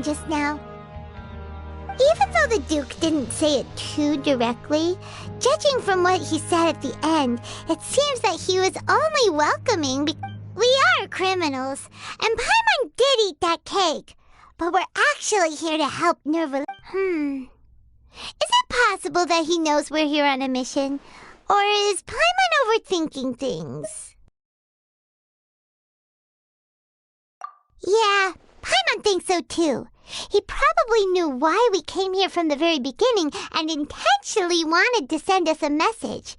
happened just now. Even though the Duke didn't say it too directly, judging from what he said at the end, it seems that he was only welcoming because we are criminals, and Paimon did eat that cake, but we're actually here to help Nerva. Is it possible that he knows we're here on a mission? Or is Paimon overthinking things? Yeah, Paimon thinks so too. He probably knew why we came here from the very beginning and intentionally wanted to send us a message.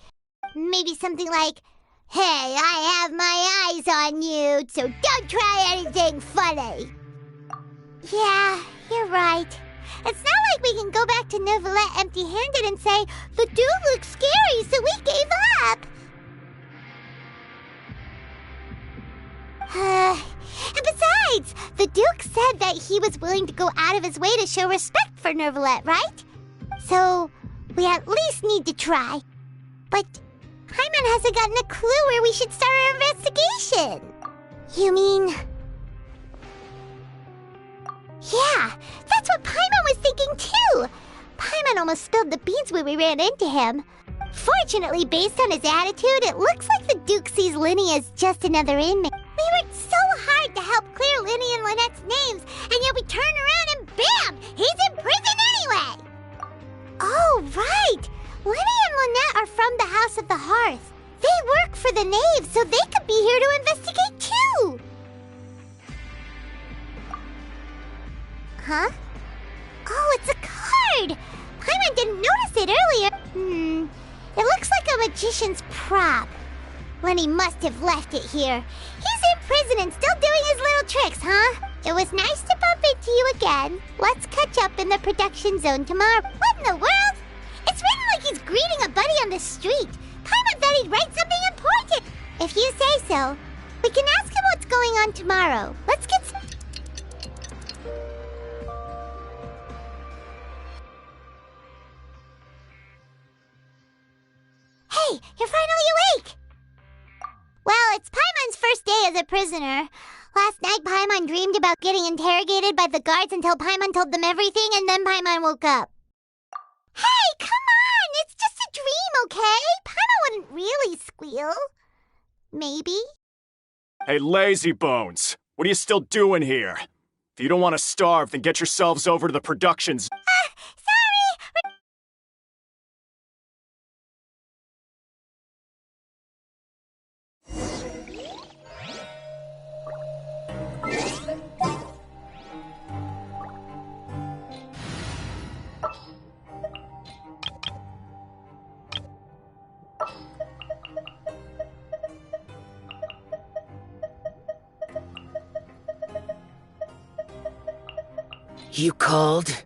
Maybe something like, "Hey, I have my eyes on you, so don't try anything funny." Yeah, you're right. It's not like we can go back to Neuvillette empty-handed and say, "The dude looks scary, so we gave up." And besides, the Duke said that he was willing to go out of his way to show respect for Neuvillette, right? So, we at least need to try. But Paimon hasn't gotten a clue where we should start our investigation. You mean... Yeah, that's what Paimon was thinking too. Paimon almost spilled the beans when we ran into him. Fortunately, based on his attitude, it looks like the Duke sees Linny as just another inmate. We worked so hard to help clear Linny and Lynette's names, and yet we turn around and bam! He's in prison anyway! Oh, right! Linny and Lynette are from the House of the Hearth. They work for the Knave, so they could be here to investigate too! Huh? Oh, it's a card! Paimon didn't notice it earlier. It looks like a magician's prop. Lenny must have left it here. He's in prison and still doing his little tricks, huh? It was nice to bump into you again. Let's catch up in the production zone tomorrow. What in the world? It's written like he's greeting a buddy on the street. Paimon thought he'd write something important. If you say so. We can ask him what's going on tomorrow. Let's get some... Hey, you're finally awake! Well, it's Paimon's first day as a prisoner. Last night, Paimon dreamed about getting interrogated by the guards until Paimon told them everything, and then Paimon woke up. Hey, come on! It's just a dream, okay? Paimon wouldn't really squeal. Maybe? Hey, lazy bones! What are you still doing here? If you don't want to starve, then get yourselves over to the productions. Sorry! You called?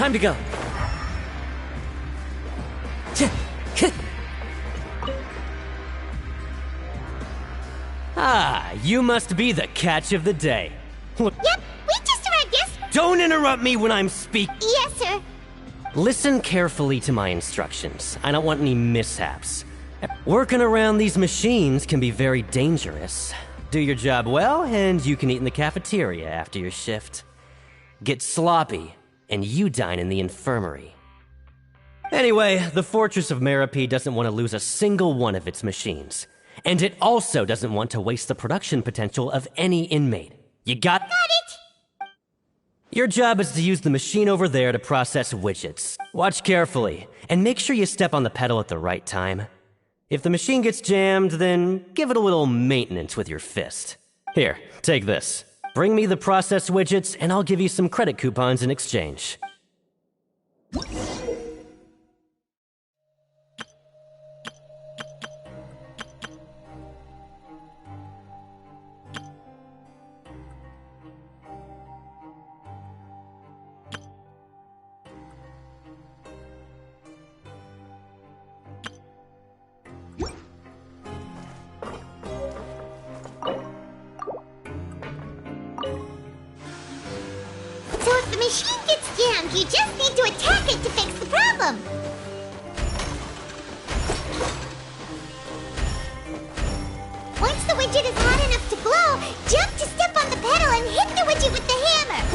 time to go. Ah, you must be the catch of the day. Yep, we just arrived, yes? Don't interrupt me when I'm speaking. Yes, sir. Listen carefully to my instructions. I don't want any mishaps. Working around these machines can be very dangerous. Do your job well, and you can eat in the cafeteria after your shift. Get sloppy, and you dine in the infirmary. Anyway, the Fortress of Meropide doesn't want to lose a single one of its machines. And it also doesn't want to waste the production potential of any inmate. You got it? Your job is to use the machine over there to process widgets. Watch carefully, and make sure you step on the pedal at the right time. If the machine gets jammed, then give it a little maintenance with your fist. Here, take this. Bring me the process widgets, and I'll give you some credit coupons in exchange. Machine gets jammed, you just need to attack it to fix the problem. Once the widget is hot enough to glow, jump to step on the pedal and hit the widget with the hammer.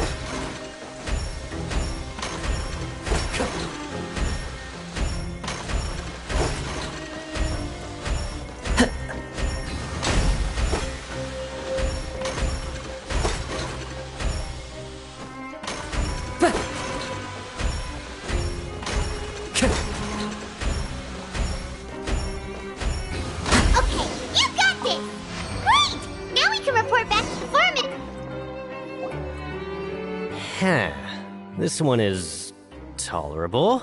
This one is tolerable.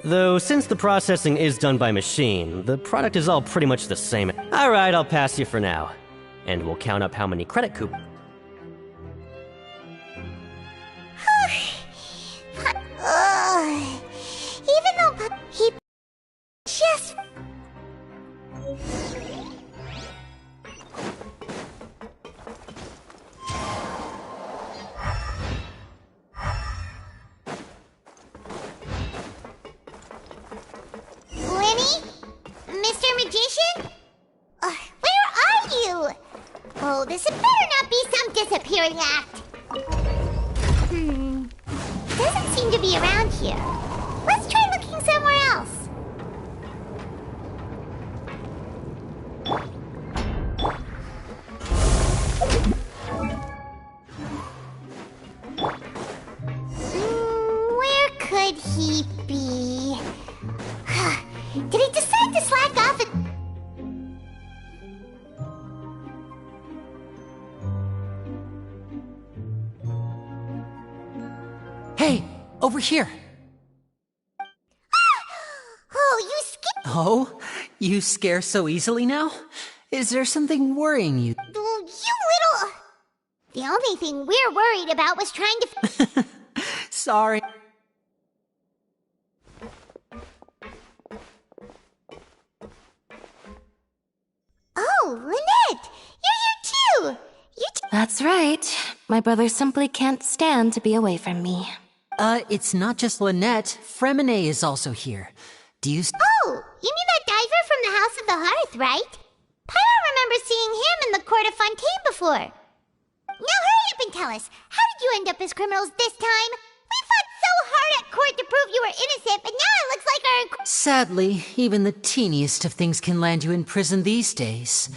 Though since the processing is done by machine, the product is all pretty much the same. Alright, I'll pass you for now. And we'll count up how many credit coupons. Even though he just... Oh, this had better not be some disappearing act. Doesn't seem to be around here. Let's try looking somewhere else. Where could he be? Did he decide to slack off at... Hey, over here. Oh, you scared... Oh, you scare so easily now? Is there something worrying you? You little... The only thing we're worried about was trying to... Sorry. Oh, Lynette! You're here too! That's right. My brother simply can't stand to be away from me. It's not just Lynette. Fremine is also here. Do you... Oh, you mean that diver from the House of the Hearth, right? Pyro remembers seeing him in the Court of Fontaine before. Now hurry up and tell us, how did you end up as criminals this time? We fought so hard at court to prove you were innocent, but now it looks like our... Sadly, even the teeniest of things can land you in prison these days.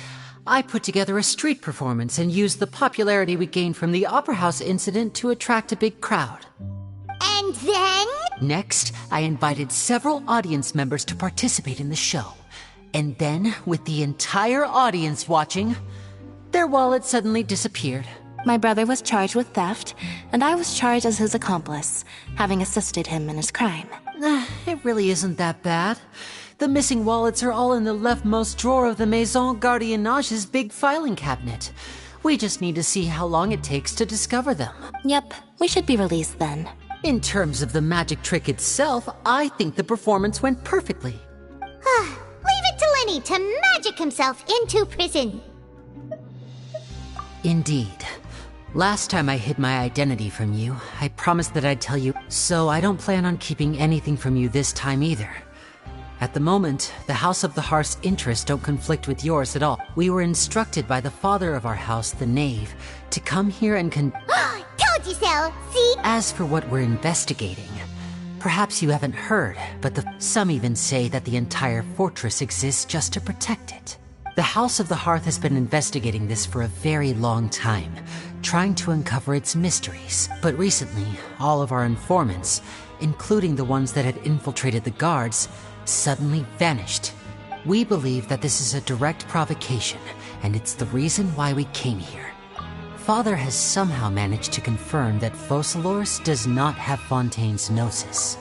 I put together a street performance and used the popularity we gained from the Opera House incident to attract a big crowd. And then? Next, I invited several audience members to participate in the show. And then, with the entire audience watching, their wallet suddenly disappeared. My brother was charged with theft, and I was charged as his accomplice, having assisted him in his crime. It really isn't that bad. The missing wallets are all in the leftmost drawer of the Maison Gardiennage's big filing cabinet. We just need to see how long it takes to discover them. Yep, we should be released then. In terms of the magic trick itself, I think the performance went perfectly. Leave it to Lenny to magic himself into prison. Indeed. Last time I hid my identity from you, I promised that I'd tell you, so I don't plan on keeping anything from you this time either. At the moment, the House of the Hearth's interests don't conflict with yours at all. We were instructed by the father of our house, the Knave, to come here and Told you so, see? As for what we're investigating, perhaps you haven't heard, but some even say that the entire fortress exists just to protect it. The House of the Hearth has been investigating this for a very long time, trying to uncover its mysteries. But recently, all of our informants, including the ones that had infiltrated the guards, suddenly vanished. We believe that this is a direct provocation, and it's the reason why we came here. Father has somehow managed to confirm that Focalors does not have Fontaine's Gnosis.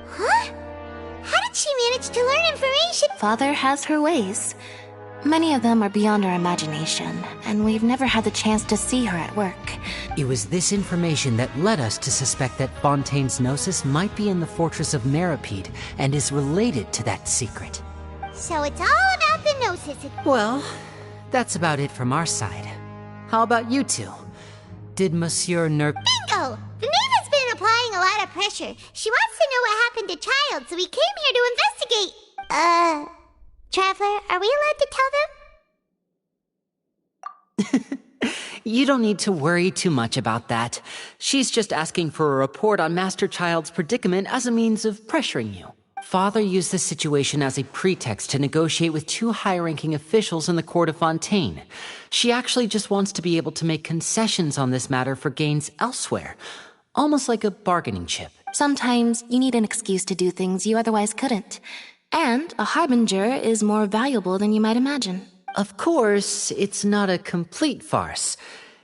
Huh? How did she manage to learn information? Father has her ways. Many of them are beyond our imagination, and we've never had the chance to see her at work. It was this information that led us to suspect that Fontaine's Gnosis might be in the fortress of Meripede and is related to that secret. So it's all about the Gnosis. Well, that's about it from our side. How about you two? Did Monsieur Bingo! The Knave has been applying a lot of pressure. She wants to know what happened to Child, so we came here to investigate. Traveler, are we allowed to tell them? You don't need to worry too much about that. She's just asking for a report on Master Child's predicament as a means of pressuring you. Father used this situation as a pretext to negotiate with two high-ranking officials in the court of Fontaine. She actually just wants to be able to make concessions on this matter for gains elsewhere. Almost like a bargaining chip. Sometimes you need an excuse to do things you otherwise couldn't. And a harbinger is more valuable than you might imagine. Of course, it's not a complete farce.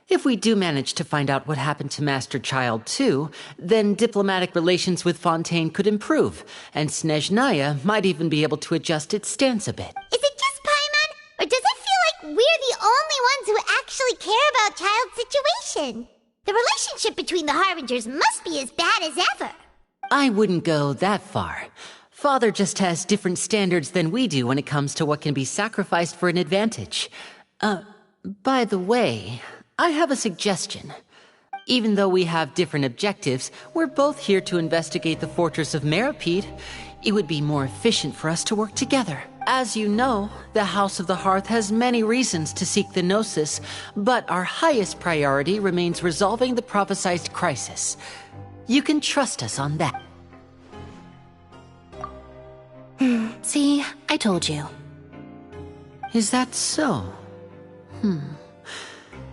If we do manage to find out what happened to Master Child too, then diplomatic relations with Fontaine could improve, and Snezhnaya might even be able to adjust its stance a bit. Is it just Paimon, or does it feel like we're the only ones who actually care about Child's situation? The relationship between the Harbingers must be as bad as ever. I wouldn't go that far. Father just has different standards than we do when it comes to what can be sacrificed for an advantage. By the way, I have a suggestion. Even though we have different objectives, we're both here to investigate the fortress of Meripede. It would be more efficient for us to work together. As you know, the House of the Hearth has many reasons to seek the Gnosis, but our highest priority remains resolving the prophesized crisis. You can trust us on that. See, I told you. Is that so?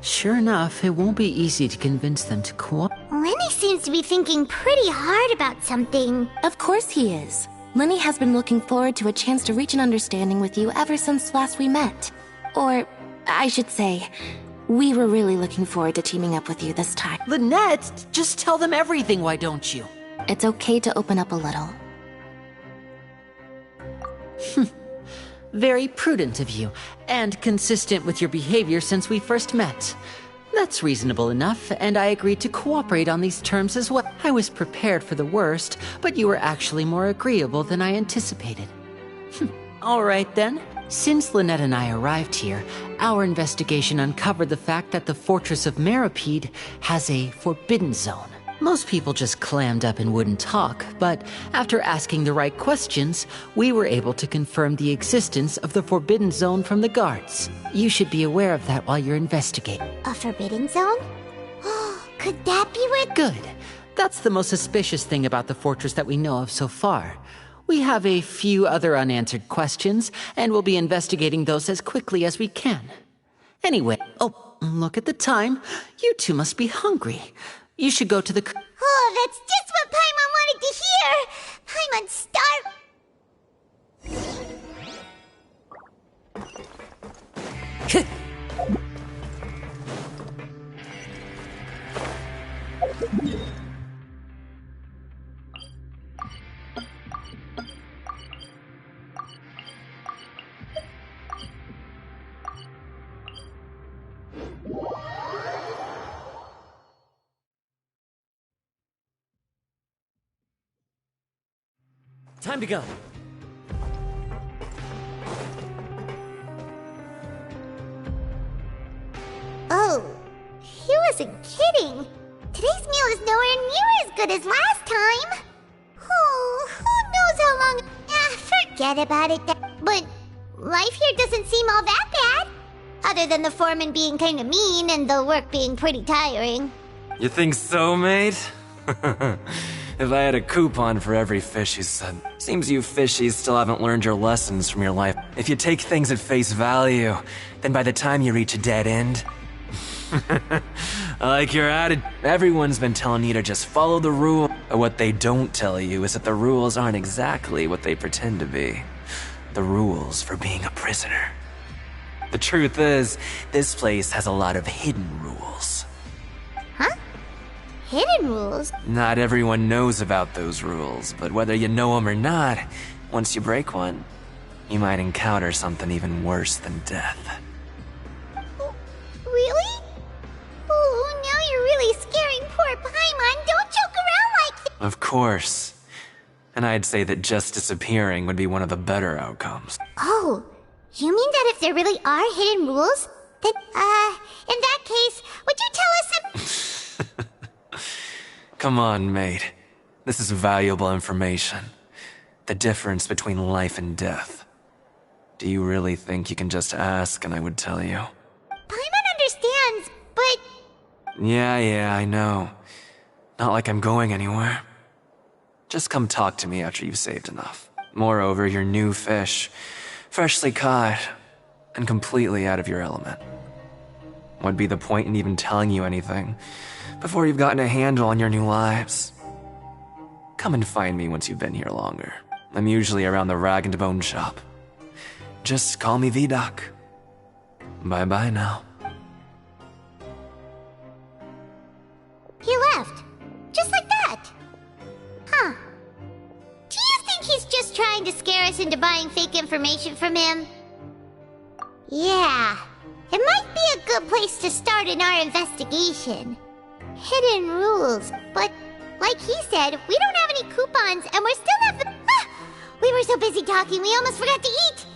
Sure enough, it won't be easy to convince them to cooperate. Lenny seems to be thinking pretty hard about something. Of course he is. Lenny has been looking forward to a chance to reach an understanding with you ever since last we met. Or, I should say, we were really looking forward to teaming up with you this time. Lynette, just tell them everything, why don't you? It's okay to open up a little. Very prudent of you, and consistent with your behavior since we first met. That's reasonable enough, and I agreed to cooperate on these terms as well. I was prepared for the worst, but you were actually more agreeable than I anticipated. All right then. Since Lynette and I arrived here, our investigation uncovered the fact that the Fortress of Meripede has a forbidden zone. Most people just clammed up and wouldn't talk, but after asking the right questions, we were able to confirm the existence of the Forbidden Zone from the guards. You should be aware of that while you're investigating. A forbidden zone? Could that be where... Good. That's the most suspicious thing about the fortress that we know of so far. We have a few other unanswered questions, and we'll be investigating those as quickly as we can. Anyway, look at the time. You two must be hungry. You should go to the... Oh, that's just what Paimon wanted to hear! Paimon's Time to go. Oh, he wasn't kidding. Today's meal is nowhere near as good as last time. Oh, who knows how long... forget about it. But life here doesn't seem all that bad. Other than the foreman being kinda mean and the work being pretty tiring. You think so, mate? If I had a coupon for every fish you said. Seems you fishies still haven't learned your lessons from your life. If you take things at face value, then by the time you reach a dead end... I like your attitude. Everyone's been telling you to just follow the rule. But what they don't tell you is that the rules aren't exactly what they pretend to be. The rules for being a prisoner. The truth is, this place has a lot of hidden rules. Huh? Hidden rules? Not everyone knows about those rules, but whether you know them or not, once you break one, you might encounter something even worse than death. Really? Oh, now you're really scaring poor Paimon. Don't joke around like this. Of course. And I'd say that just disappearing would be one of the better outcomes. Oh, you mean that if there really are hidden rules, then, in that case, would you tell us Come on, mate. This is valuable information. The difference between life and death. Do you really think you can just ask and I would tell you? Paimon understands, but... Yeah, I know. Not like I'm going anywhere. Just come talk to me after you've saved enough. Moreover, you're new fish, freshly caught, and completely out of your element. What'd be the point in even telling you anything before you've gotten a handle on your new lives? Come and find me once you've been here longer. I'm usually around the rag and bone shop. Just call me V-Doc. Bye-bye now. He left. Just like that. Huh. Do you think he's just trying to scare us into buying fake information from him? Yeah. It might be a good place to start in our investigation. Hidden rules. But, like he said, we don't have any coupons and we're still not... We were so busy talking, we almost forgot to eat!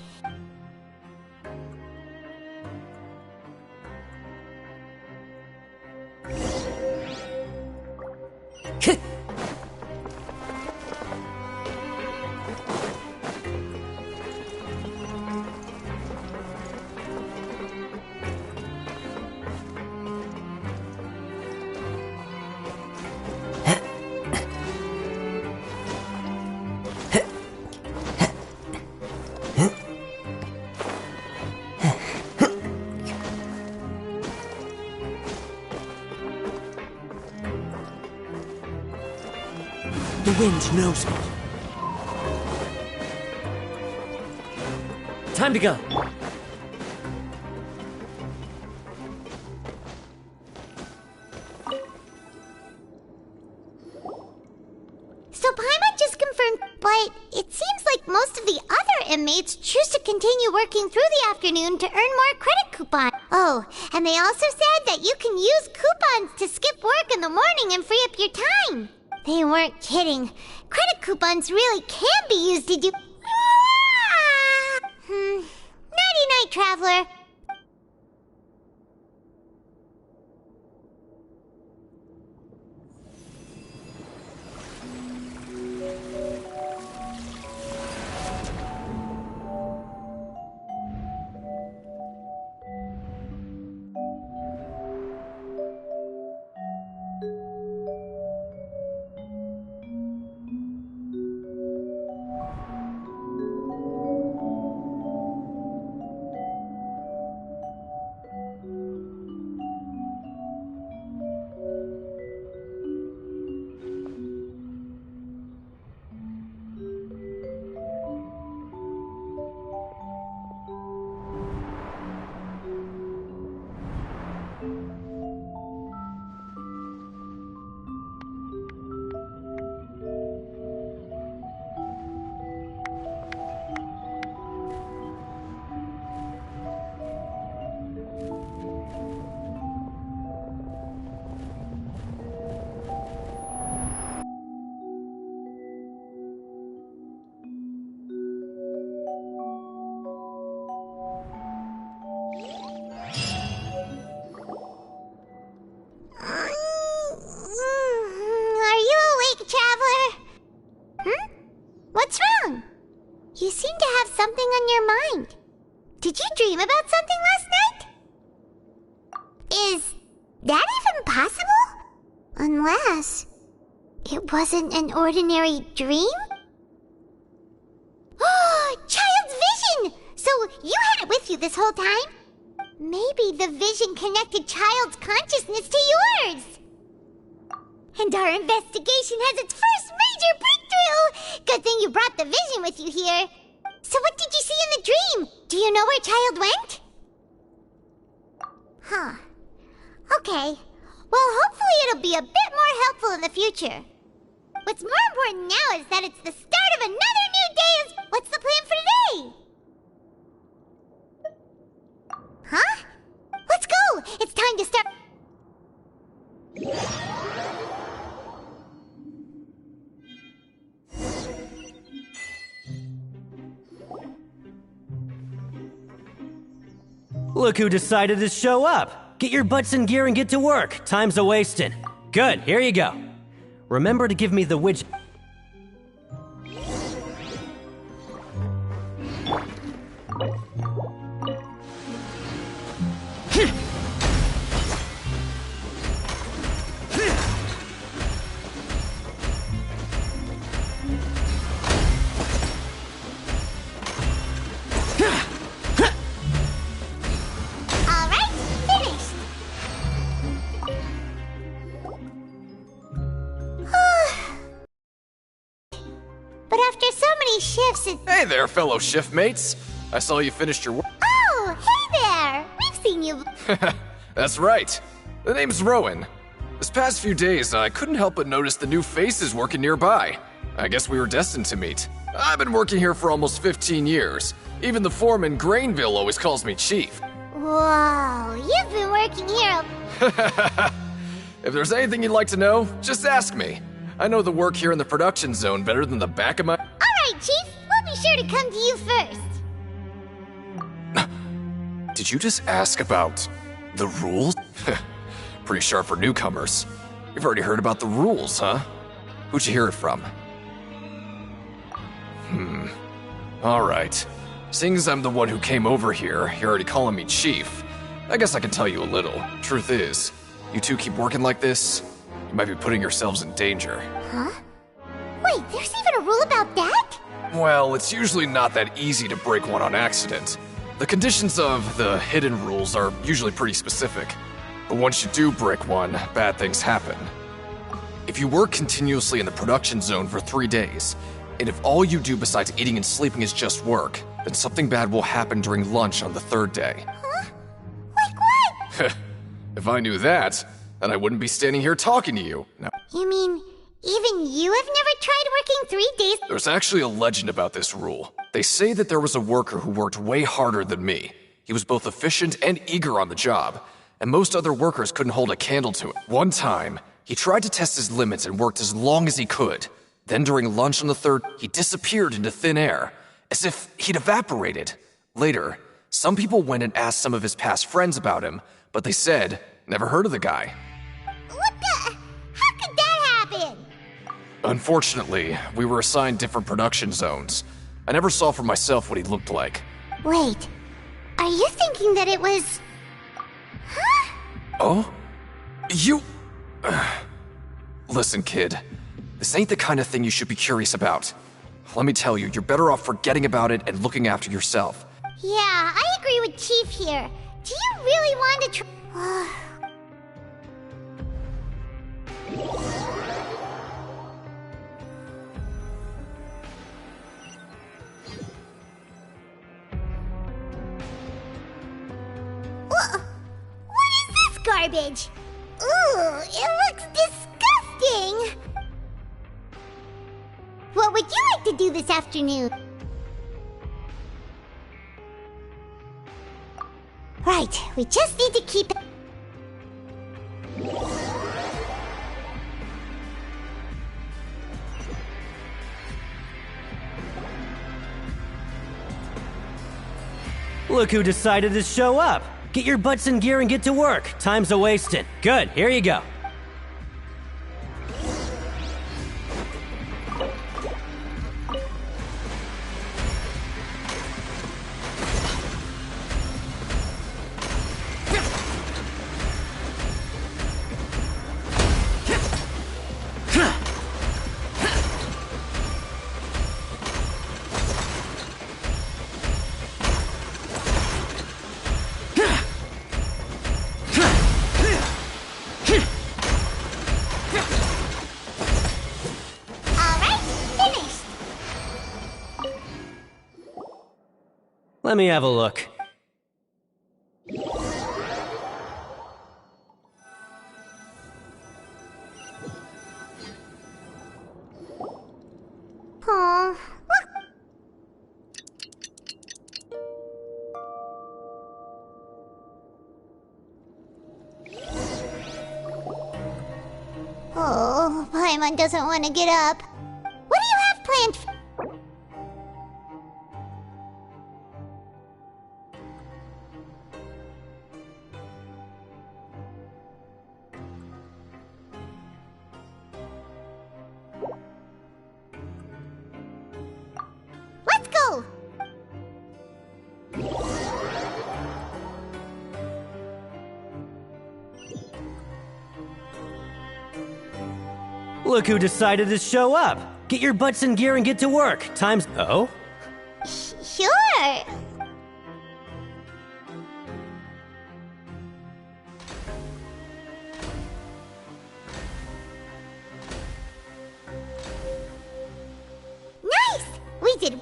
The wind knows me. Time to go. So Paimon just confirmed, but it seems like most of the other inmates choose to continue working through the afternoon to earn more credit coupons. Oh, and they also said that you can use coupons to skip work in the morning and free up your time. They weren't kidding. Credit coupons really can be used to do... Nighty-night, traveler. dream about something last night? Is that even possible? Unless it wasn't an ordinary dream? Oh, Child's vision! So you had it with you this whole time? Maybe the vision connected Child's consciousness to yours. And our investigation has its first major breakthrough! Good thing you brought the vision with you here. So what did you see in the dream? Do you know where Child went? Huh. Okay. Well, hopefully it'll be a bit more helpful in the future. What's more important now is that it's the start of another new day. What's the plan for today? Huh? Let's go! It's time to start... Look who decided to show up! Get your butts in gear and get to work. Time's a-wasting. Good, here you go. Remember to give me the widget. Shifts. Hey there, fellow shift mates. I saw you finished your work. Oh, hey there. We've seen you. That's right. The name's Rowan. This past few days, I couldn't help but notice the new faces working nearby. I guess we were destined to meet. I've been working here for almost 15 years. Even the foreman, Grainville, always calls me Chief. Whoa, you've been working here. If there's anything you'd like to know, just ask me. I know the work here in the production zone better than the back of my... Alright, Chief. We'll be sure to come to you first. Did you just ask about the rules? Pretty sharp for newcomers. You've already heard about the rules, huh? Who'd you hear it from? Alright. Seeing as I'm the one who came over here, you're already calling me Chief. I guess I can tell you a little. Truth is, you two keep working like this, you might be putting yourselves in danger. Huh? Wait, there's even a rule about that? Well, it's usually not that easy to break one on accident. The conditions of the hidden rules are usually pretty specific. But once you do break one, bad things happen. If you work continuously in the production zone for 3 days, and if all you do besides eating and sleeping is just work, then something bad will happen during lunch on the 3rd day. Huh? Like what? If I knew that, then I wouldn't be standing here talking to you. No. You mean, even you have never tried working 3 days? There's actually a legend about this rule. They say that there was a worker who worked way harder than me. He was both efficient and eager on the job, and most other workers couldn't hold a candle to it. One time, he tried to test his limits and worked as long as he could. Then during lunch on the 3rd, he disappeared into thin air, as if he'd evaporated. Later, some people went and asked some of his past friends about him, but they said, never heard of the guy. What the? How could that happen? Unfortunately, we were assigned different production zones. I never saw for myself what he looked like. Wait, are you thinking that it was... Huh? Oh? You... Listen, kid. This ain't the kind of thing you should be curious about. Let me tell you, you're better off forgetting about it and looking after yourself. Yeah, I agree with Chief here. Do you really want to try... What is this garbage? Ooh, it looks disgusting! What would you like to do this afternoon? Right, we just need to keep... Look who decided to show up! Get your butts in gear and get to work. Time's a-wasting. Good, here you go. Let me have a look. Aw, look. Oh, Paimon doesn't want to get up. What do you have planned? Let's go! Look who decided to show up! Get your butts in gear and get to work! Time's... Oh? Sure. Nice! We did.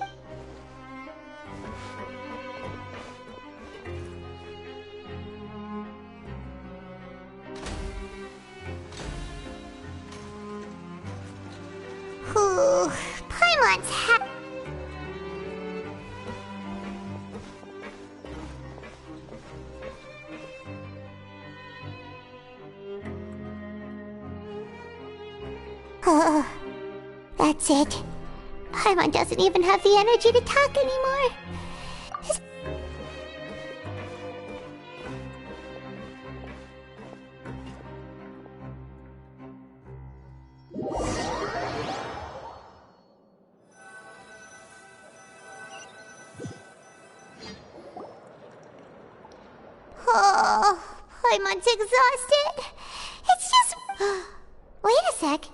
Ooh, Paimon's happy. That's it. Paimon doesn't even have the energy to talk anymore. Oh, Paimon's exhausted. It's just... Wait a sec.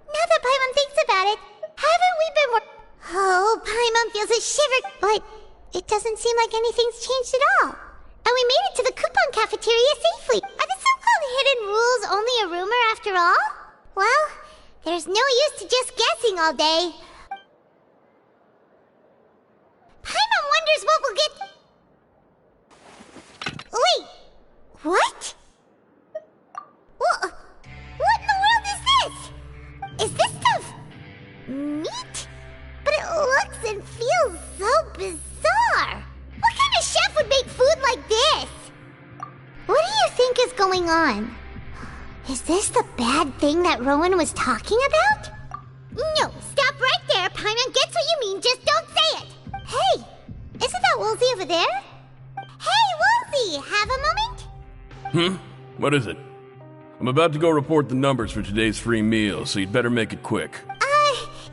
Now that Paimon thinks about it, haven't we been Oh, Paimon feels a shiver, but it doesn't seem like anything's changed at all. And we made it to the coupon cafeteria safely. Are the so-called hidden rules only a rumor after all? Well, there's no use to just guessing all day. Paimon wonders what we'll get... Wait, what? What in the world is this? Is this stuff meat? But it looks and feels so bizarre. What kind of chef would make food like this? What do you think is going on? Is this the bad thing that Rowan was talking about? No, stop right there. Paimon gets what you mean, just don't say it. Hey, isn't that Woolsey over there? Hey, Woolsey, have a moment? What is it? I'm about to go report the numbers for today's free meal, so you'd better make it quick.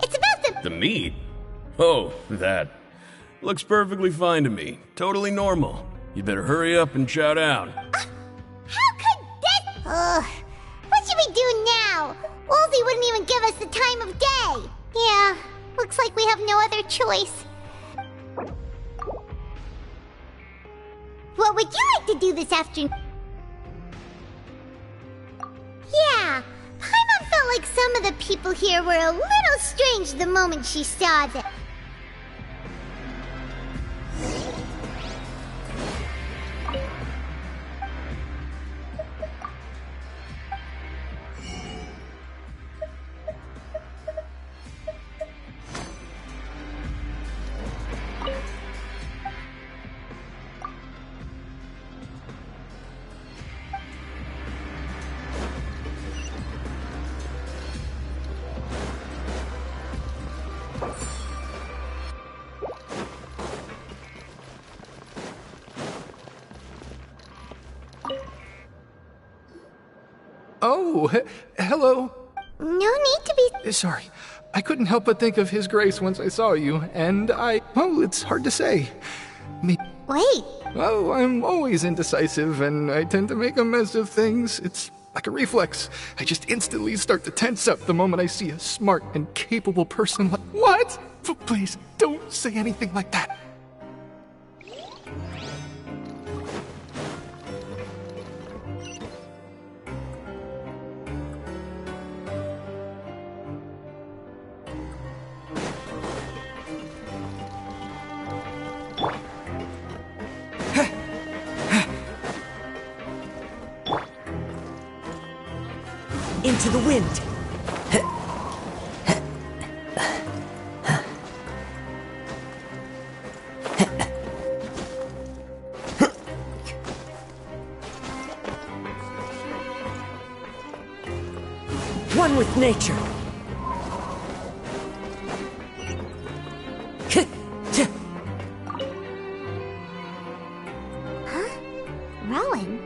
It's about The meat? Oh, that. Looks perfectly fine to me. Totally normal. You better hurry up and shout out. How could this... what should we do now? Woolsey wouldn't even give us the time of day. Yeah, looks like we have no other choice. What would you like to do this afternoon? Yeah, Paimon felt like some of the people here were a little strange the moment she saw them. Oh, hello. No need to be... Sorry. I couldn't help but think of His Grace once I saw you, and it's hard to say. Wait. Oh, I'm always indecisive, and I tend to make a mess of things. It's like a reflex. I just instantly start to tense up the moment I see a smart and capable person like... What? Please, don't say anything like that. into the wind. One with nature. Rowan?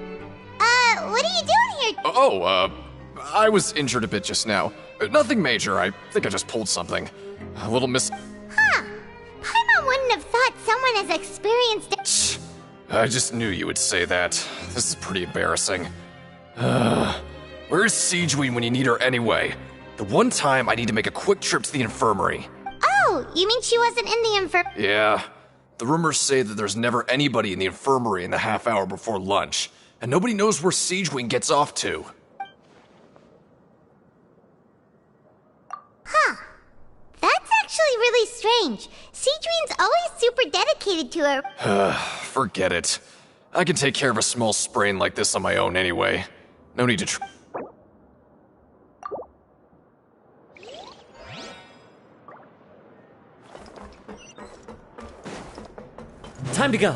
What are you doing here? I was injured a bit just now. Nothing major, I think I just pulled something. A little Huh. Paimon wouldn't have thought someone as experienced it. I just knew you would say that. This is pretty embarrassing. Where's Siegeween when you need her anyway? The one time I need to make a quick trip to the infirmary. Oh, you mean she wasn't in the infirmary? Yeah. The rumors say that there's never anybody in the infirmary in the half hour before lunch, and nobody knows where Siegeween gets off to. Huh. That's actually really strange. Siegeween's always super dedicated to her. Forget it. I can take care of a small sprain like this on my own anyway. No need to Time to go.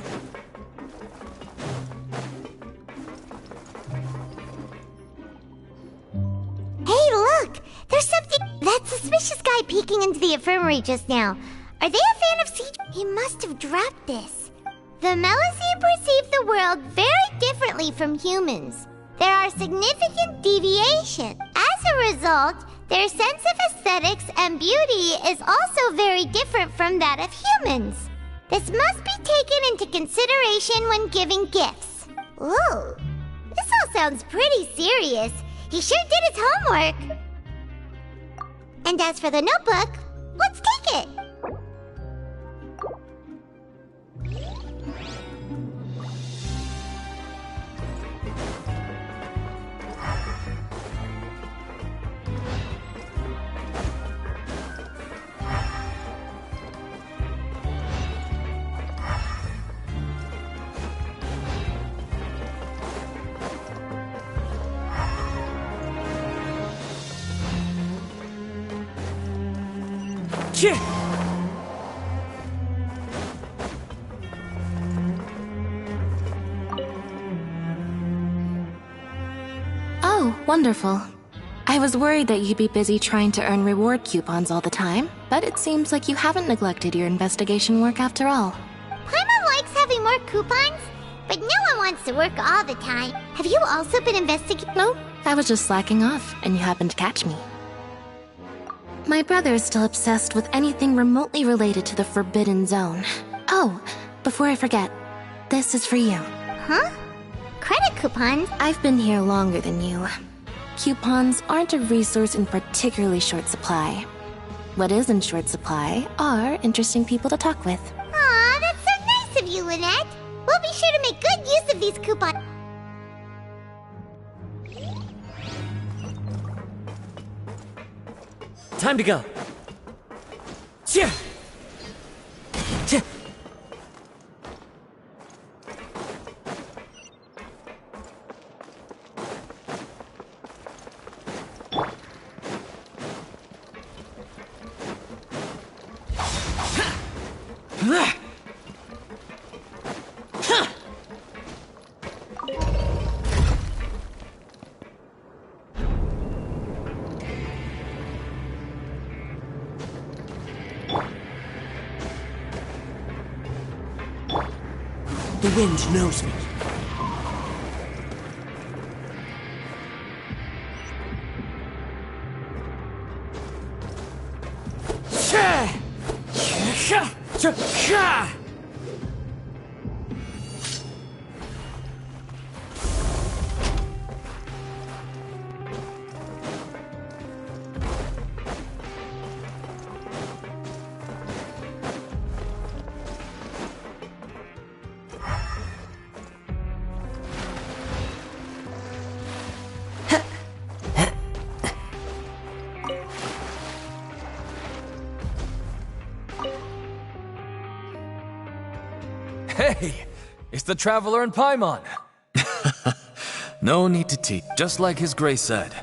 Hey, look! There's something... That suspicious guy peeking into the infirmary just now. Are they a fan of Siege? He must have dropped this. The Melusine perceive the world very differently from humans. There are significant deviations. As a result, their sense of aesthetics and beauty is also very different from that of humans. This must be taken into consideration when giving gifts. Ooh, this all sounds pretty serious. He sure did his homework. And as for the notebook, let's take it. Oh, wonderful. I was worried that you'd be busy trying to earn reward coupons all the time, but it seems like you haven't neglected your investigation work after all. Paimon likes having more coupons, but no one wants to work all the time. Have you also been investigating? No, I was just slacking off, and you happened to catch me. My brother is still obsessed with anything remotely related to the Forbidden Zone. Oh, before I forget, this is for you. Huh? Credit coupons? I've been here longer than you. Coupons aren't a resource in particularly short supply. What is in short supply are interesting people to talk with. Aw, that's so nice of you, Lynette. We'll be sure to make good use of these coupons. Time to go. Cheer! Cheer! The wind knows me. Hey, it's the Traveler and Paimon. No need to teach. Just like his grace said,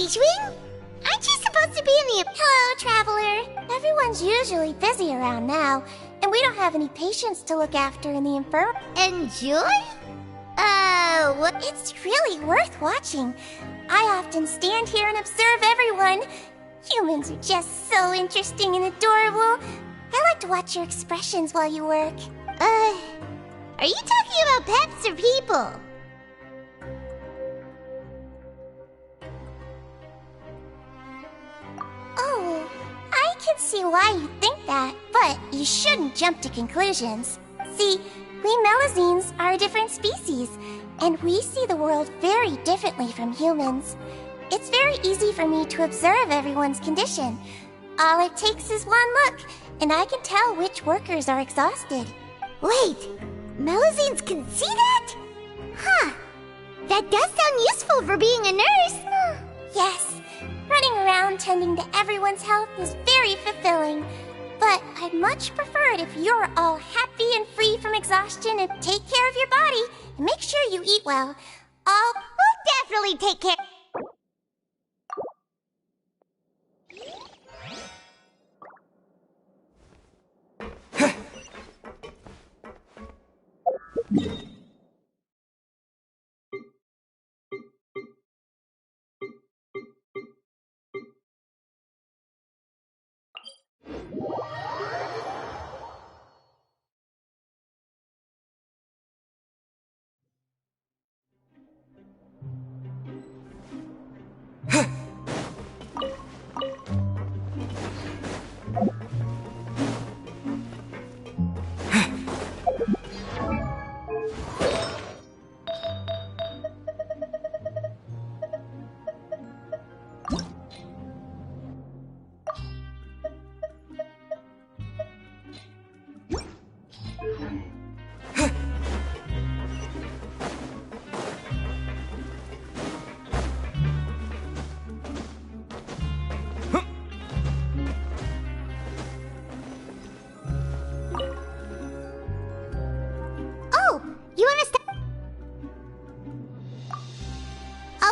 Beachwing? Aren't you supposed to be in the... Hello, Traveler. Everyone's usually busy around now, and we don't have any patients to look after in the infirmary. Enjoy? It's really worth watching. I often stand here and observe everyone. Humans are just so interesting and adorable. I like to watch your expressions while you work. Are you talking about pets or people? Oh, I can see why you think that, but you shouldn't jump to conclusions. See, we Melazines are a different species, and we see the world very differently from humans. It's very easy for me to observe everyone's condition. All it takes is one look, and I can tell which workers are exhausted. Wait, Melazines can see that? Huh. That does sound useful for being a nurse. Yes, running around tending to everyone's health is very fulfilling. But I'd much prefer it if you're all happy and free from exhaustion and take care of your body and make sure you eat well. We'll definitely take care.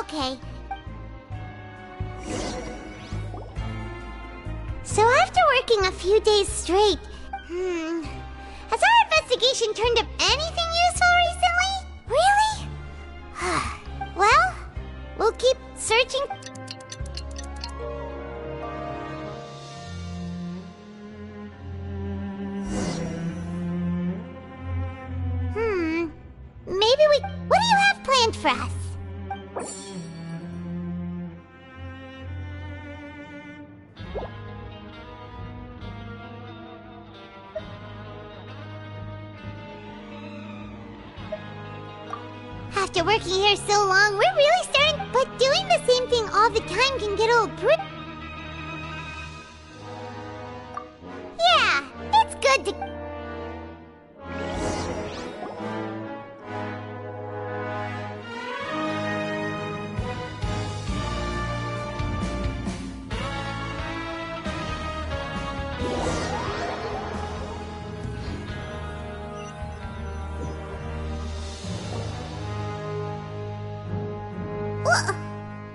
Okay. So after working a few days straight, has our investigation turned up anything useful recently? Really? Well, we'll keep searching. Maybe what do you have planned for us? After working here so long, we're really starting... But doing the same thing all the time can get old pretty... Yeah, it's good to...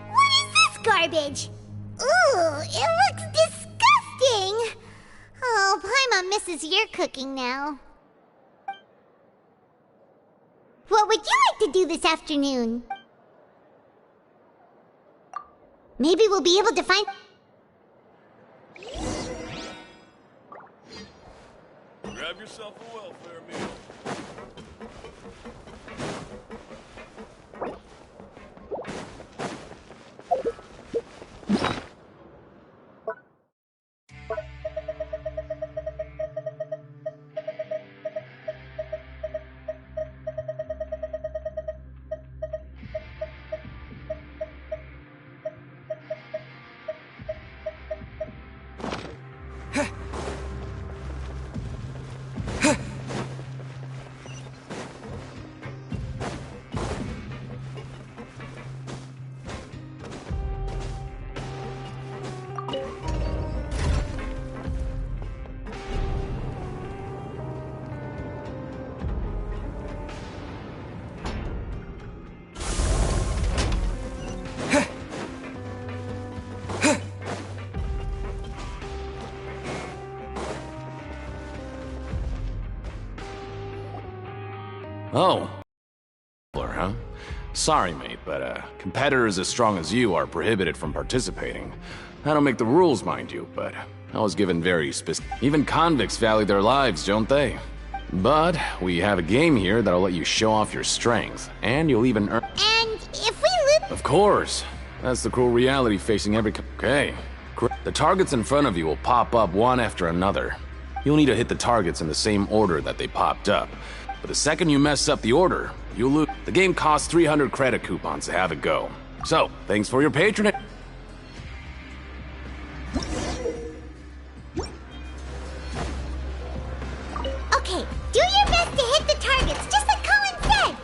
What is this garbage? Ooh, it looks disgusting! Oh, Paimon misses your cooking now. What would you like to do this afternoon? Maybe we'll be able to find... Grab yourself a welfare meal. Oh. Huh? Sorry, mate, but competitors as strong as you are prohibited from participating. I don't make the rules, mind you, but I was given very specific. Even convicts value their lives, don't they? But we have a game here that'll let you show off your strength, and you'll even earn. And if we lose... Of course. That's the cruel reality facing every. Okay. The targets in front of you will pop up one after another. You'll need to hit the targets in the same order that they popped up. But the second you mess up the order, you'll lose. The game costs 300 credit coupons to have it go. So, thanks for your patronage. Okay, do your best to hit the targets, just like Colin said!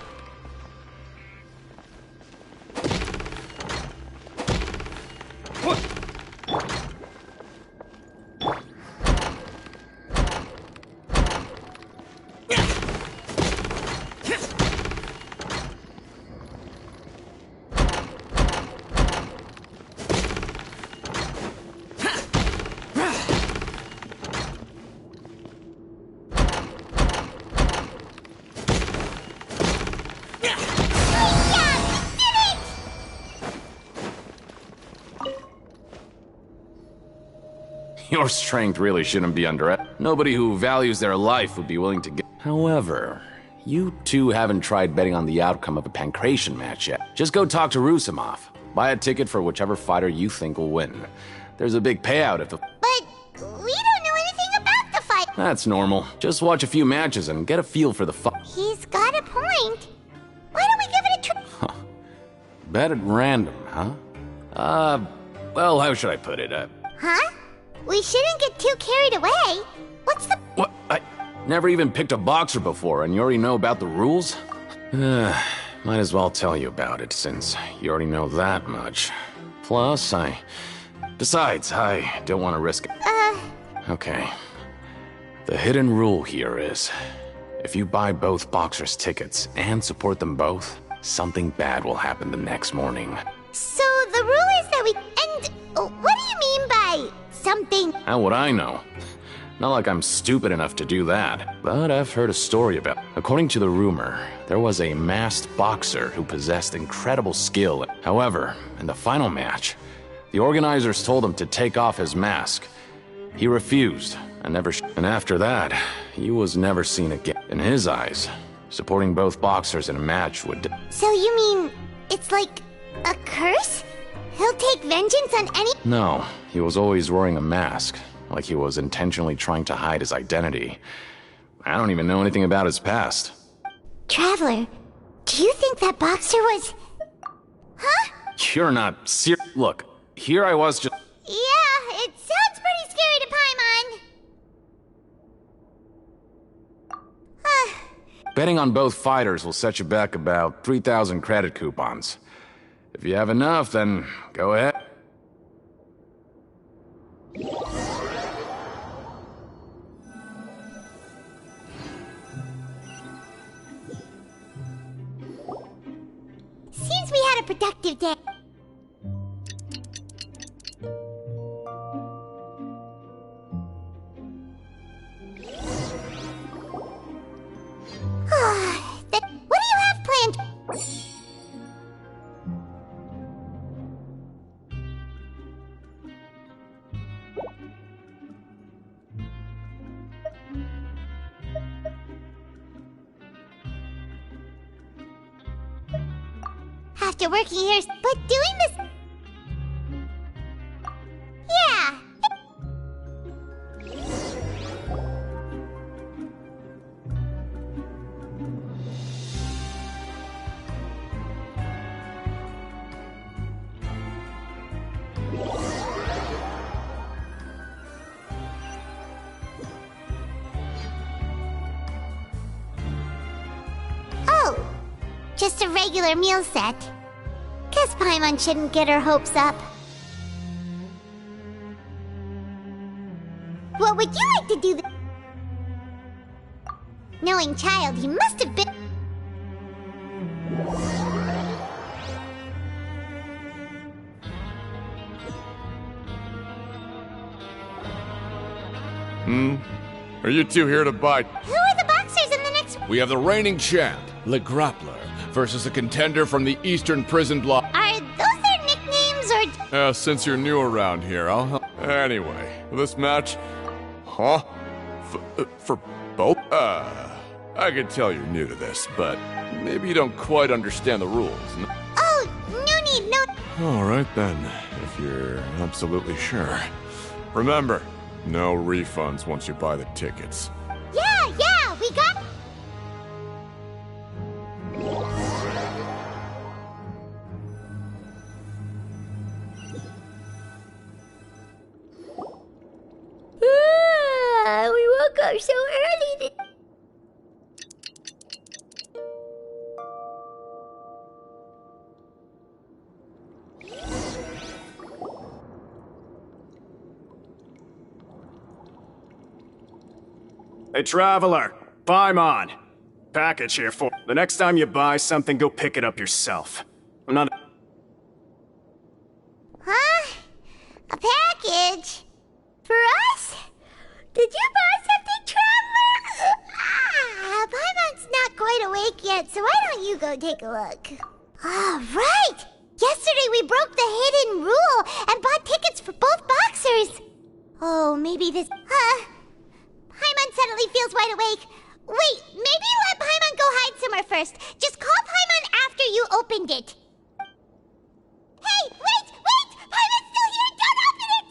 Your strength really shouldn't be underestimated. Nobody who values their life would be willing to get. However, you two haven't tried betting on the outcome of a pancration match yet. Just go talk to Rusimov. Buy a ticket for whichever fighter you think will win. There's a big payout if the. But we don't know anything about the fight. That's normal. Just watch a few matches and get a feel for the fight. He's got a point. Why don't we give it a try? Bet at random, huh? Well, how should I put it? Huh? We shouldn't get too carried away. What's the... What? I never even picked a boxer before, and you already know about the rules? Might as well tell you about it, since you already know that much. Plus, Besides, I don't want to risk it. Okay. The hidden rule here is, if you buy both boxers' tickets and support them both, something bad will happen the next morning. So the rule is that we... And what do you mean by... something? How would I know? Not like I'm stupid enough to do that. But I've heard a story about. According to the rumor, there was a masked boxer who possessed incredible skill. However, in the final match, the organizers told him to take off his mask. He refused, and and after that, he was never seen again. In his eyes, supporting both boxers in a match would... So you mean it's like a curse? He'll take vengeance on any... No, he was always wearing a mask, like he was intentionally trying to hide his identity. I don't even know anything about his past. Traveler, do you think that boxer was... Huh? You're not serious. Look, here I was just... Yeah, it sounds pretty scary to Paimon. Betting on both fighters will set you back about 3,000 credit coupons. If you have enough, then go ahead. Seems we had a productive day. What do you have planned? After working here, but doing this... Yeah. Oh, just a regular meal set. Guess Paimon shouldn't get her hopes up. What would you like to do? Knowing child, he must have been... Are you two here to buy? Who are the boxers in the next... We have the reigning champ, Le Grappler versus a contender from the Eastern Prison Block. Are those their nicknames, or... Since you're new around here, I'll help. Anyway, this match... Huh? For both? I can tell you're new to this, but maybe you don't quite understand the rules. Oh, no need, no... Alright then, if you're absolutely sure. Remember, no refunds once you buy the tickets. Yeah, we got... we woke up so early to... Hey, Traveler, Paimon. Package here for... The next time you buy something, go pick it up yourself. I'm not... Huh? A package? For us? Did you buy something, Traveler? Paimon's not quite awake yet, so why don't you go take a look? Right! Yesterday we broke the hidden rule and bought tickets for both boxers. Oh, maybe this... Paimon suddenly feels wide awake. Wait, maybe let Paimon go hide somewhere first. Just call Paimon after you opened it. Hey, wait! Paimon's still here! Don't open it!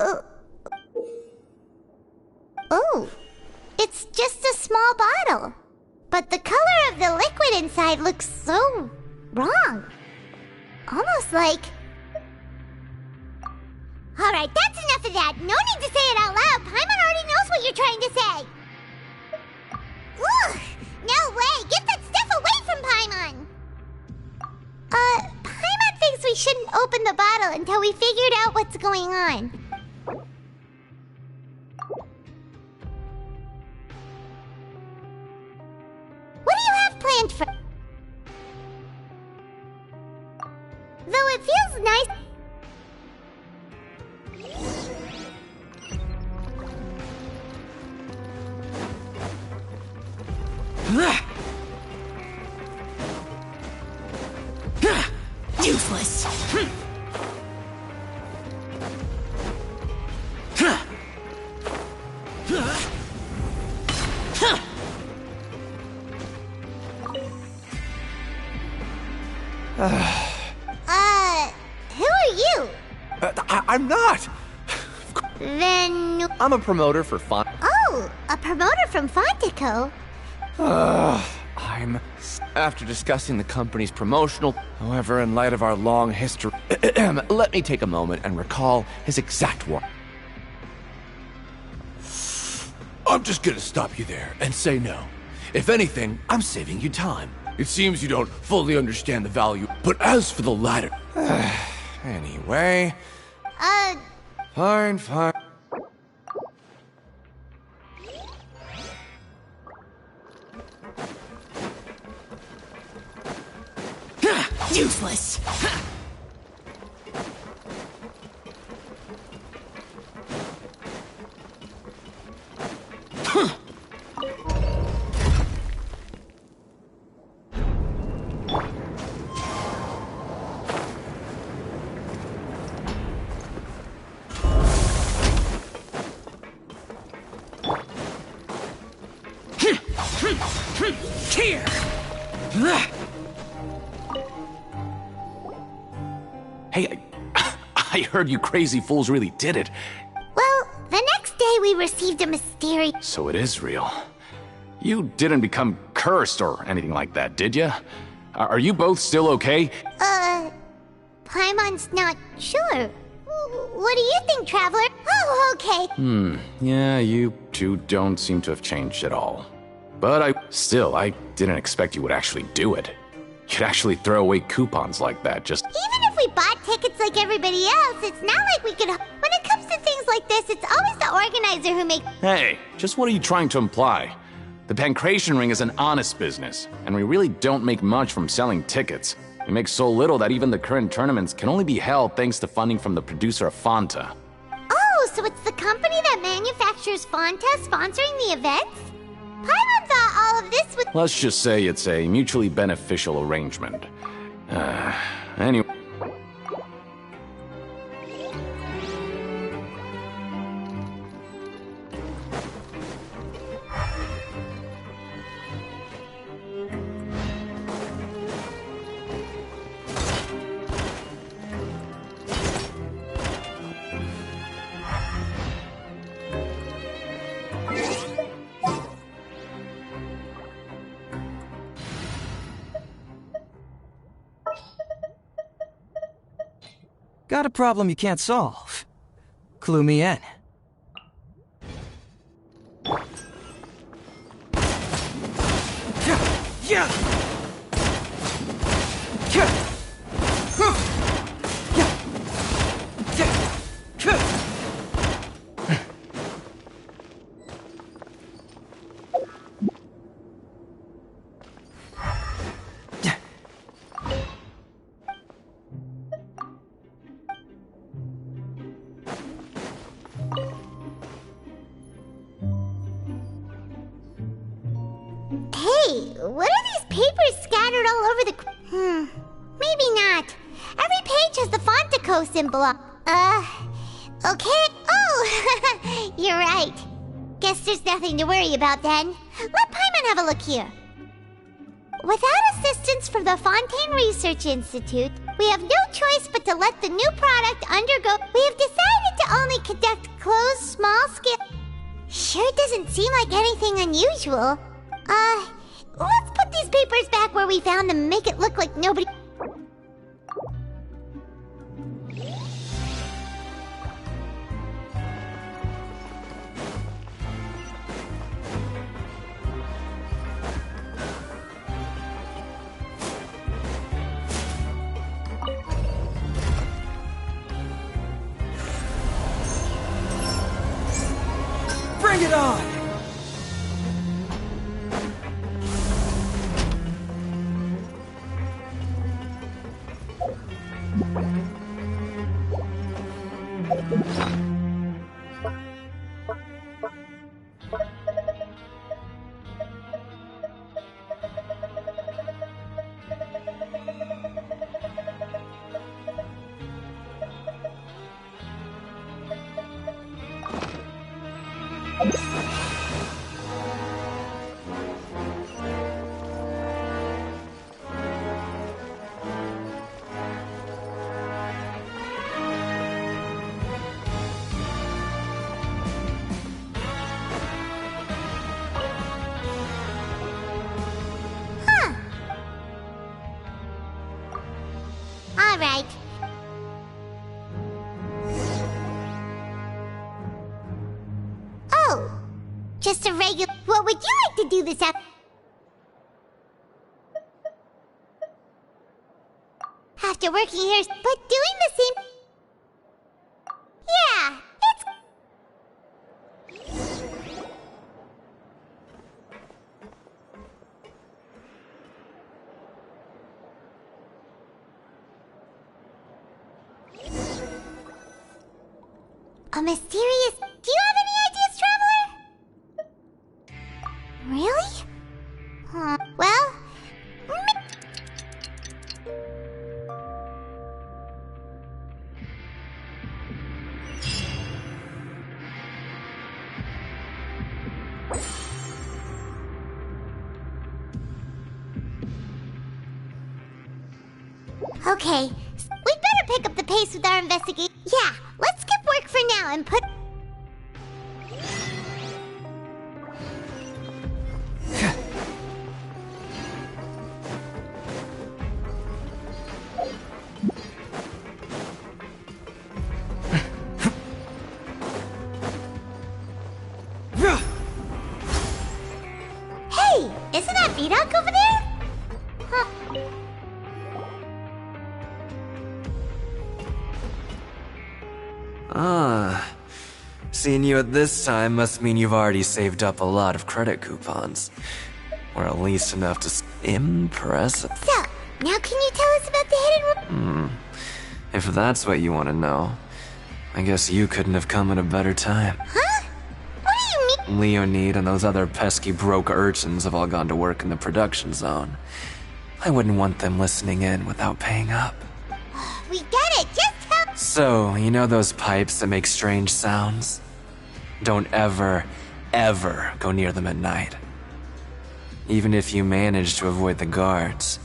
Huh? Oh, it's just a small bottle. But the color of the liquid inside looks so wrong. Almost like... Alright, that's enough of that. No need to say it out loud. Paimon already knows what you're trying to say. Ugh! No way! Get that stuff away from Paimon! Paimon thinks we shouldn't open the bottle until we figured out what's going on. What do you have planned for... Though it feels nice... Useless. Who are you? I'm not! Then... I'm a promoter for Font... Oh, a promoter from Fontico? After discussing the company's promotional... However, in light of our long history... let me take a moment and recall his exact words. I'm just gonna stop you there and say no. If anything, I'm saving you time. It seems you don't fully understand the value, but as for the latter... Anyway... Fine. Useless. Here. Hey, I heard you crazy fools really did it. Well, the next day we received a mysterious... So it is real. You didn't become cursed or anything like that, did you? Are you both still okay? Paimon's not sure. What do you think, Traveler? Oh, okay. Yeah, you two don't seem to have changed at all. But I didn't expect you would actually do it. You'd actually throw away coupons like that, just... Even if we bought tickets like everybody else, it's not like we could... When it comes to things like this, it's always the organizer who makes... Hey, just what are you trying to imply? The Pancration Ring is an honest business, and we really don't make much from selling tickets. We make so little that even the current tournaments can only be held thanks to funding from the producer of Fanta. Oh, so it's the company that manufactures Fanta sponsoring the events? Paimon thought all of this would— Let's just say it's a mutually beneficial arrangement. Anyway. Got a problem you can't solve? Clue me in. Yeah! Hey, what are these papers scattered all over the— maybe not. Every page has the Fontico symbol on— okay. Oh, you're right. Guess there's nothing to worry about then. Let Paimon have a look here. Without assistance from the Fontaine Research Institute, we have no choice but to let the new product undergo— We have decided to only conduct closed, small-scale— Sure doesn't seem like anything unusual. Let's put these papers back where we found them and make it look like nobody— Bring it on! Alright. Oh, just a regular— What would you like to do this after working here, but doing the same— Yeah, it's— A mysterious— Do you have any ideas, Traveler? Really? Well— Okay, we'd better pick up the pace with our investigation. Yeah, let's skip work for now and put— Hey, isn't that Vidoc over there? Huh. Seeing you at this time must mean you've already saved up a lot of credit coupons. Or at least enough to— Impressive. So, now can you tell us about the hidden room? If that's what you want to know, I guess you couldn't have come at a better time. Huh? What do you mean? Leonid and those other pesky broke urchins have all gone to work in the production zone. I wouldn't want them listening in without paying up. We get it, just tell— So, you know those pipes that make strange sounds? Don't ever, ever go near them at night. Even if you manage to avoid the guards,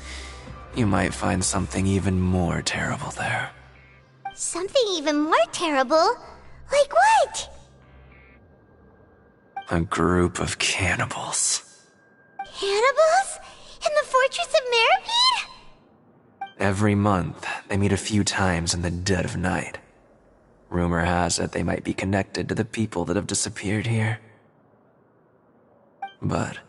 you might find something even more terrible there. Something even more terrible? Like what? A group of cannibals. Cannibals? In the Fortress of Meripede? Every month, they meet a few times in the dead of night. Rumor has it they might be connected to the people that have disappeared here. But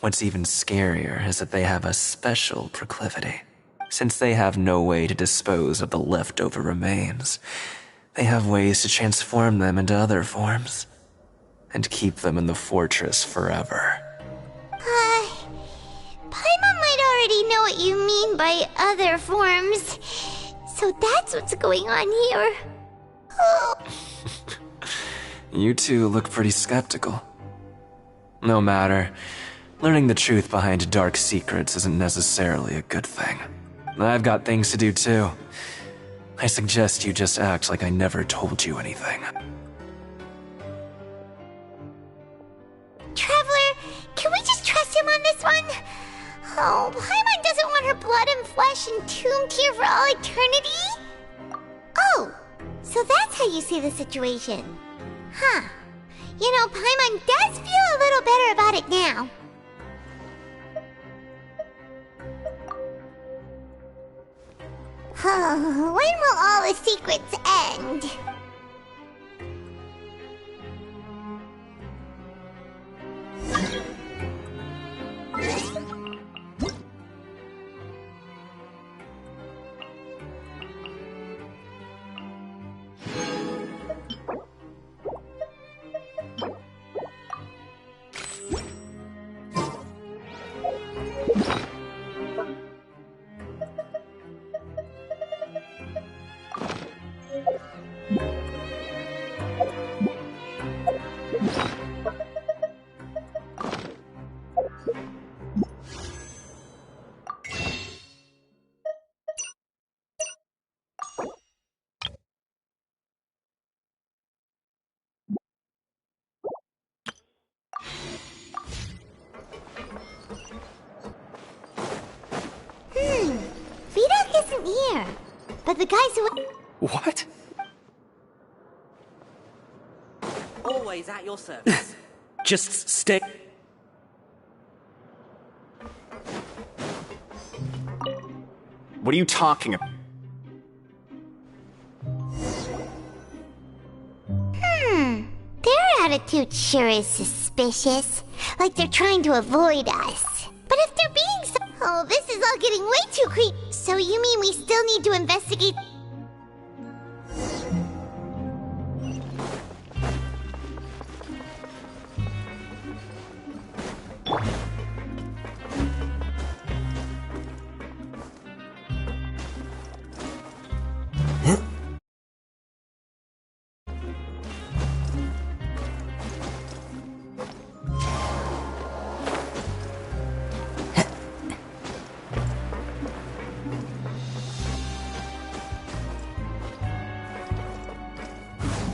what's even scarier is that they have a special proclivity. Since they have no way to dispose of the leftover remains, they have ways to transform them into other forms and keep them in the fortress forever. Paimon might already know what you mean by other forms. So that's what's going on here. Oh. You two look pretty skeptical. No matter, learning the truth behind dark secrets isn't necessarily a good thing. I've got things to do too. I suggest you just act like I never told you anything. Traveler, can we just trust him on this one? Oh, Paimon doesn't want her blood and flesh entombed here for all eternity? Oh, so that's how you see the situation. Huh. You know, Paimon does feel a little better about it now. When will all the secrets end? Vidoc isn't here. But the guys who— What? Always at your service. Just stay. What are you talking about? Their attitude sure is suspicious. Like they're trying to avoid us. But if they're being so— Oh, this is all getting way too creepy. So you mean we still need to investigate—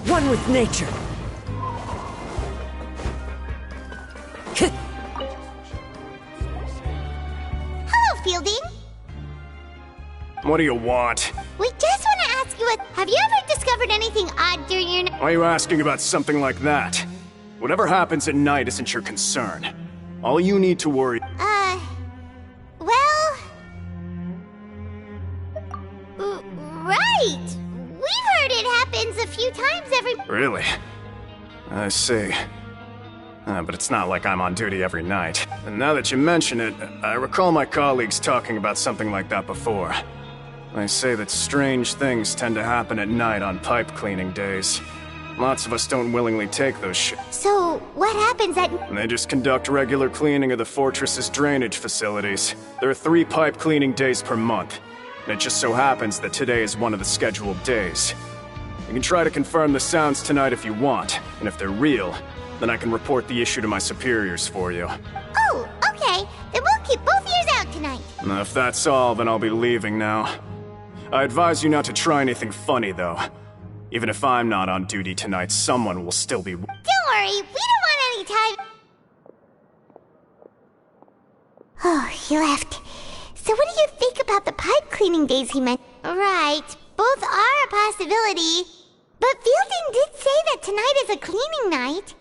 One with nature. Hello, Fielding. What do you want? We just want to ask you have you ever discovered anything odd during your— Why are you asking about something like that? Whatever happens at night isn't your concern. All you need to worry— well— right! We've heard it happens a few times every— Really? I see. But it's not like I'm on duty every night. And now that you mention it, I recall my colleagues talking about something like that before. They say that strange things tend to happen at night on pipe cleaning days. Lots of us don't willingly take those So, what happens at— They just conduct regular cleaning of the fortress's drainage facilities. There are 3 pipe cleaning days per month. And it just so happens that today is one of the scheduled days. You can try to confirm the sounds tonight if you want, and if they're real, then I can report the issue to my superiors for you. Oh, okay. Then we'll keep both ears out tonight. Now, if that's all, then I'll be leaving now. I advise you not to try anything funny, though. Even if I'm not on duty tonight, someone will still be... Don't worry, we don't want any time. Oh, he left. So what do you think about the pipe cleaning days he mentioned? Right, both are a possibility. But Fielding did say that tonight is a cleaning night.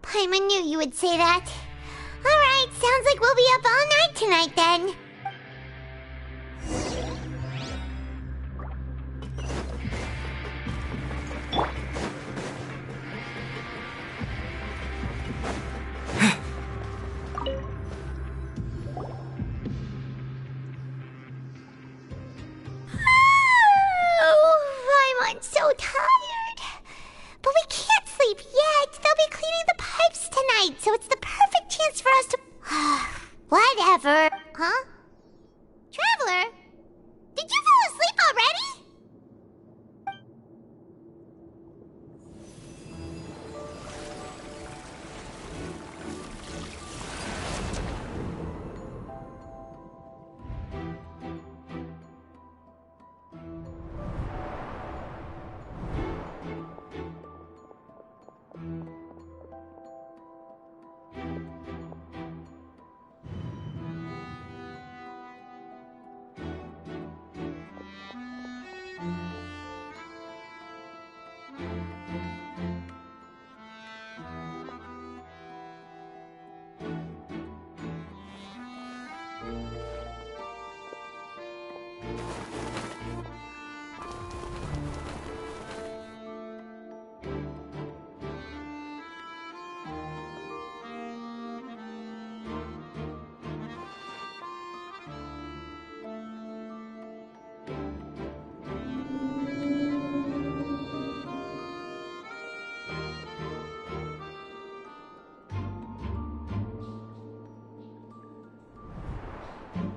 Paimon knew you would say that. Alright, sounds like we'll be up all night tonight then. Oh, I'm so tired. But we can't sleep yet. They'll be cleaning the pipes tonight, so it's the perfect chance for us to... Whatever. Huh? Traveler? Did you fall asleep already?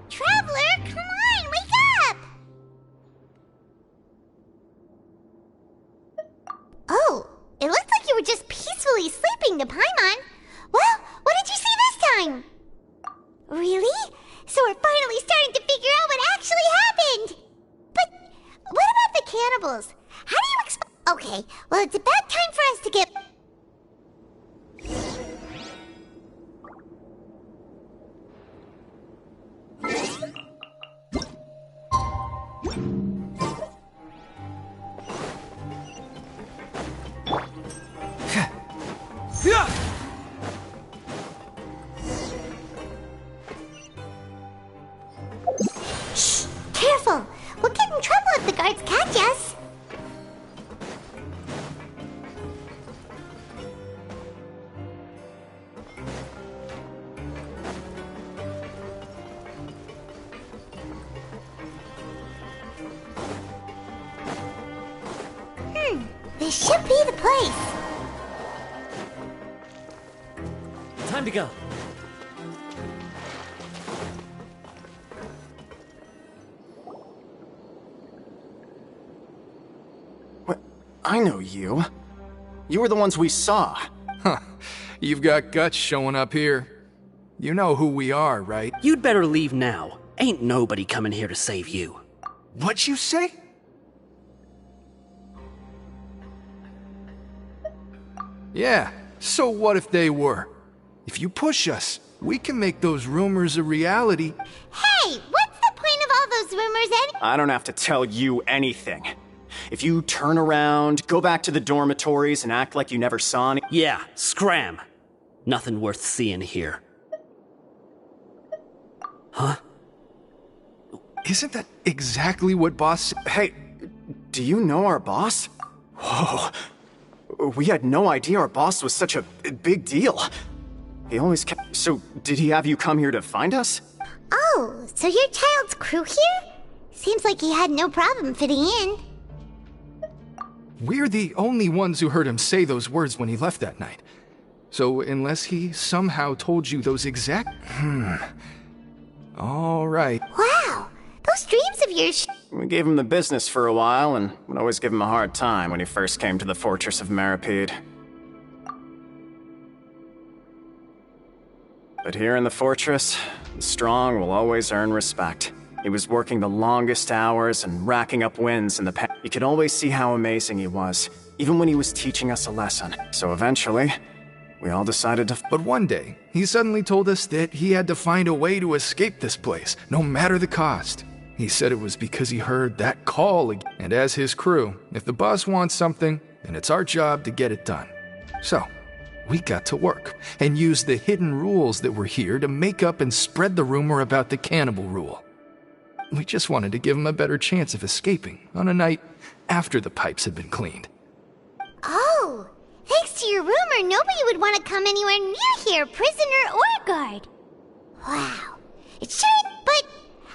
Traveler, come on, wake up! Oh, it looked like you were just peacefully sleeping to Paimon. Well, what did you see this time? Really? So we're finally starting to figure out what actually happened! But what about the cannibals? How do you explain... Okay, well, it's about time for us to get... Shh! Careful! We'll get in trouble if the guards catch us! This should be the place! Time to go. What? I know you. You were the ones we saw. Huh. You've got guts showing up here. You know who we are, right? You'd better leave now. Ain't nobody coming here to save you. What'd you say? Yeah, so what if they were? If you push us, we can make those rumors a reality. Hey, what's the point of all those rumors anyway? I don't have to tell you anything. If you turn around, go back to the dormitories, and act like you never saw any... Yeah, scram. Nothing worth seeing here. Huh? Isn't that exactly what boss said? Hey, do you know our boss? Whoa. We had no idea our boss was such a big deal. He always kept... So, did he have you come here to find us? Oh, so your child's crew here? Seems like he had no problem fitting in. We're the only ones who heard him say those words when he left that night. So unless he somehow told you those exact... All right. Wow, those dreams of yours... We gave him the business for a while, and would always give him a hard time when he first came to the Fortress of Maripede. But here in the fortress, the strong will always earn respect. He was working the longest hours and racking up wins in the past. You could always see how amazing he was, even when he was teaching us a lesson. So eventually, we all decided to... But one day, he suddenly told us that he had to find a way to escape this place, no matter the cost. He said it was because he heard that call again. And as his crew, if the boss wants something, then it's our job to get it done. So, we got to work, and used the hidden rules that were here to make up and spread the rumor about the cannibal rule. We just wanted to give him a better chance of escaping on a night after the pipes had been cleaned. Oh, thanks to your rumor, nobody would want to come anywhere near here, prisoner or guard. Wow. It's sure, but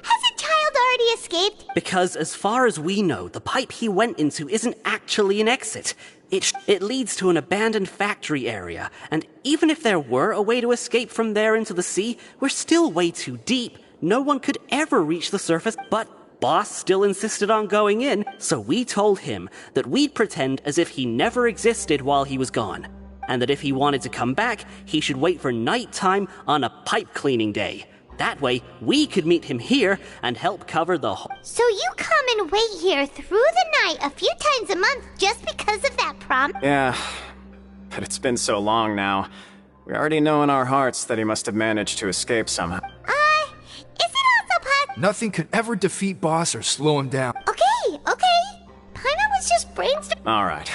has a child already escaped? Because as far as we know, the pipe he went into isn't actually an exit. It leads to an abandoned factory area, and even if there were a way to escape from there into the sea, we're still way too deep. No one could ever reach the surface, but Boss still insisted on going in, so we told him that we'd pretend as if he never existed while he was gone, and that if he wanted to come back, he should wait for nighttime on a pipe cleaning day. That way, we could meet him here and help cover the whole... So you come and wait here through the night a few times a month just because of that promise? Yeah, but it's been so long now. We already know in our hearts that he must have managed to escape somehow. Is it also possible? Nothing could ever defeat Boss or slow him down. Okay. Paimon was just brainstorming. All right.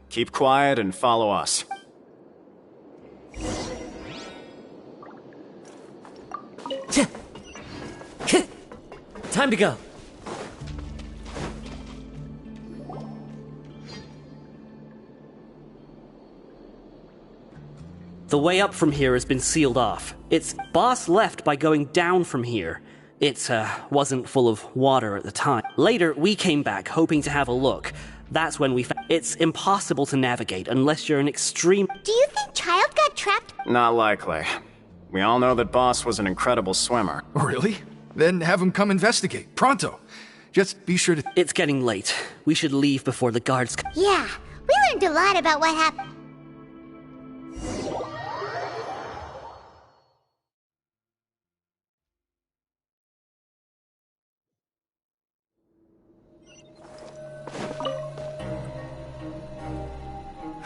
Keep quiet and follow us. Time to go. The way up from here has been sealed off. Its boss left by going down from here. It wasn't full of water at the time. Later, we came back hoping to have a look. That's when we found it's impossible to navigate unless you're an extreme... Do you think Child got trapped? Not likely. We all know that Boss was an incredible swimmer. Really? Then have him come investigate. Pronto. Just be sure to... It's getting late. We should leave before the guards... Yeah, we learned a lot about what happened.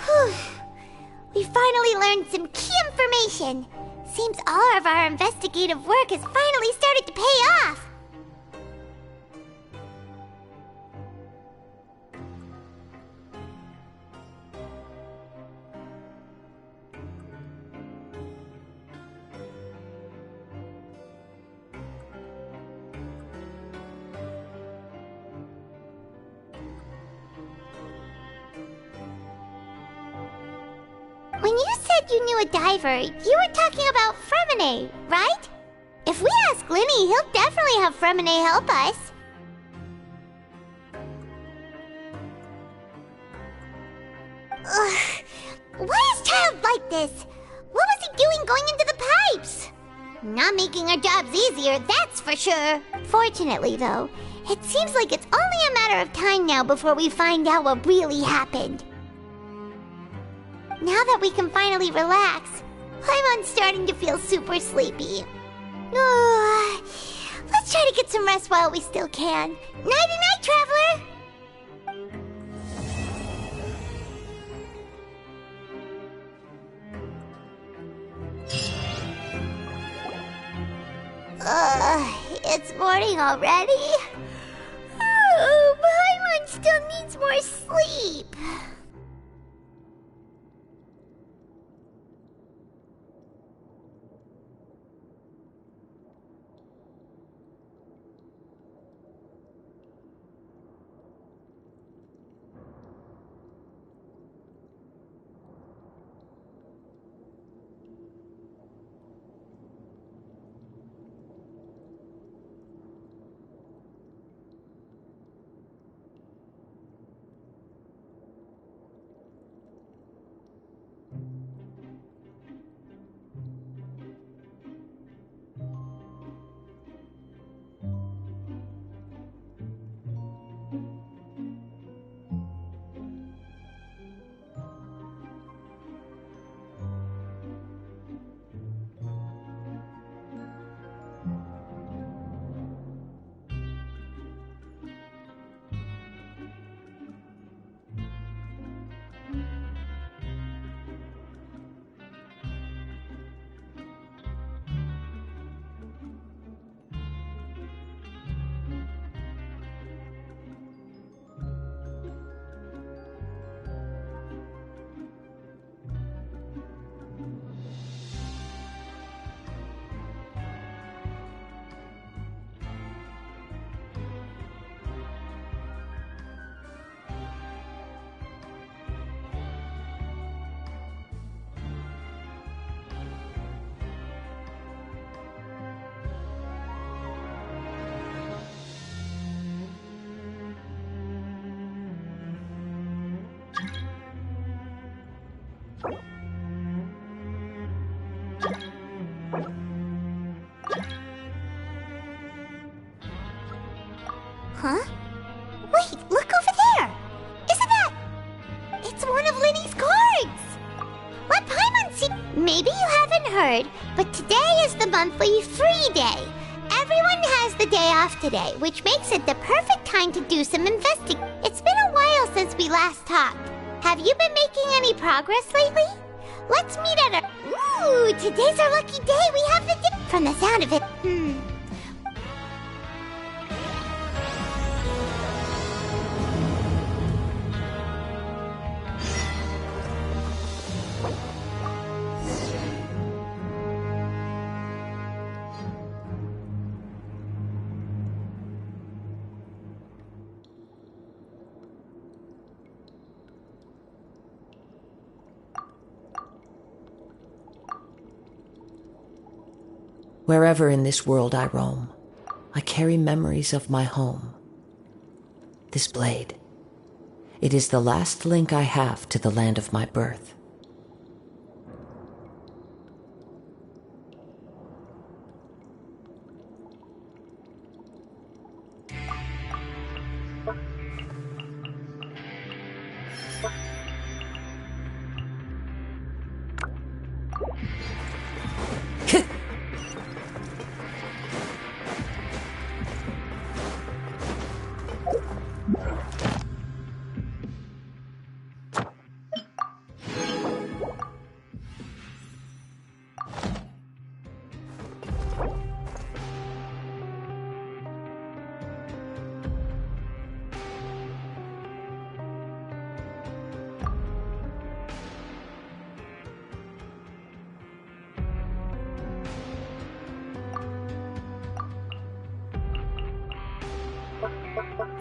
Whew. We finally learned some key information. Seems all of our investigative work has finally started to pay off. When you said you knew a diver, you were talking about Fremine, right? If we ask Linny, he'll definitely have Fremine help us. Ugh. Why is Child like this? What was he doing going into the pipes? Not making our jobs easier, that's for sure. Fortunately, though, it seems like it's only a matter of time now before we find out what really happened. Now that we can finally relax, I'm starting to feel super sleepy. Let's try to get some rest while we still can. Nighty-night, traveler! It's morning already? Oh, Paimon still needs more sleep. Huh? Wait, look over there! Isn't that... It's one of Linny's cards! What Paimon see... Maybe you haven't heard, but today is the monthly free day. Everyone has the day off today, which makes it the perfect time to do some investing. It's been a while since we last talked. Have you been making any progress lately? Let's meet at a... Ooh, today's our lucky day. We have the... From the sound of it... Wherever in this world I roam, I carry memories of my home. This blade, it is the last link I have to the land of my birth.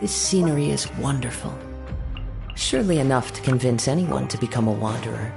This scenery is wonderful. Surely enough to convince anyone to become a wanderer.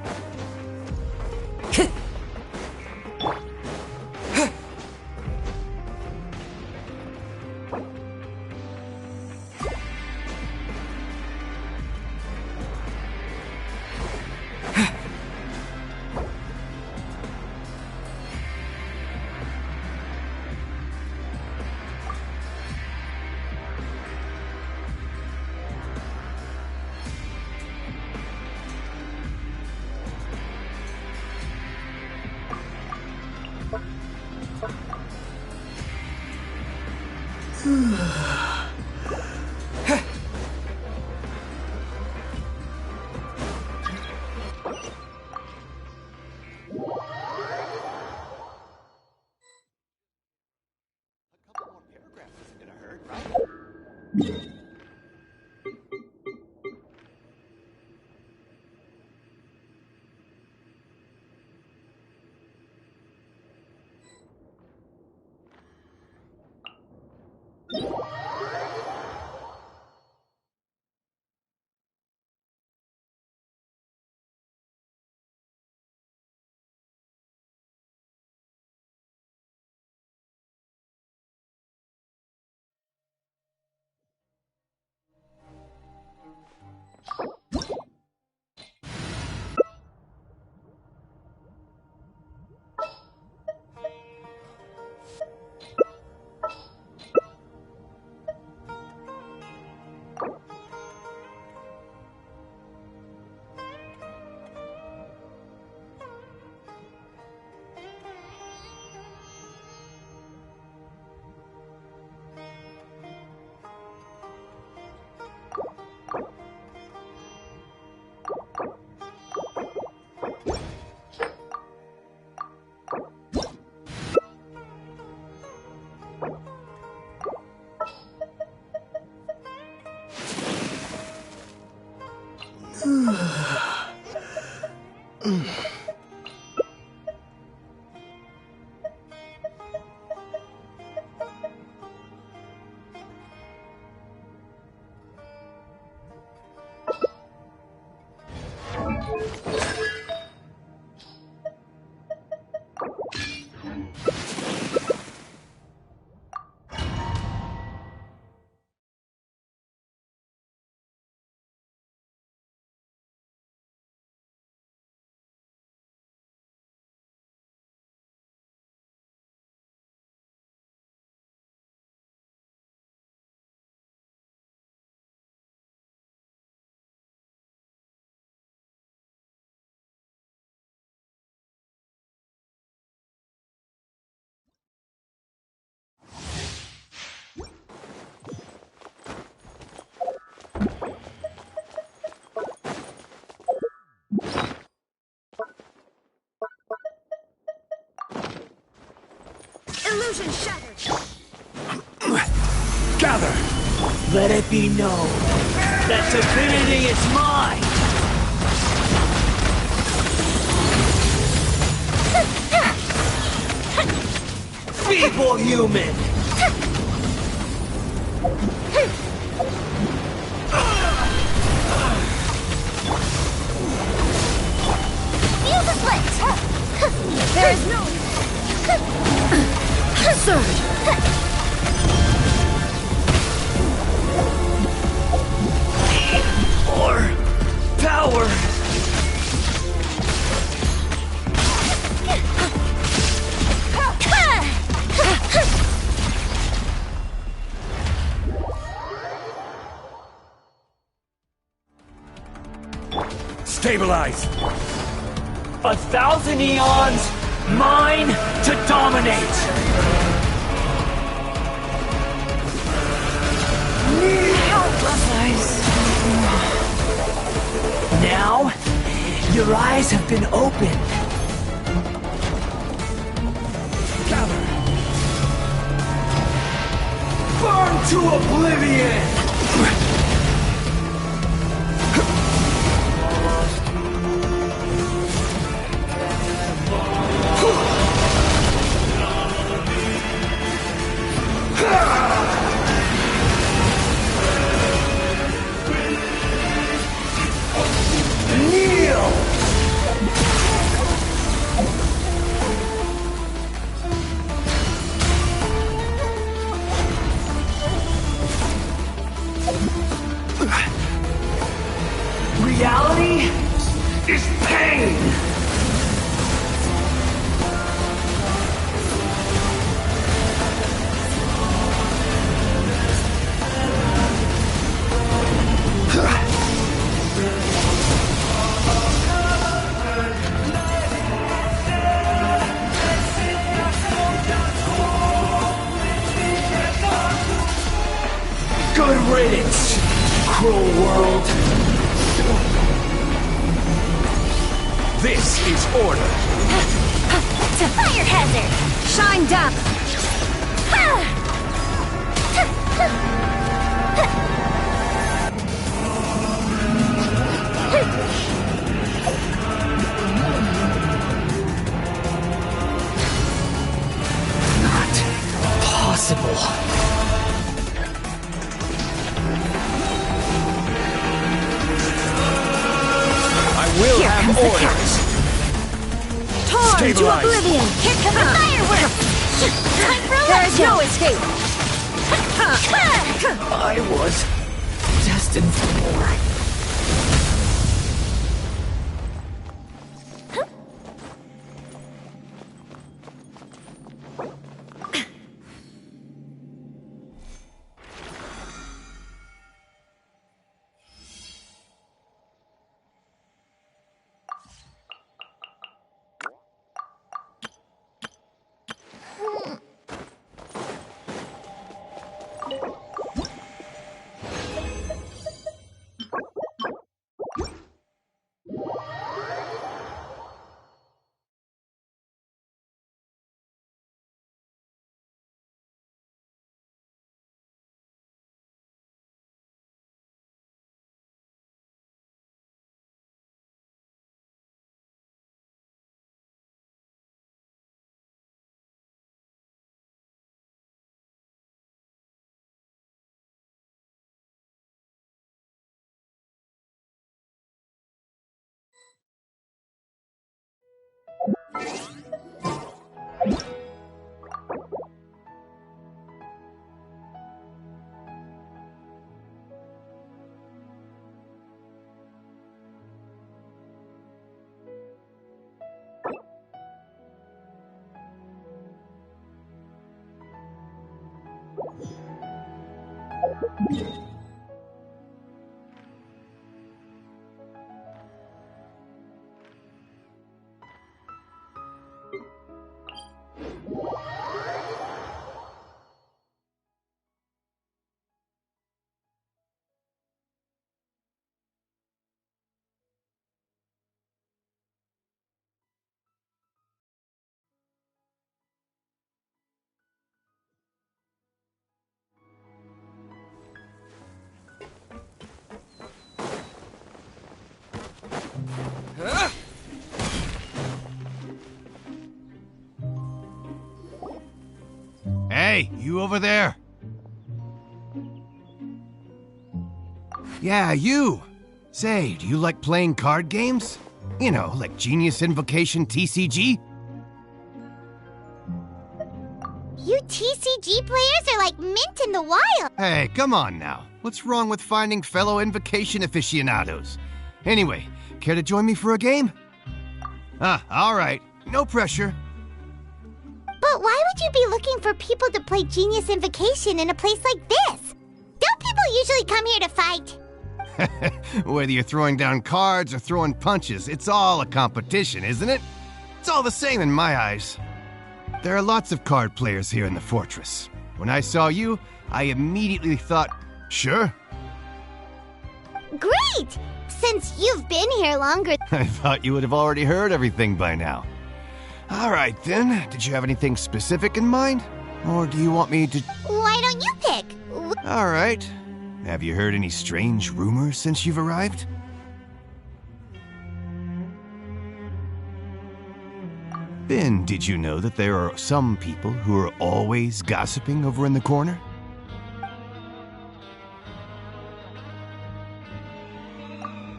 Illusion shattered. Gather! Let it be known that divinity is mine! Feeble human! Feel the split! There is no... Surge! More power! Stabilize! 1,000 eons, mine to dominate! Now, your eyes have been opened. Gather! Burn to oblivion! Reality is pain! Good riddance, cruel world! This is order! Fire hazard! Shine down! Not possible. Will have orders! Torn to Stabilize. oblivion! Here comes the fireworks! Time for a There is no escape! I was destined for more. Hey, you over there. Yeah, you. Say, do you like playing card games? You know, like Genius Invocation TCG? You TCG players are like mint in the wild. Hey, come on now. What's wrong with finding fellow Invocation aficionados? Anyway, care to join me for a game? All right. No pressure. But why would you be looking for people to play Genius Invocation in a place like this? Don't people usually come here to fight? Whether you're throwing down cards or throwing punches, it's all a competition, isn't it? It's all the same in my eyes. There are lots of card players here in the fortress. When I saw you, I immediately thought, sure. Great! Since you've been here longer... I thought you would have already heard everything by now. All right, then. Did you have anything specific in mind? Or do you want me to... Why don't you pick? All right. Have you heard any strange rumors since you've arrived? Then, did you know that there are some people who are always gossiping over in the corner?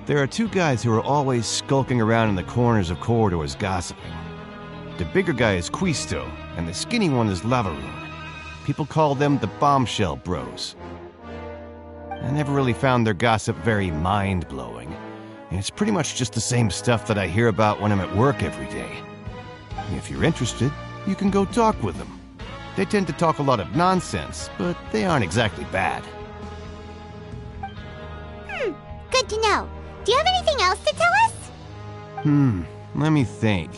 There are two guys who are always skulking around in the corners of corridors gossiping. The bigger guy is Quisto, and the skinny one is Lavaroon. People call them the Bombshell Bros. I never really found their gossip very mind-blowing, and it's pretty much just the same stuff that I hear about when I'm at work every day. If you're interested, you can go talk with them. They tend to talk a lot of nonsense, but they aren't exactly bad. Good to know. Do you have anything else to tell us? Let me think.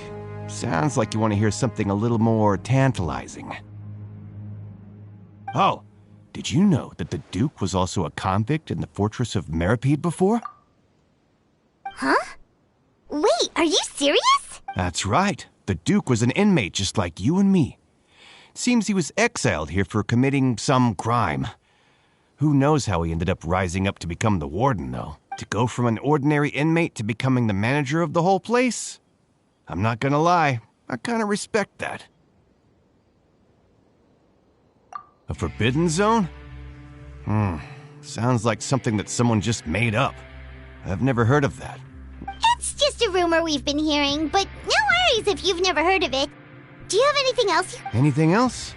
Sounds like you want to hear something a little more tantalizing. Oh, did you know that the Duke was also a convict in the fortress of Meripede before? Huh? Wait, are you serious? That's right. The Duke was an inmate just like you and me. Seems he was exiled here for committing some crime. Who knows how he ended up rising up to become the warden, though? To go from an ordinary inmate to becoming the manager of the whole place? I'm not gonna lie, I kinda respect that. A forbidden zone? Sounds like something that someone just made up. I've never heard of that. It's just a rumor we've been hearing, but no worries if you've never heard of it. Do you have anything else? Anything else?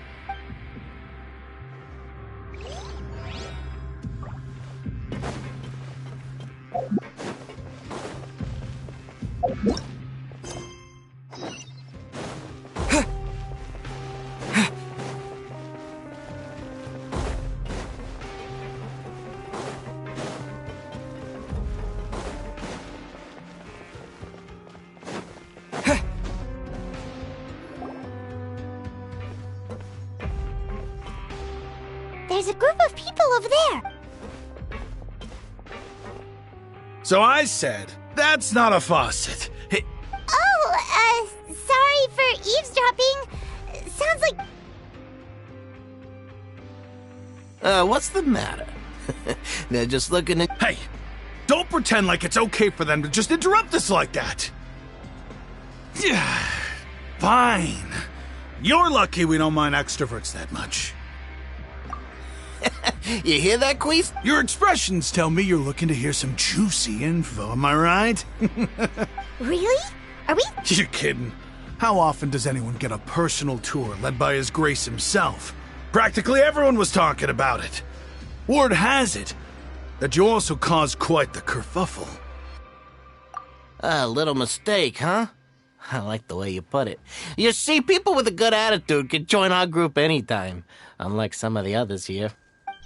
There's a group of people over there. So I said, that's not a faucet. Hey. Oh, sorry for eavesdropping. Sounds like... What's the matter? They're just looking at... Hey, don't pretend like it's okay for them to just interrupt us like that. Fine. You're lucky we don't mind extroverts that much. You hear that, Queez? Your expressions tell me you're looking to hear some juicy info, am I right? Really? Are we? You're kidding. How often does anyone get a personal tour led by His Grace himself? Practically everyone was talking about it. Word has it that you also caused quite the kerfuffle. A little mistake, huh? I like the way you put it. You see, people with a good attitude can join our group anytime, unlike some of the others here.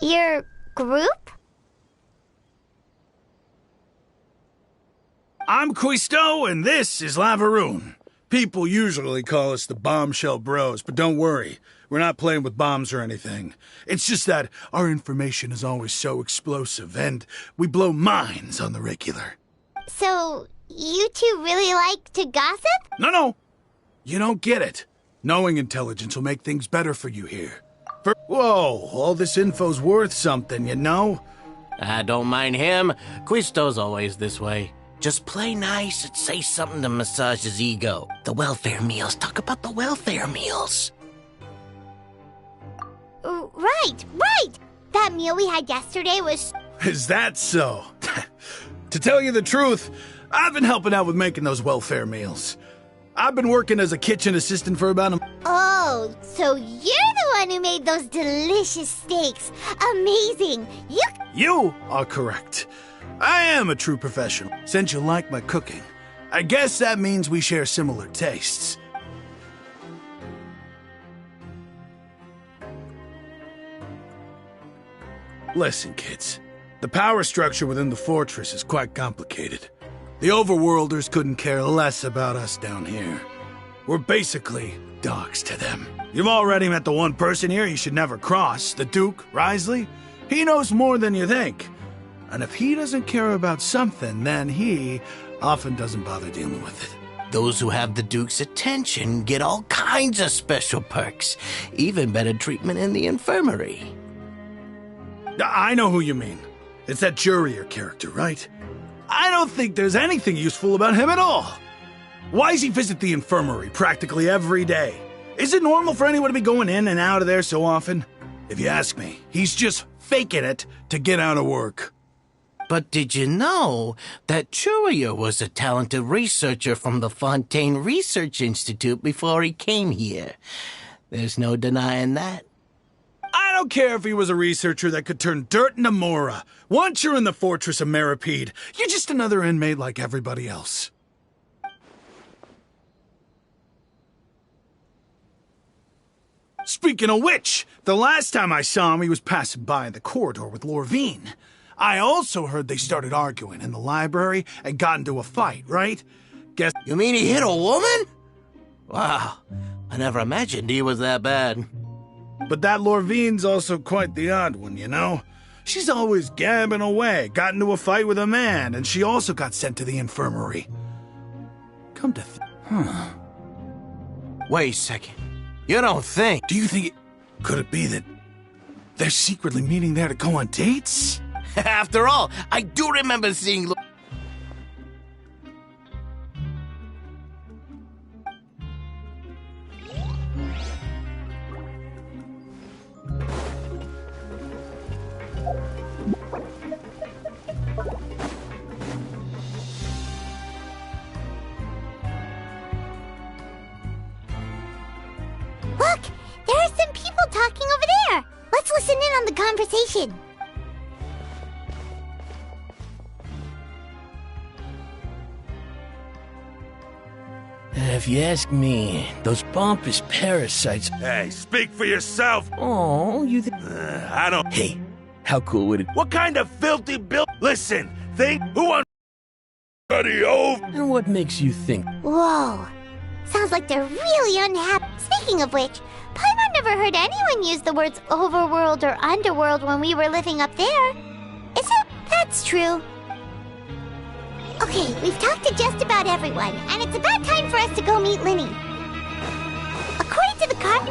Your group? I'm Quisto, and this is Lavaroon. People usually call us the Bombshell Bros, but don't worry. We're not playing with bombs or anything. It's just that our information is always so explosive, and we blow minds on the regular. So, you two really like to gossip? No. You don't get it. Knowing intelligence will make things better for you here. Whoa, all this info's worth something, you know? I don't mind him. Quisto's always this way. Just play nice and say something to massage his ego. The welfare meals. Talk about the welfare meals. Right! That meal we had yesterday was... Is that so? To tell you the truth, I've been helping out with making those welfare meals. I've been working as a kitchen assistant for about a... Oh, so you're the one who made those delicious steaks. Amazing. You are correct. I am a true professional. Since you like my cooking, I guess that means we share similar tastes. Listen, kids. The power structure within the fortress is quite complicated. The overworlders couldn't care less about us down here. We're basically dogs to them. You've already met the one person here you should never cross, the Duke, Risley. He knows more than you think. And if he doesn't care about something, then he often doesn't bother dealing with it. Those who have the Duke's attention get all kinds of special perks, even better treatment in the infirmary. I know who you mean. It's that Jurier character, right? I don't think there's anything useful about him at all. Why does he visit the infirmary practically every day? Is it normal for anyone to be going in and out of there so often? If you ask me, he's just faking it to get out of work. But did you know that Jurier was a talented researcher from the Fontaine Research Institute before he came here? There's no denying that. I don't care if he was a researcher that could turn dirt into Mora. Once you're in the fortress of Meripede, you're just another inmate like everybody else. Speaking of which, the last time I saw him, he was passing by in the corridor with Lorvine. I also heard they started arguing in the library and got into a fight, right? Guess... You mean he hit a woman? Wow, I never imagined he was that bad. But that Lorvine's also quite the odd one, you know? She's always gabbing away, got into a fight with a man, and she also got sent to the infirmary. Come to Wait a second. You don't think... Do you think it... Could it be that they're secretly meeting there to go on dates? After all, I do remember seeing... Look! There are some people talking over there! Let's listen in on the conversation. If you ask me, those pompous parasites... Hey, speak for yourself! Oh, you think... I don't... Hey, how cool would it... What kind of filthy build... Listen, think who wants... over... And what makes you think... Whoa. Sounds like they're really unhappy. Speaking of which, Paimon never heard anyone use the words overworld or underworld when we were living up there. Is it? That's true. Okay, we've talked to just about everyone, and it's about time for us to go meet Linny. According to the card...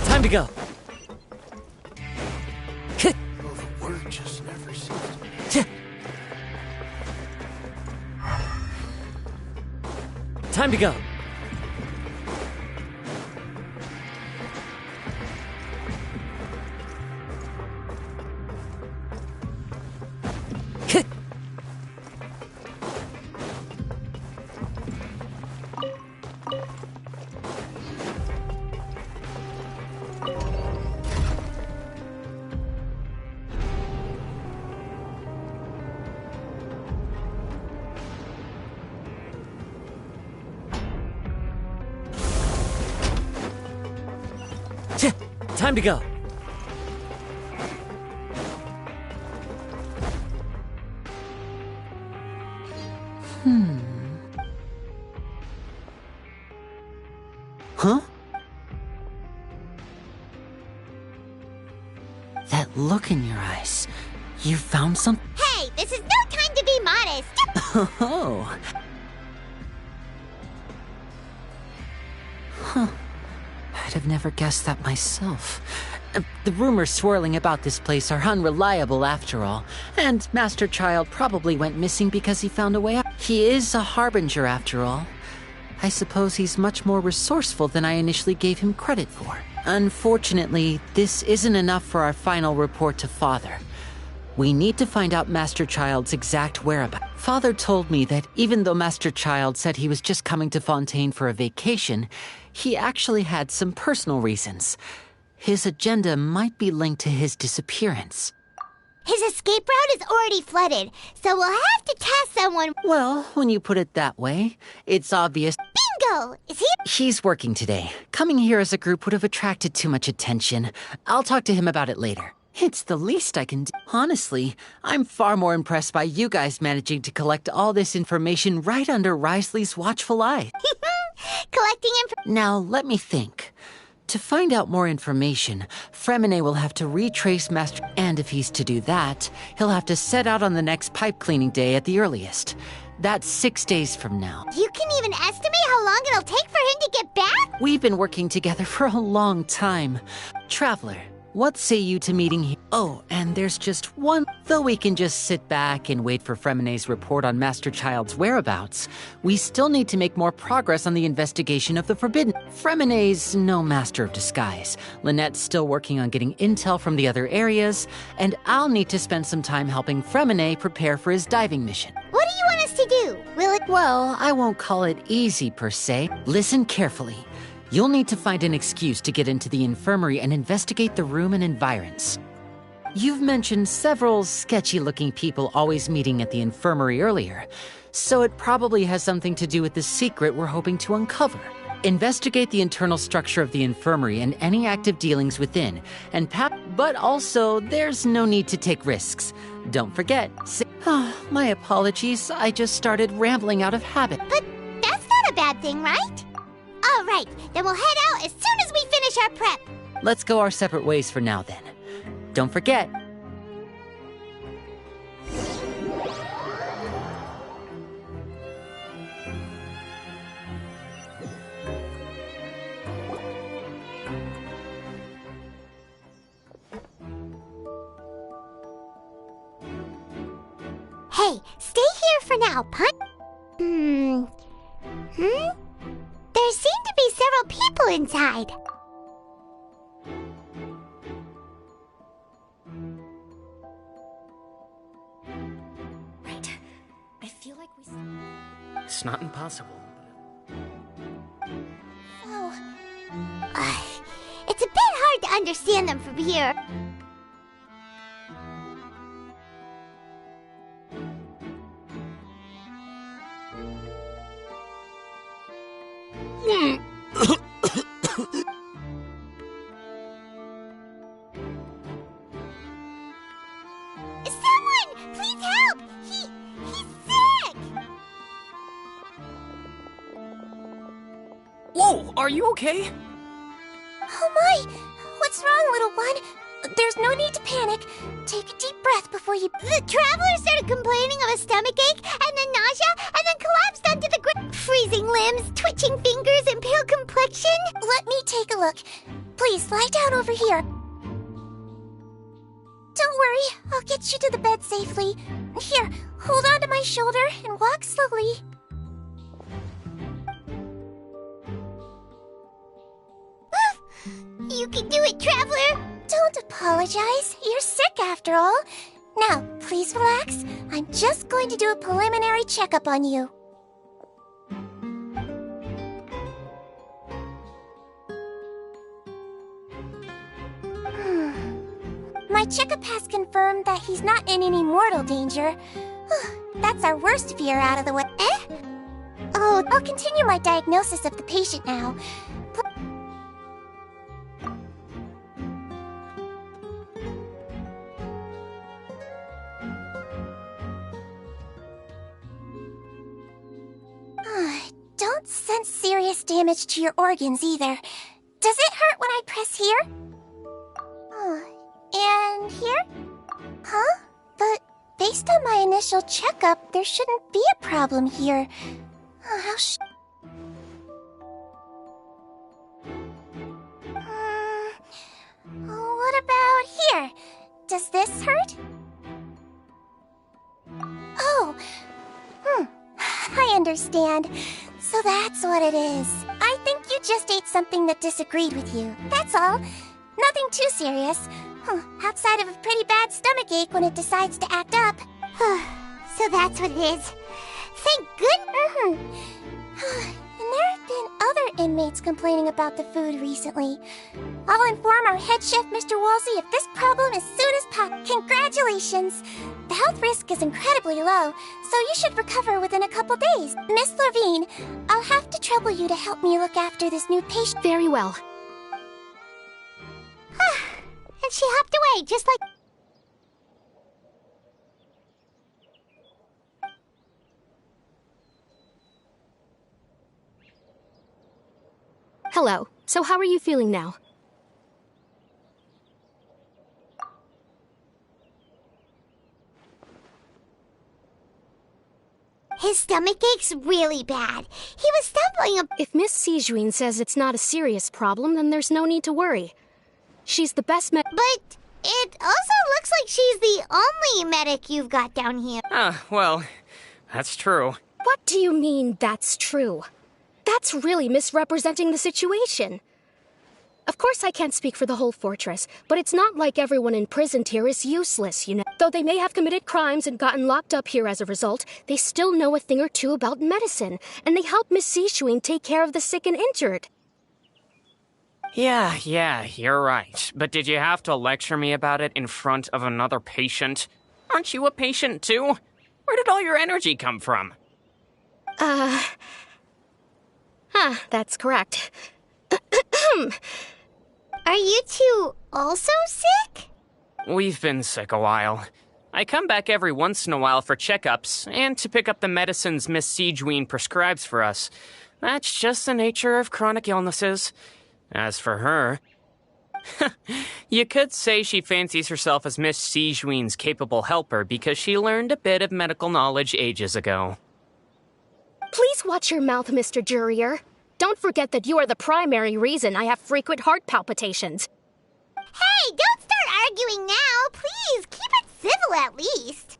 Time to go. Well, the word just never ceased. Time to go. Time to go. Huh? That look in your eyes. You found something? Hey, this is no time to be modest. Oh. Huh. I'd have never guessed that myself. The rumors swirling about this place are unreliable after all, and Master Child probably went missing because he found a way out. He is a harbinger after all. I suppose he's much more resourceful than I initially gave him credit for. Unfortunately, this isn't enough for our final report to Father. We need to find out Master Child's exact whereabouts. Father told me that even though Master Child said he was just coming to Fontaine for a vacation, he actually had some personal reasons. His agenda might be linked to his disappearance. His escape route is already flooded, so we'll have to task someone. Well, when you put it that way, it's obvious. Bingo! Is he? He's working today. Coming here as a group would have attracted too much attention. I'll talk to him about it later. It's the least I can do. Honestly, I'm far more impressed by you guys managing to collect all this information right under Risley's watchful eye. Collecting information. Now, let me think. To find out more information, Fremine will have to retrace Master... And if he's to do that, he'll have to set out on the next pipe cleaning day at the earliest. That's 6 days from now. You can even estimate how long it'll take for him to get back? We've been working together for a long time. Traveler, what say you to meeting here? Oh, and there's just one. Though we can just sit back and wait for Fremine's report on Master Child's whereabouts, we still need to make more progress on the investigation of the Forbidden. Fremine's no master of disguise. Lynette's still working on getting intel from the other areas, and I'll need to spend some time helping Fremine prepare for his diving mission. What do you want us to do? Will it? Well, I won't call it easy per se. Listen carefully. You'll need to find an excuse to get into the infirmary and investigate the room and environs. You've mentioned several sketchy-looking people always meeting at the infirmary earlier, so it probably has something to do with the secret we're hoping to uncover. Investigate the internal structure of the infirmary and any active dealings within, and but also, there's no need to take risks. Don't forget. My apologies, I just started rambling out of habit. But that's not a bad thing, right? All right, then we'll head out as soon as we finish our prep. Let's go our separate ways for now, then. Don't forget. Hey, stay here for now, There seem to be several people inside. Right. I feel like we... It's not impossible. Oh. It's a bit hard to understand them from here. Someone! Please help! He's sick! Whoa, are you okay? Oh my! What's wrong, little one? There's no need to panic. Take a deep breath before you... The traveler started complaining of a stomachache, and then nausea, and then collapsed onto the ground. Freezing limbs, twitching fingers, and pale complexion. Let me take a look. Please, lie down over here. Don't worry, I'll get you to the bed safely. Here, hold on to my shoulder and walk slowly. You can do it, traveler! Don't apologize. You're sick after all. Now, please relax. I'm just going to do a preliminary checkup on you. My checkup has confirmed that he's not in any mortal danger. That's our worst fear out of the way. Oh, I'll continue my diagnosis of the patient now. isn't serious damage to your organs either. Does it hurt when I press here? And here? Huh? But based on my initial checkup, there shouldn't be a problem here. What about here? Does this hurt? Oh, I understand. So that's what it is. I think you just ate something that disagreed with you. That's all. Nothing too serious. Outside of a pretty bad stomachache when it decides to act up. So that's what it is. Thank goodness. And there have been other inmates complaining about the food recently. I'll inform our head chef, Mr. Woolsey, of this problem as soon as possible. Congratulations! The health risk is incredibly low, so you should recover within a couple days. Miss Levine, I'll have to trouble you to help me look after this new patient. Very well. And she hopped away, just like... Hello. So how are you feeling now? His stomach ache's really bad. He was stumbling If Miss Sijuin says it's not a serious problem, then there's no need to worry. She's the best But it also looks like she's the only medic you've got down here. Well, that's true. What do you mean, that's true? That's really misrepresenting the situation. Of course I can't speak for the whole fortress, but it's not like everyone imprisoned here is useless, you know. Though they may have committed crimes and gotten locked up here as a result, they still know a thing or two about medicine, and they help Miss Sijuin take care of the sick and injured. Yeah, you're right. But did you have to lecture me about it in front of another patient? Aren't you a patient too? Where did all your energy come from? That's correct. Are you two also sick? We've been sick a while. I come back every once in a while for checkups, and to pick up the medicines Miss Sijuin prescribes for us. That's just the nature of chronic illnesses. As for her... you could say she fancies herself as Miss Sijuin's capable helper because she learned a bit of medical knowledge ages ago. Please watch your mouth, Mr. Jurier. Don't forget that you are the primary reason I have frequent heart palpitations. Hey, don't start arguing now. Please, keep it civil at least.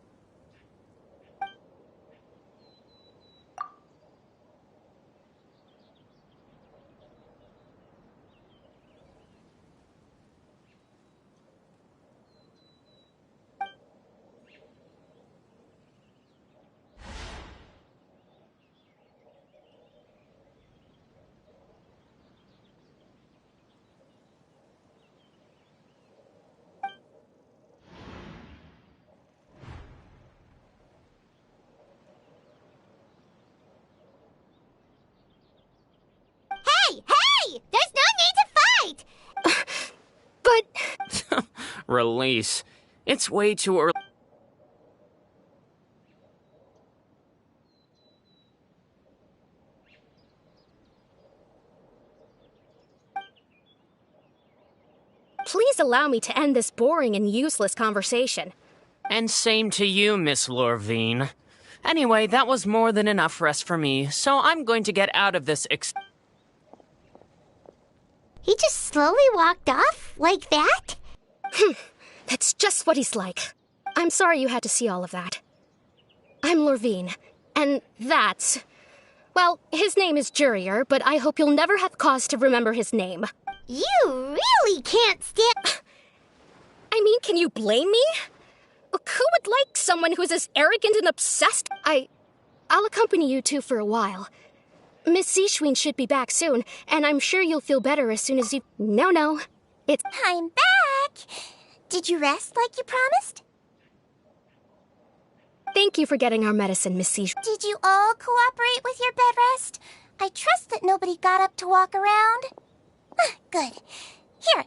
Hey! There's no need to fight! But... Release. It's way too early. Please allow me to end this boring and useless conversation. And same to you, Miss Lorvine. Anyway, that was more than enough rest for me, so I'm going to get out of this He just slowly walked off like that? That's just what he's like. I'm sorry you had to see all of that. I'm Lorvine, and that's... Well, his name is Jurier, but I hope you'll never have cause to remember his name. You really can't stand... I mean, can you blame me? Who would like someone who's as arrogant and obsessed? I'll accompany you two for a while. Miss Sijuin should be back soon, and I'm sure you'll feel better as soon as you... No, it's... I'm back! Did you rest like you promised? Thank you for getting our medicine, Miss Sijuin. Did you all cooperate with your bed rest? I trust that nobody got up to walk around. Good. Here,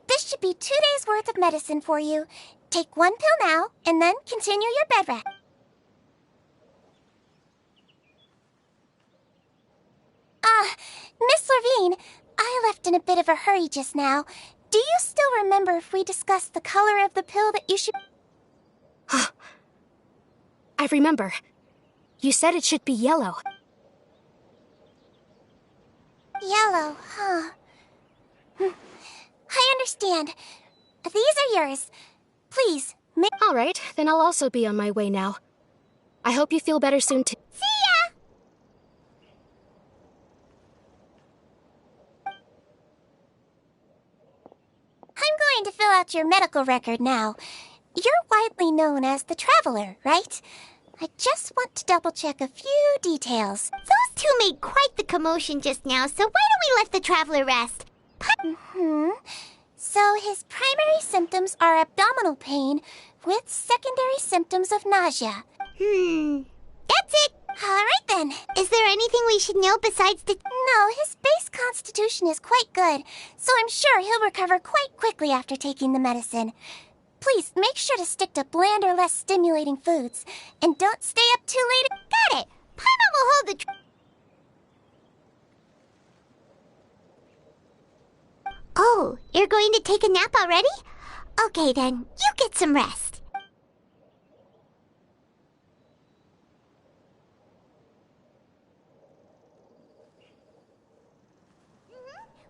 this should be 2 days' worth of medicine for you. Take 1 pill now, and then continue your bed rest. Miss Levine, I left in a bit of a hurry just now. Do you still remember if we discussed the color of the pill that you should... I remember. You said it should be yellow. Yellow, huh? I understand. These are yours. Please, All right, then I'll also be on my way now. I hope you feel better soon too. See ya! I'm going to fill out your medical record now. You're widely known as the Traveler, right? I just want to double-check a few details. Those two made quite the commotion just now, so why don't we let the Traveler rest? So his primary symptoms are abdominal pain with secondary symptoms of nausea. That's it. All right then. Is there anything we should know besides the... No, his base constitution is quite good, so I'm sure he'll recover quite quickly after taking the medicine. Please, make sure to stick to bland or less stimulating foods, and don't stay up too late. Got it. Paimon will hold the... Oh, you're going to take a nap already? Okay then, you get some rest.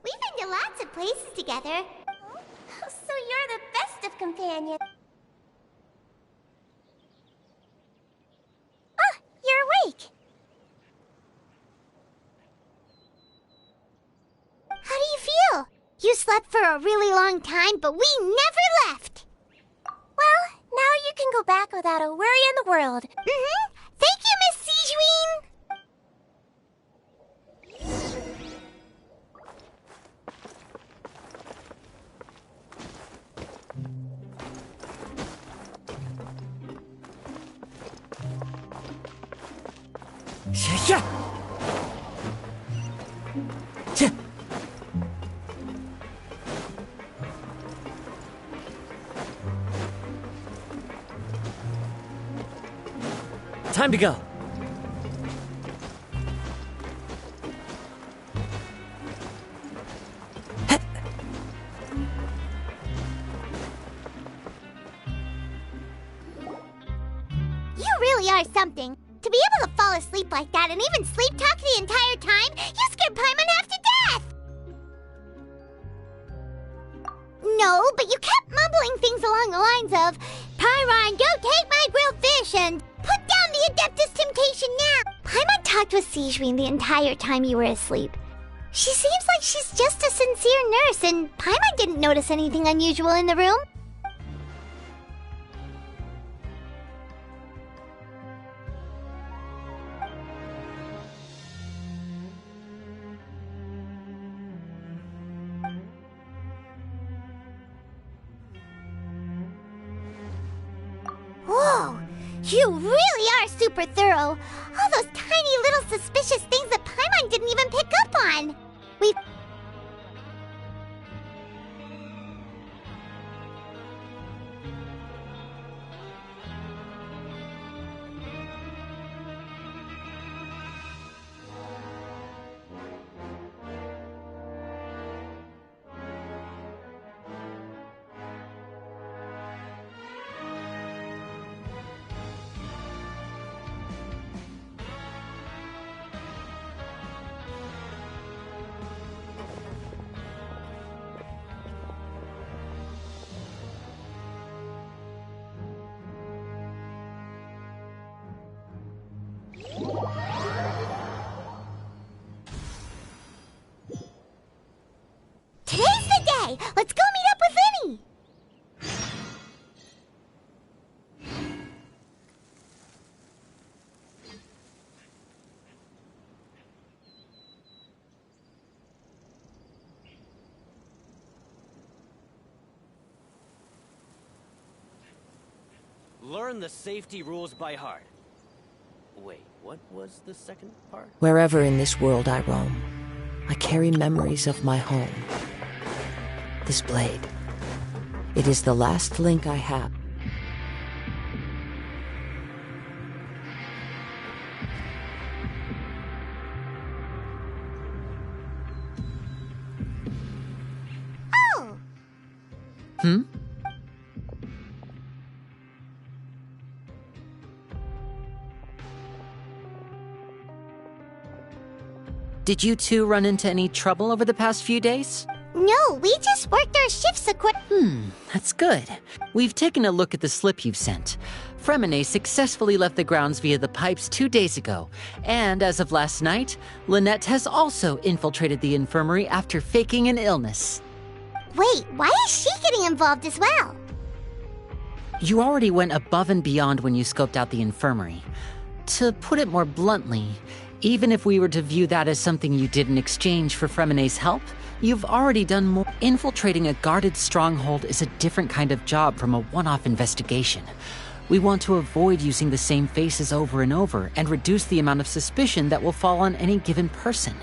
We've been to lots of places together. So you're the best of companions. Ah, you're awake. How do you feel? You slept for a really long time, but we never left. Well, now you can go back without a worry in the world. Thank you, Miss Sijuin. Yeah. Time to go. You really are something. To be able to fall asleep like that and even sleep talk the entire time, you scared Paimon half to death! No, but you kept mumbling things along the lines of, Pyron, go take my grilled fish and put down the Adeptus Temptation now! Paimon talked with Sijuin the entire time you were asleep. She seems like she's just a sincere nurse, and Paimon didn't notice anything unusual in the room. Whoa! You really are super thorough! All those tiny little suspicious things that Paimon didn't even pick up on! We've... Today's the day! Let's go meet up with Vinny! Learn the safety rules by heart. Wait, what was the second part? Wherever in this world I roam, I carry memories of my home. This blade. It is the last link I have. Hmm? Did you two run into any trouble over the past few days? No, we just worked our shifts That's good. We've taken a look at the slip you've sent. Fremine successfully left the grounds via the pipes 2 days ago, and as of last night, Lynette has also infiltrated the infirmary after faking an illness. Wait, why is she getting involved as well? You already went above and beyond when you scoped out the infirmary. To put it more bluntly, even if we were to view that as something you did in exchange for Fremine's help, you've already done more. Infiltrating a guarded stronghold is a different kind of job from a one-off investigation. We want to avoid using the same faces over and over and reduce the amount of suspicion that will fall on any given person.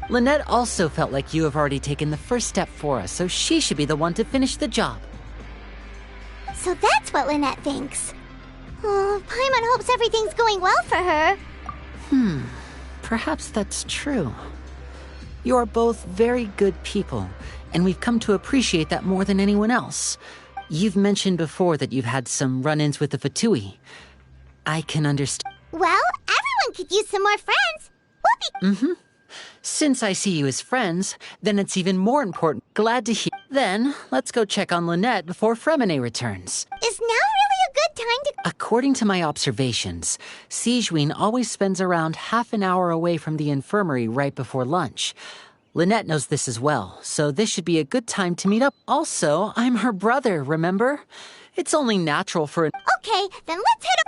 Lynette also felt like you have already taken the first step for us, so she should be the one to finish the job. So that's what Lynette thinks. Oh, Paimon hopes everything's going well for her. Perhaps that's true. You're both very good people, and we've come to appreciate that more than anyone else. You've mentioned before that you've had some run-ins with the Fatui. I can understand. Well, everyone could use some more friends. We'll be... Since I see you as friends, then it's even more important. Glad to hear. Then, let's go check on Lynette before Fremine returns. Is now really a good time to... According to my observations, Sigewinne always spends around half an hour away from the infirmary right before lunch. Lynette knows this as well, so this should be a good time to meet up. Also, I'm her brother, remember? It's only natural for an... Okay, then let's head up...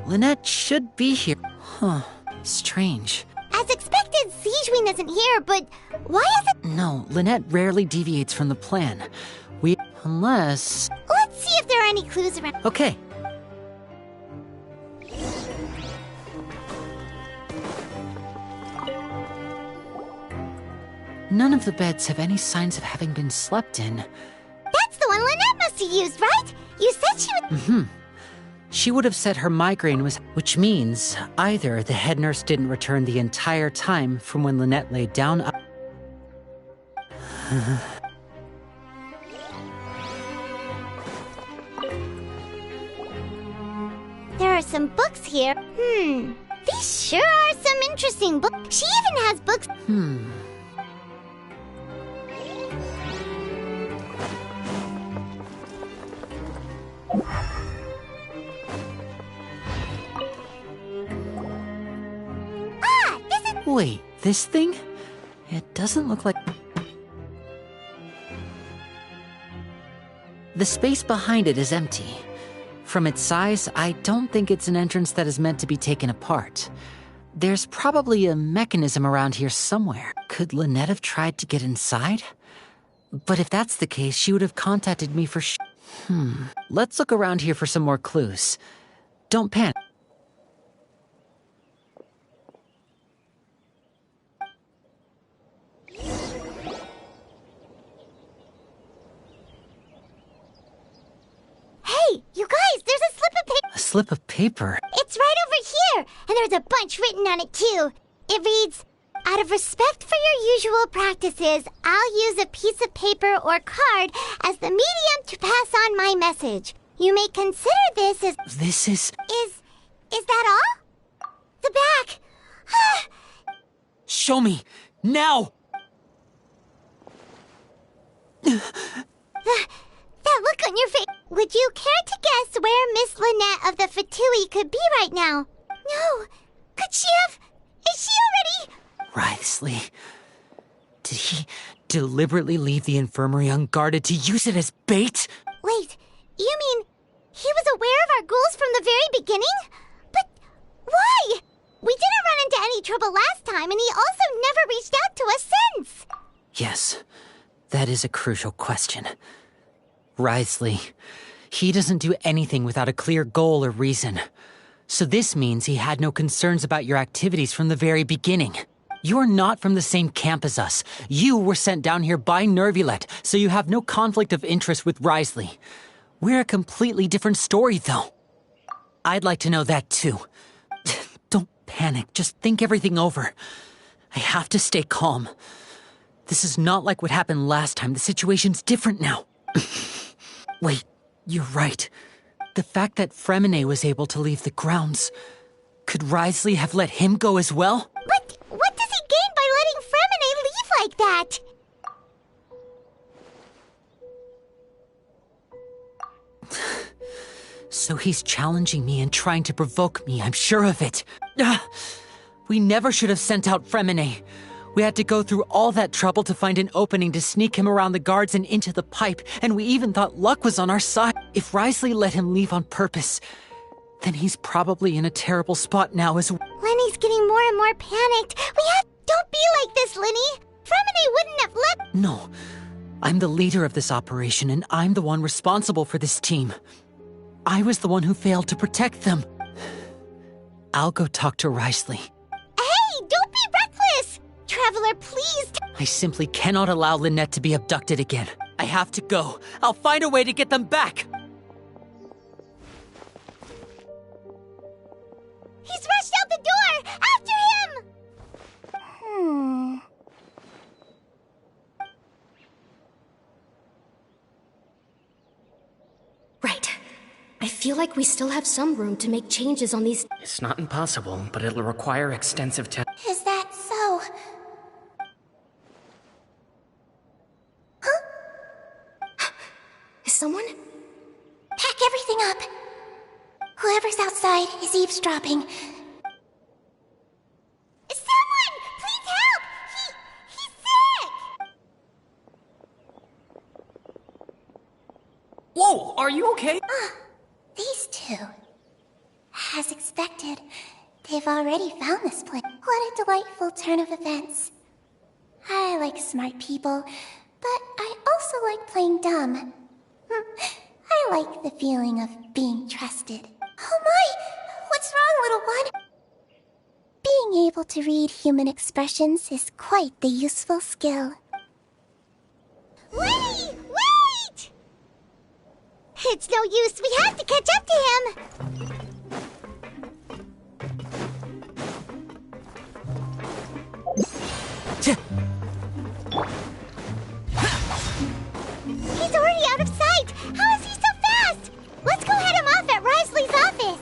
Lynette should be here. Strange. As expected, Sigewinne isn't here, but why is it... No, Lynette rarely deviates from the plan. Unless... Let's see if there are any clues around... Okay. None of the beds have any signs of having been slept in. That's the one Lynette must have used, right? You said she would... She would have said her migraine was... Which means either the head nurse didn't return the entire time from when Lynette laid down... There are some books here. These sure are some interesting books. She even has books... Wait, this thing? It doesn't look like... The space behind it is empty. From its size, I don't think it's an entrance that is meant to be taken apart. There's probably a mechanism around here somewhere. Could Lynette have tried to get inside? But if that's the case, she would have contacted me for Let's look around here for some more clues. Don't panic. Hey, you guys, there's a slip of paper. A slip of paper? It's right over here, and there's a bunch written on it too. It reads, out of respect for your usual practices, I'll use a piece of paper or card as the medium to pass on my message. You may consider this as... This is... Is that all? The back. Show me! Now! That look on your face. Would you care to guess where Miss Lynette of the Fatui could be right now? No. Could she have... Is she already... Writhsley. Did he deliberately leave the infirmary unguarded to use it as bait? Wait, you mean he was aware of our goals from the very beginning? But why? We didn't run into any trouble last time, and he also never reached out to us since. Yes, that is a crucial question. Writhsley, he doesn't do anything without a clear goal or reason. So this means he had no concerns about your activities from the very beginning. You're not from the same camp as us. You were sent down here by Nervulet, so you have no conflict of interest with Risley. We're a completely different story, though. I'd like to know that, too. Don't panic. Just think everything over. I have to stay calm. This is not like what happened last time. The situation's different now. Wait, you're right. The fact that Fremine was able to leave the grounds... Could Risley have let him go as well? But what does he gain by letting Fremine leave like that? So he's challenging me and trying to provoke me, I'm sure of it. We never should have sent out Fremine. We had to go through all that trouble to find an opening to sneak him around the guards and into the pipe, and we even thought luck was on our side. If Risley let him leave on purpose, then he's probably in a terrible spot now as well. Lenny's getting more and more panicked. Don't be like this, Lenny! Fremine wouldn't have let— No. I'm the leader of this operation, and I'm the one responsible for this team. I was the one who failed to protect them. I'll go talk to Risley. Hey, don't be reckless! Traveler, please— I simply cannot allow Lynette to be abducted again. I have to go. I'll find a way to get them back! He's rushed out the door! After him! Right. I feel like we still have some room to make changes on these— It's not impossible, but it'll require extensive testing. Is that so? Is someone? Pack everything up. Whoever's outside is eavesdropping. Someone! Please help! He's sick! Whoa, are you okay? These two. As expected, they've already found this place. What a delightful turn of events. I like smart people, but I also like playing dumb. I like the feeling of being trusted. Oh my! What's wrong, little one? Being able to read human expressions is quite the useful skill. Lenny! Wait! It's no use. We have to catch up to him. He's already out of sight. How is he so fast? Let's go head him off at Risley's office.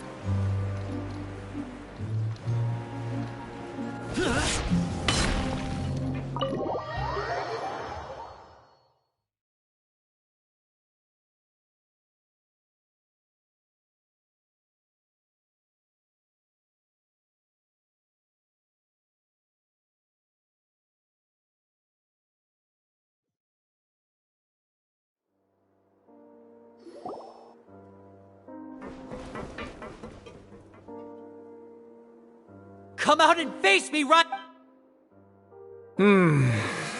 Come out and face me, right?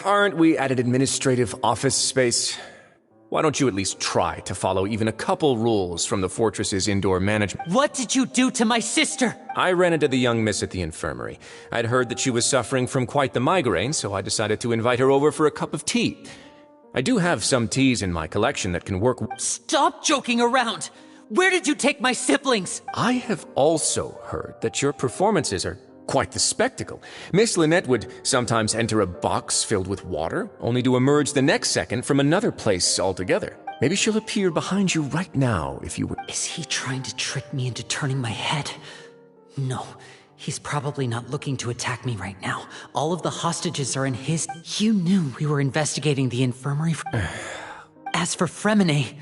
Aren't we at an administrative office space? Why don't you at least try to follow even a couple rules from the fortress's indoor management? What did you do to my sister? I ran into the young miss at the infirmary. I'd heard that she was suffering from quite the migraine, so I decided to invite her over for a cup of tea. I do have some teas in my collection that can work. Stop joking around! Where did you take my siblings? I have also heard that your performances are quite the spectacle. Miss Lynette would sometimes enter a box filled with water, only to emerge the next second from another place altogether. Maybe she'll appear behind you right now if you would. Is he trying to trick me into turning my head? No, he's probably not looking to attack me right now. All of the hostages are in his— You knew we were investigating the infirmary. As for Fremine,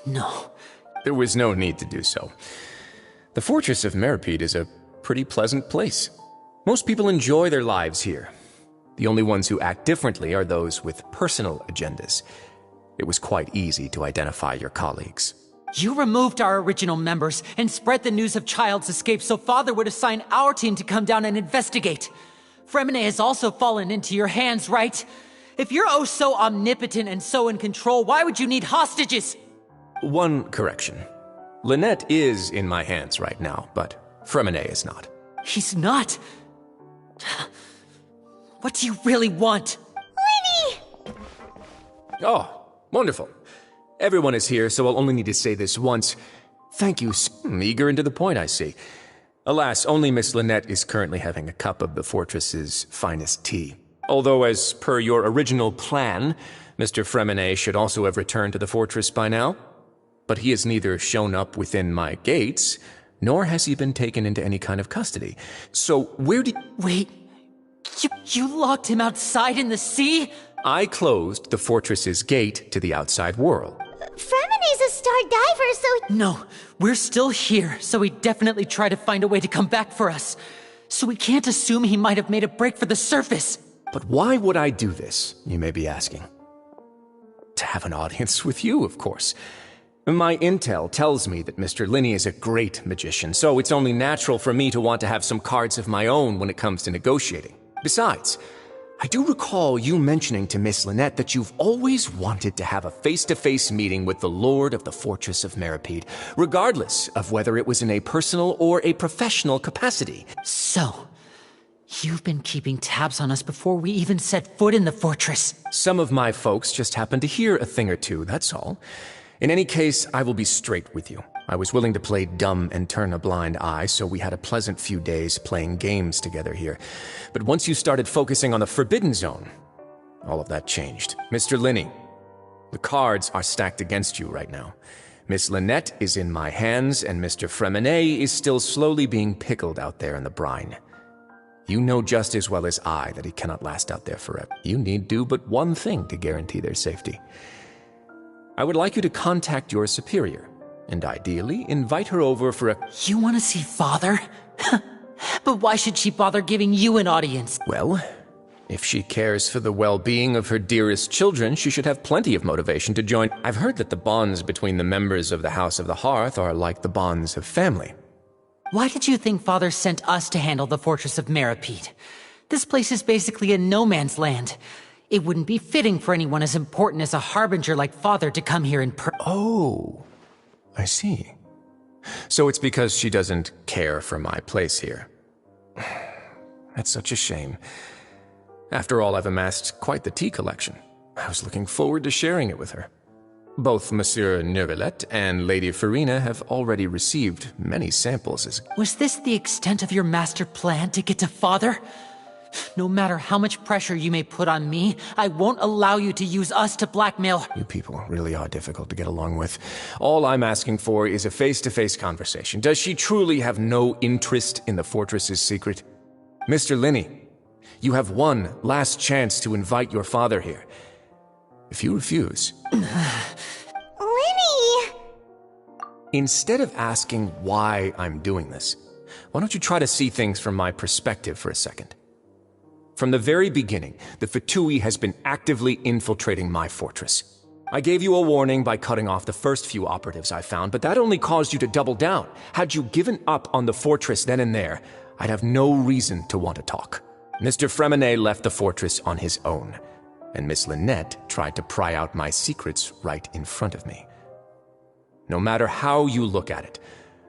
no. There was no need to do so. The fortress of Meripede is a pretty pleasant place. Most people enjoy their lives here. The only ones who act differently are those with personal agendas. It was quite easy to identify your colleagues. You removed our original members and spread the news of Child's escape so Father would assign our team to come down and investigate. Fremine has also fallen into your hands, right? If you're oh so omnipotent and so in control, why would you need hostages? One correction. Lynette is in my hands right now, but Fremine is not. He's not. What do you really want? Lenny! Oh, wonderful. Everyone is here, so I'll only need to say this once. Thank you. Eager and to the point, I see. Alas, only Miss Lynette is currently having a cup of the fortress's finest tea. Although, as per your original plan, Mr. Fremenet should also have returned to the fortress by now. But he has neither shown up within my gates, nor has he been taken into any kind of custody. So where did... Wait, you locked him outside in the sea? I closed the fortress's gate to the outside world. Fremenet's a star diver, so... No, we're still here, so he definitely tried to find a way to come back for us. So we can't assume he might have made a break for the surface. But why would I do this, you may be asking? To have an audience with you, of course. My intel tells me that Mr. Linney is a great magician, so it's only natural for me to want to have some cards of my own when it comes to negotiating. Besides, I do recall you mentioning to Miss Lynette that you've always wanted to have a face-to-face meeting with the Lord of the Fortress of Meripede, regardless of whether it was in a personal or a professional capacity. So, you've been keeping tabs on us before we even set foot in the fortress. Some of my folks just happened to hear a thing or two, that's all. In any case, I will be straight with you. I was willing to play dumb and turn a blind eye, so we had a pleasant few days playing games together here. But once you started focusing on the Forbidden Zone, all of that changed. Mr. Linney, the cards are stacked against you right now. Miss Lynette is in my hands, and Mr. Fremenet is still slowly being pickled out there in the brine. You know just as well as I that he cannot last out there forever. You need do but one thing to guarantee their safety. I would like you to contact your superior, and ideally invite her over for a... You want to see Father? But why should she bother giving you an audience? Well, if she cares for the well-being of her dearest children, she should have plenty of motivation to join. I've heard that the bonds between the members of the House of the Hearth are like the bonds of family. Why did you think Father sent us to handle the Fortress of Meripede? This place is basically a no-man's land. It wouldn't be fitting for anyone as important as a harbinger like Father to come here in Oh, I see. So it's because she doesn't care for my place here. That's such a shame. After all, I've amassed quite the tea collection. I was looking forward to sharing it with her. Both Monsieur Neuvillette and Lady Farina have already received many samples as... Was this the extent of your master plan to get to Father? No matter how much pressure you may put on me, I won't allow you to use us to blackmail... You people really are difficult to get along with. All I'm asking for is a face-to-face conversation. Does she truly have no interest in the fortress's secret? Mr. Linney, you have one last chance to invite your father here. If you refuse... Lenny! Instead of asking why I'm doing this, why don't you try to see things from my perspective for a second? From the very beginning, the Fatui has been actively infiltrating my fortress. I gave you a warning by cutting off the first few operatives I found, but that only caused you to double down. Had you given up on the fortress then and there, I'd have no reason to want to talk. Mr. Fremenet left the fortress on his own, and Miss Lynette tried to pry out my secrets right in front of me. No matter how you look at it,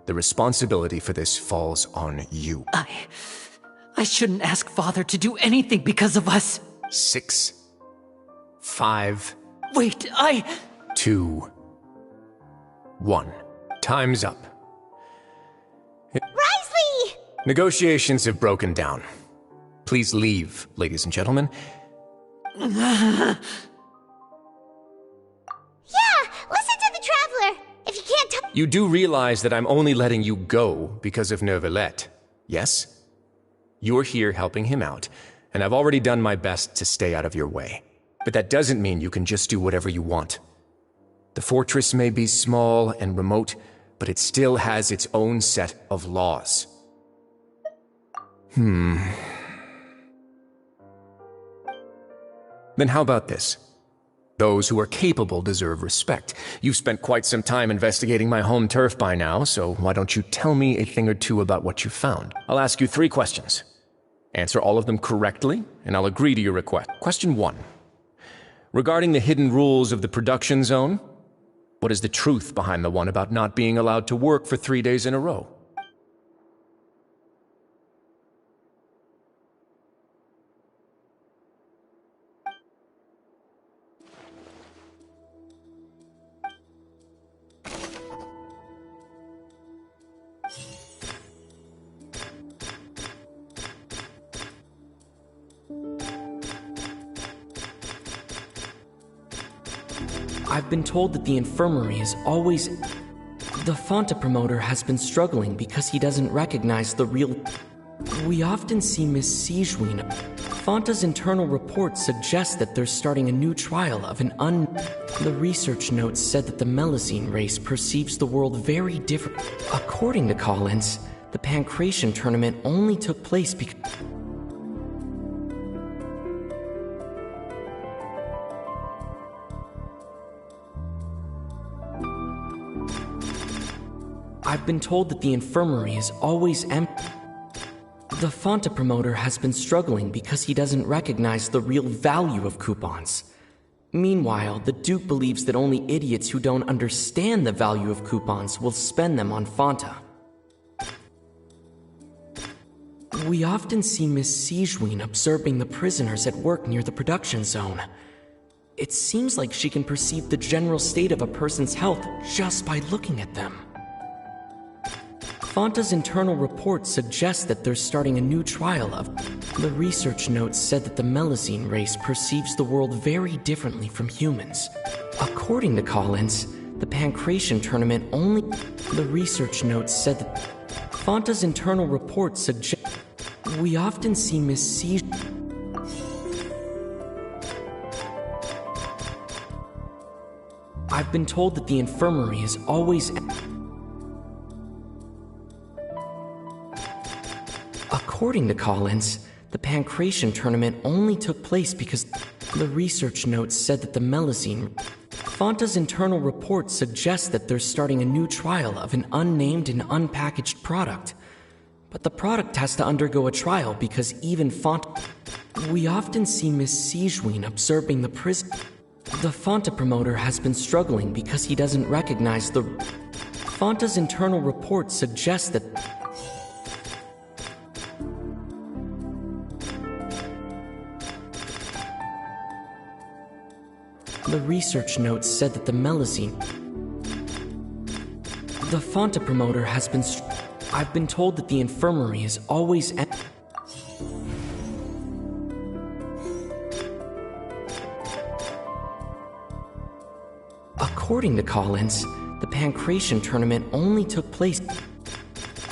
the responsibility for this falls on you. I shouldn't ask Father to do anything because of us. 6, 5... Wait, 2, 1. Time's up. Risley! Negotiations have broken down. Please leave, ladies and gentlemen. Yeah, listen to the Traveler. If you can't talk... You do realize that I'm only letting you go because of Neuvillette, yes? You're here helping him out, and I've already done my best to stay out of your way. But that doesn't mean you can just do whatever you want. The fortress may be small and remote, but it still has its own set of laws. Then how about this? Those who are capable deserve respect. You've spent quite some time investigating my home turf by now, so why don't you tell me a thing or two about what you found? I'll ask you 3 questions. Answer all of them correctly, and I'll agree to your request. Question 1. Regarding the hidden rules of the production zone, what is the truth behind the one about not being allowed to work for 3 days in a row? I've been told that the infirmary is always... The Fanta promoter has been struggling because he doesn't recognize the real... We often see Miss Sijween. Fanta's internal reports suggest that they're starting a new trial of an The research notes said that the Melusine race perceives the world very different. According to Collins, the Pancration tournament only took place because... I've been told that the infirmary is always empty. The Fanta promoter has been struggling because he doesn't recognize the real value of coupons. Meanwhile, the Duke believes that only idiots who don't understand the value of coupons will spend them on Fanta. We often see Miss Sijween observing the prisoners at work near the production zone. It seems like she can perceive the general state of a person's health just by looking at them. Fanta's internal reports suggest that they're starting a new trial of... The research notes said that the Melusine race perceives the world very differently from humans. According to Collins, the Pancration tournament only... The research notes said that... Fanta's internal reports suggest... We often see Miss Siege... I've been told that the infirmary is always... According to Collins, the Pancration tournament only took place because... The research notes said that the Melusine... Fanta's internal reports suggest that they're starting a new trial of an unnamed and unpackaged product. But the product has to undergo a trial because even Fanta... We often see Miss Sijween observing the prison... The Fanta promoter has been struggling because he doesn't recognize the... Fanta's internal reports suggest that... The research notes said that the Melusine... The Fanta promoter has been... I've been told that the infirmary is always... According to Collins, the Pancration tournament only took place...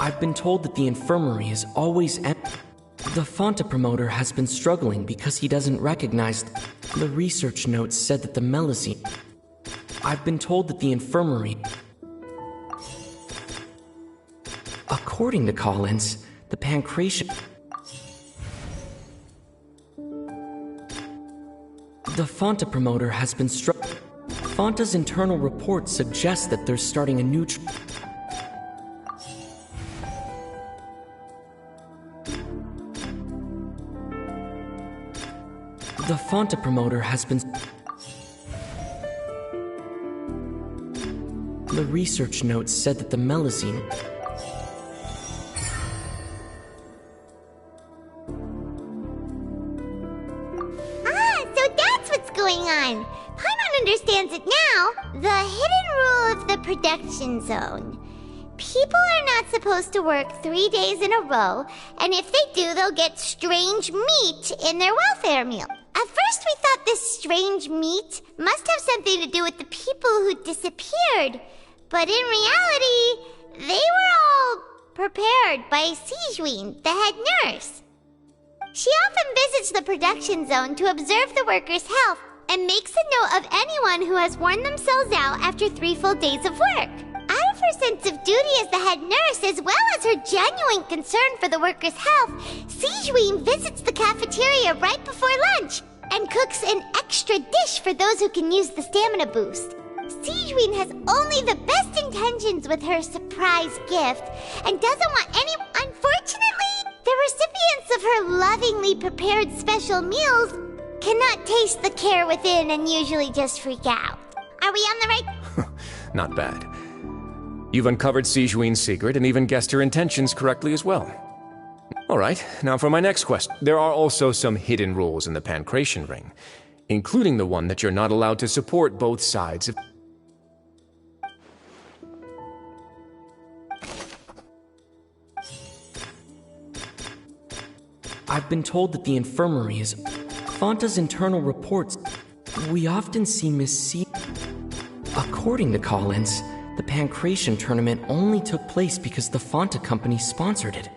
I've been told that the infirmary is always... The Fanta promoter has been struggling because he doesn't recognize... The research notes said that the Melusine... I've been told that the infirmary... According to Collins, the Pancration... The Fanta promoter has been Fanta's internal reports suggest that they're starting a new... The Fanta promoter has been... The research notes said that the Melusine... So that's what's going on. Paimon understands it now. The hidden rule of the production zone. People are not supposed to work 3 days in a row, and if they do, they'll get strange meat in their welfare meal. At first we thought this strange meat must have something to do with the people who disappeared, but in reality, they were all prepared by Sijween, the head nurse. She often visits the production zone to observe the workers' health and makes a note of anyone who has worn themselves out after 3 full days of work. Out of her sense of duty as the head nurse, as well as her genuine concern for the workers' health, Sijween visits the cafeteria right before lunch and cooks an extra dish for those who can use the stamina boost. Sijween has only the best intentions with her surprise gift and doesn't want any... Unfortunately, the recipients of her lovingly prepared special meals cannot taste the care within and usually just freak out. Are we on the right... Not bad. You've uncovered Sijween's secret and even guessed her intentions correctly as well. Alright, now for my next quest. There are also some hidden rules in the Pancration Ring, including the one that you're not allowed to support both sides of... I've been told that the infirmary is... Fanta's internal reports... We often see Miss C... According to Collins, the Pancration tournament only took place because the Fanta company sponsored it.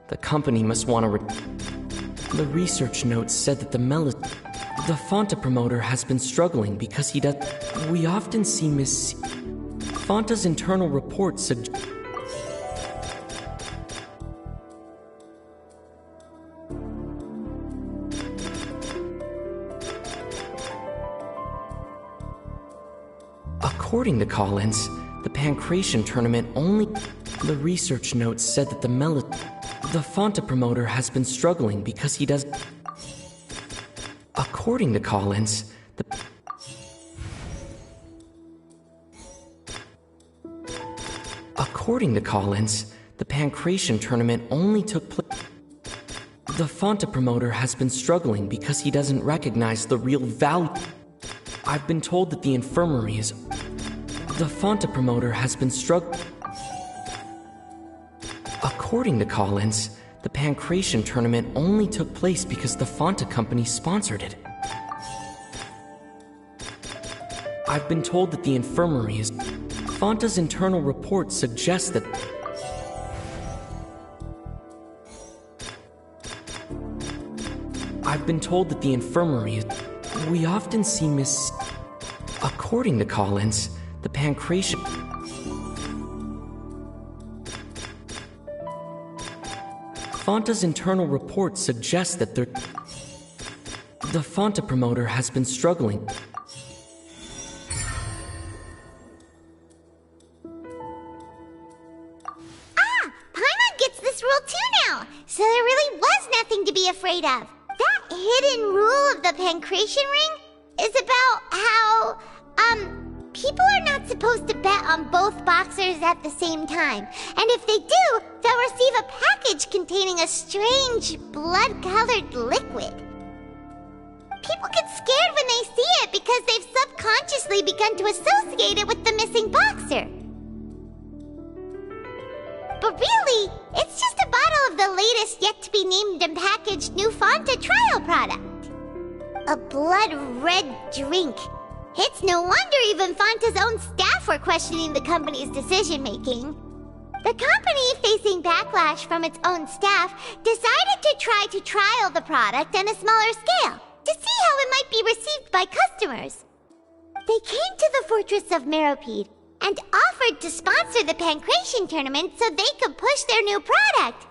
The company must want to The research notes said that the Fanta promoter has been struggling because he does. We often see Fanta's internal reports suggest. According to Collins, the Pancration tournament only. The research notes said that the Fanta promoter has been struggling because he does. According to Collins, According to Collins, the Pancration tournament only took place. The Fanta promoter has been struggling because he doesn't recognize the real value. I've been told that the infirmary is. The Fanta promoter has been struggling. According to Collins, the Pancration tournament only took place because the Fanta company sponsored it. I've been told that the infirmary is. Fanta's internal reports suggest that. I've been told that the infirmary is. We often see According to Collins, the Pancration. Fanta's internal reports suggest that the Fanta promoter has been struggling. Paimon gets this rule too now, so there really was nothing to be afraid of. That hidden rule of the Pancration ring is about how, people are not supposed to bet on both boxers at the same time. And if they do, they'll receive a package containing a strange, blood-colored liquid. People get scared when they see it because they've subconsciously begun to associate it with the missing boxer. But really, it's just a bottle of the latest yet-to-be-named and packaged new Fanta trial product. A blood-red drink. It's no wonder even Fanta's own staff were questioning the company's decision-making. The company, facing backlash from its own staff, decided to try to trial the product on a smaller scale to see how it might be received by customers. They came to the fortress of Meropide and offered to sponsor the Pancration tournament so they could push their new product.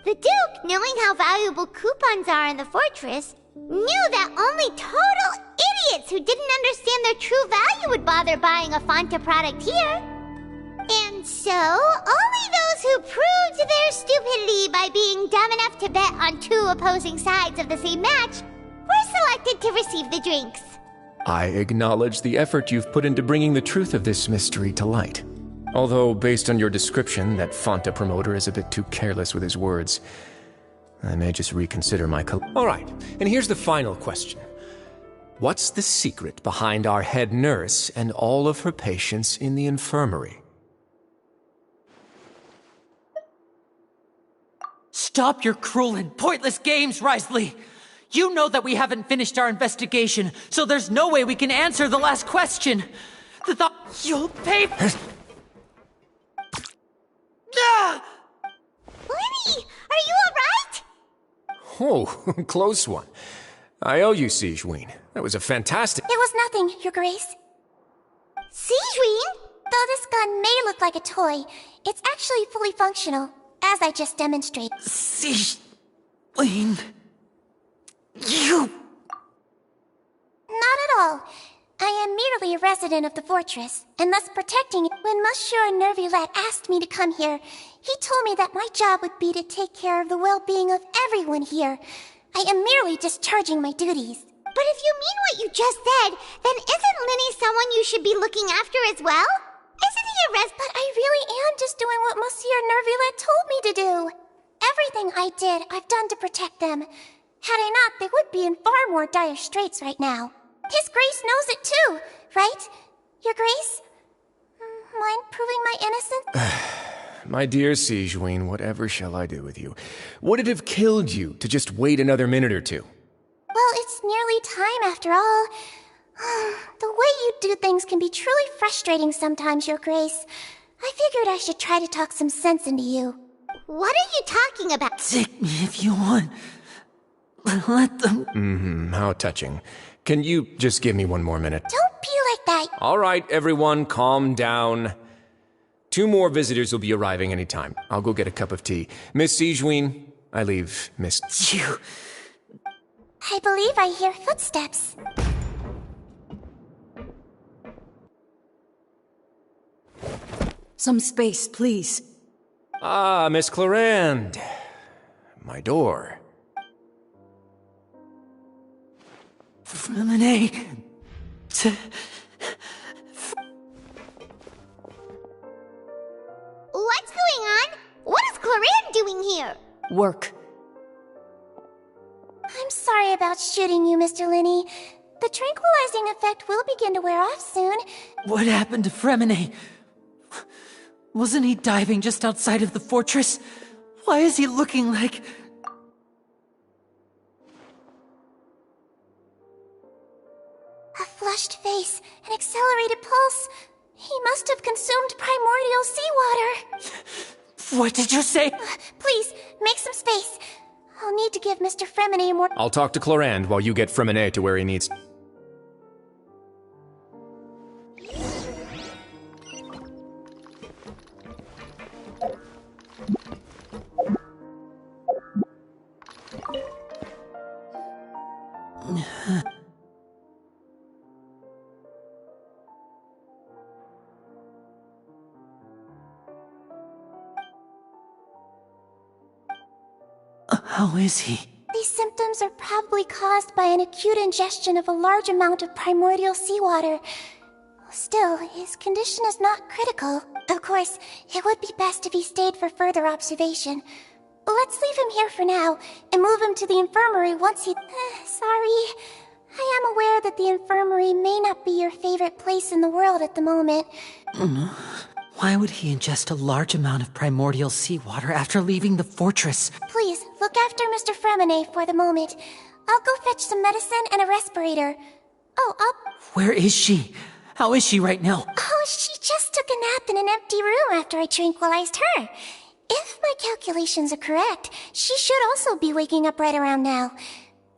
The Duke, knowing how valuable coupons are in the fortress, knew that only total idiots who didn't understand their true value would bother buying a Fanta product here. And so, only those who proved their stupidity by being dumb enough to bet on two opposing sides of the same match were selected to receive the drinks. I acknowledge the effort you've put into bringing the truth of this mystery to light. Although, based on your description, that Fanta promoter is a bit too careless with his words. I may just reconsider my All right, and here's the final question. What's the secret behind our head nurse and all of her patients in the infirmary? Stop your cruel and pointless games, Risley! You know that we haven't finished our investigation, so there's no way we can answer the last question. You'll pay. Lenny, are you alright? Oh, close one. I owe you, Sigewinne. That was a fantastic... It was nothing, Your Grace. Sigewinne? Though this gun may look like a toy, it's actually fully functional, as I just demonstrated. Sigewinne... You... Not at all. I am merely a resident of the fortress, and thus protecting it. When Monsieur Nervulette asked me to come here, he told me that my job would be to take care of the well-being of everyone here. I am merely discharging my duties. But if you mean what you just said, then isn't Lenny someone you should be looking after as well? Isn't he a But I really am just doing what Monsieur Nervulette told me to do. Everything I did, I've done to protect them. Had I not, they would be in far more dire straits right now. His Grace knows it too, right? Your Grace? Mind proving my innocence? My dear Sigewinne, whatever shall I do with you? Would it have killed you to just wait another minute or two? Well, it's nearly time after all. The way you do things can be truly frustrating sometimes, Your Grace. I figured I should try to talk some sense into you. What are you talking about? Take me if you want. Let them... How touching. Can you just give me one more minute? Don't be like that. All right, everyone, calm down. 2 more visitors will be arriving any time. I'll go get a cup of tea. Miss Sijween, I leave Miss... You... I believe I hear footsteps. Some space, please. Ah, Miss Clarand. My door. Freminet... What's going on? What is Clarand doing here? Work. I'm sorry about shooting you, Mr. Linney. The tranquilizing effect will begin to wear off soon. What happened to Freminet? Wasn't he diving just outside of the fortress? Why is he looking like... A flushed face, an accelerated pulse. He must have consumed primordial seawater. What did you say? Please, make some space. I'll need to give Mr. Freminet more... I'll talk to Clarand while you get Freminet to where he needs... How is he? These symptoms are probably caused by an acute ingestion of a large amount of primordial seawater. Still, his condition is not critical. Of course, it would be best if he stayed for further observation. Let's leave him here for now, and move him to the infirmary once he... sorry. I am aware that the infirmary may not be your favorite place in the world at the moment. Why would he ingest a large amount of primordial seawater after leaving the fortress? Please, look after Mr. Freminet for the moment. I'll go fetch some medicine and a respirator. Where is she? How is she right now? Oh, she just took a nap in an empty room after I tranquilized her. If my calculations are correct, she should also be waking up right around now.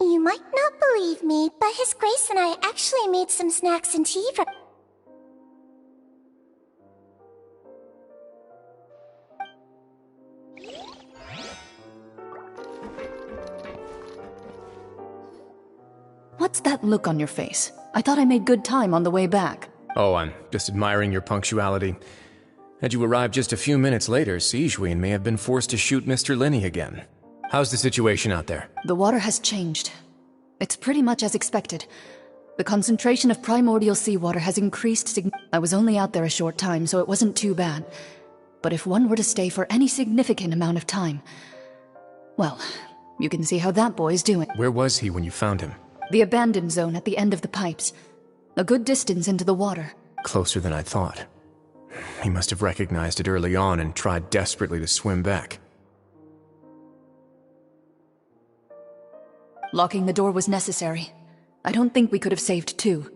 You might not believe me, but His Grace and I actually made some snacks and tea for... What's that look on your face? I thought I made good time on the way back. Oh, I'm just admiring your punctuality. Had you arrived just a few minutes later, Sijween may have been forced to shoot Mr. Linney again. How's the situation out there? The water has changed. It's pretty much as expected. The concentration of primordial seawater has increased I was only out there a short time, so it wasn't too bad. But if one were to stay for any significant amount of time... Well, you can see how that boy's doing. Where was he when you found him? The abandoned zone at the end of the pipes. A good distance into the water. Closer than I thought. He must have recognized it early on and tried desperately to swim back. Locking the door was necessary. I don't think we could have saved 2.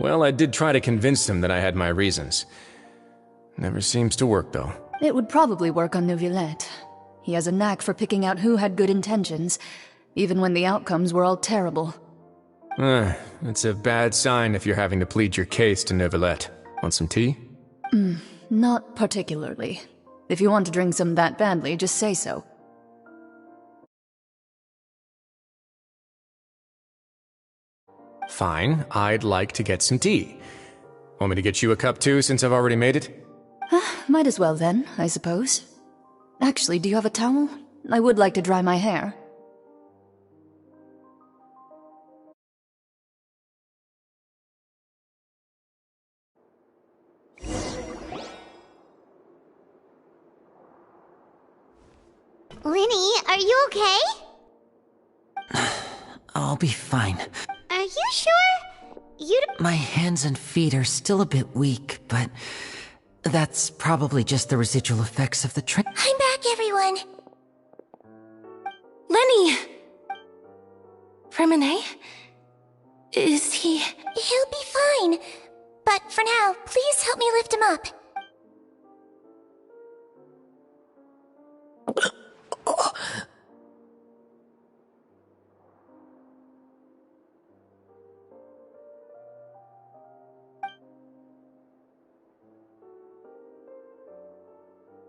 Well, I did try to convince him that I had my reasons. Never seems to work, though. It would probably work on Neuvillette. He has a knack for picking out who had good intentions, even when the outcomes were all terrible. It's a bad sign if you're having to plead your case to Neuvillette. Want some tea? Not particularly. If you want to drink some that badly, just say so. Fine, I'd like to get some tea. Want me to get you a cup too, since I've already made it? Might as well then, I suppose. Actually, do you have a towel? I would like to dry my hair. Linny, are you okay? I'll be fine. Are you sure? My hands and feet are still a bit weak, but that's probably just the residual effects of the train. I'm back, everyone. Lenny! Freminet? Is he... He'll be fine. But for now, please help me lift him up.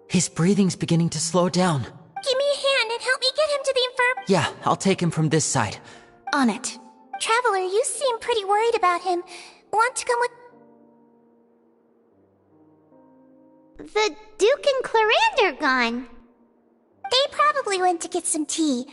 His breathing's beginning to slow down. Give me a hand and help me get him to the infirm. Yeah, I'll take him from this side. On it. Traveler, you seem pretty worried about him. Want to come with... The Duke and Clarande are gone. They probably went to get some tea.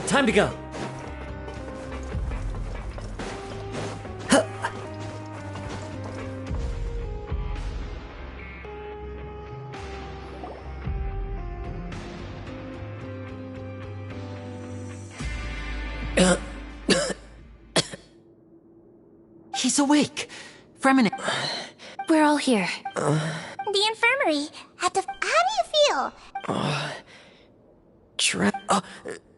Time to go. He's awake. Fremen. We're all here. The infirmary. How do you feel?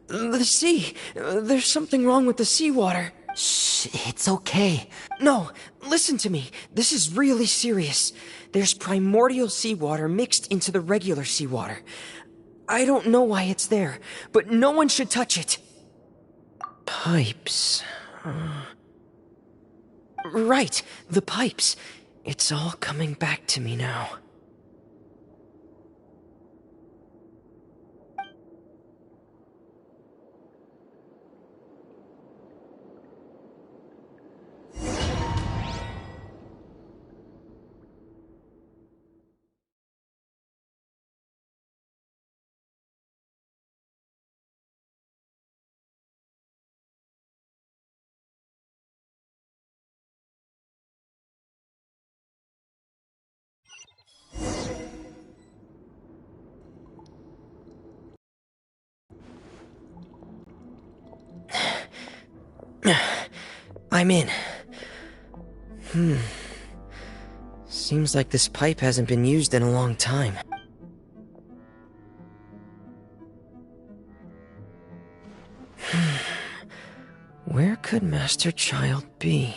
The sea. There's something wrong with the seawater. Shh, it's okay. No, listen to me. This is really serious. There's primordial seawater mixed into the regular seawater. I don't know why it's there, but no one should touch it. Pipes. Right, the pipes. It's all coming back to me now. I'm in. Seems like this pipe hasn't been used in a long time. Where could Master Child be?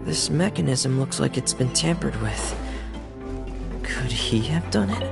This mechanism looks like it's been tampered with. Could he have done it?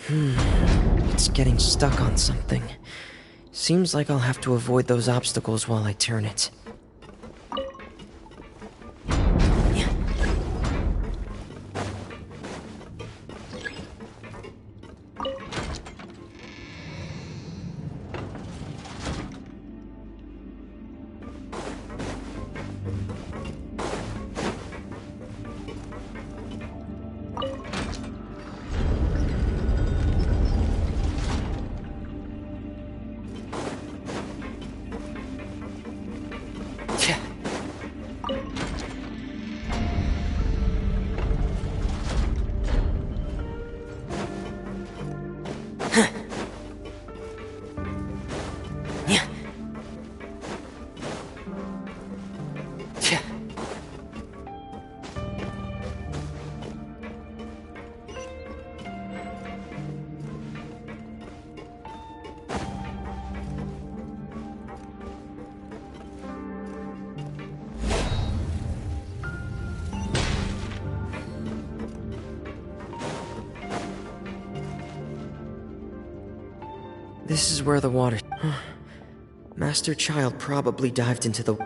It's getting stuck on something. Seems like I'll have to avoid those obstacles while I turn it. This is where the water... Master Child probably dived into the...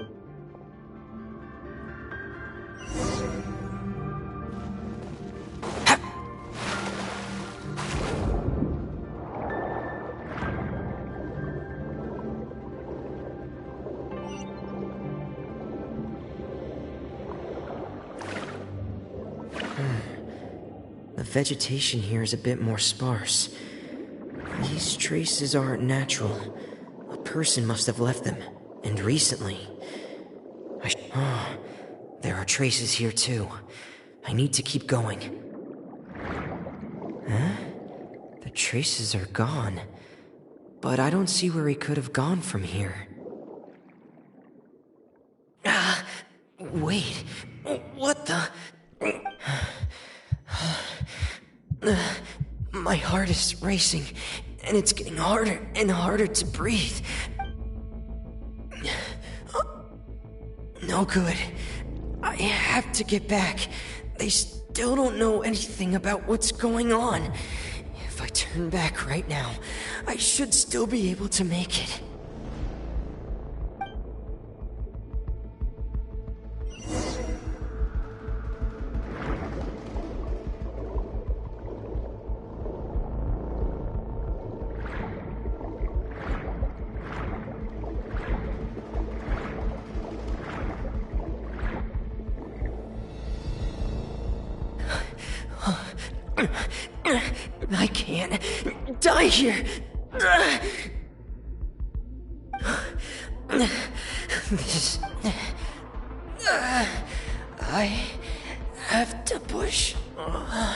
The vegetation here is a bit more sparse. These traces aren't natural. A person must have left them, and recently. There are traces here too. I need to keep going. Huh? The traces are gone. But I don't see where he could have gone from here. Wait. What the... My heart is racing, and it's getting harder and harder to breathe. No good. I have to get back. They still don't know anything about what's going on. If I turn back right now, I should still be able to make it. I can't die here. I have to push on.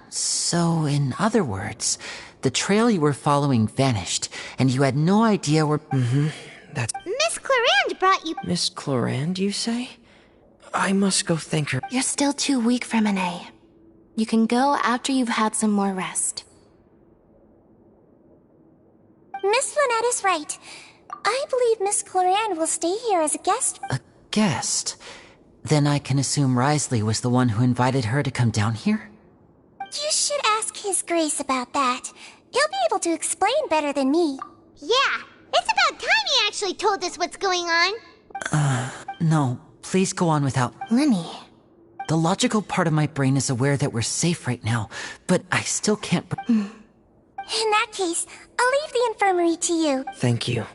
So, in other words, the trail you were following vanished, and you had no idea where... That's... Miss Clarande brought you... Miss Clarande, you say? I must go thank her. You're still too weak for Monet. You can go after you've had some more rest. Miss Lynette is right. I believe Miss Clarande will stay here as a guest. A guest? Then I can assume Risley was the one who invited her to come down here? You should ask His Grace about that. He'll be able to explain better than me. Yeah, it's about time he actually told us what's going on. No, please go on without... Lenny. The logical part of my brain is aware that we're safe right now, but I still can't... In that case, I'll leave the infirmary to you. Thank you.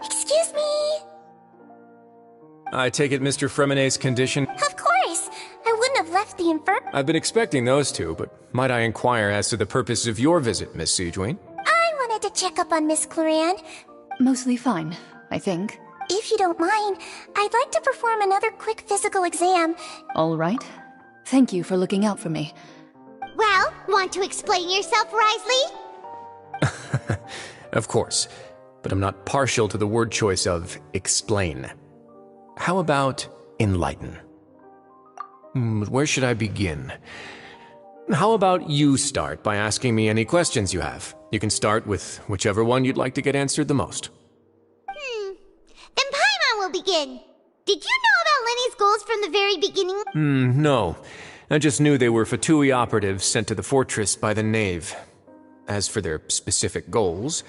Excuse me? I take it Mr. Fremenet's condition? Of course! I wouldn't have left the I've been expecting those two, but might I inquire as to the purpose of your visit, Miss Siegeween? I wanted to check up on Miss Cloran. Mostly fine, I think. If you don't mind, I'd like to perform another quick physical exam. All right. Thank you for looking out for me. Well, want to explain yourself, Risley? Of course, but I'm not partial to the word choice of explain. How about enlighten? Where should I begin? How about you start by asking me any questions you have? You can start with whichever one you'd like to get answered the most. Then Paimon will begin. Did you know about Lenny's goals from the very beginning? No. I just knew they were Fatui operatives sent to the fortress by the Knave. As for their specific goals,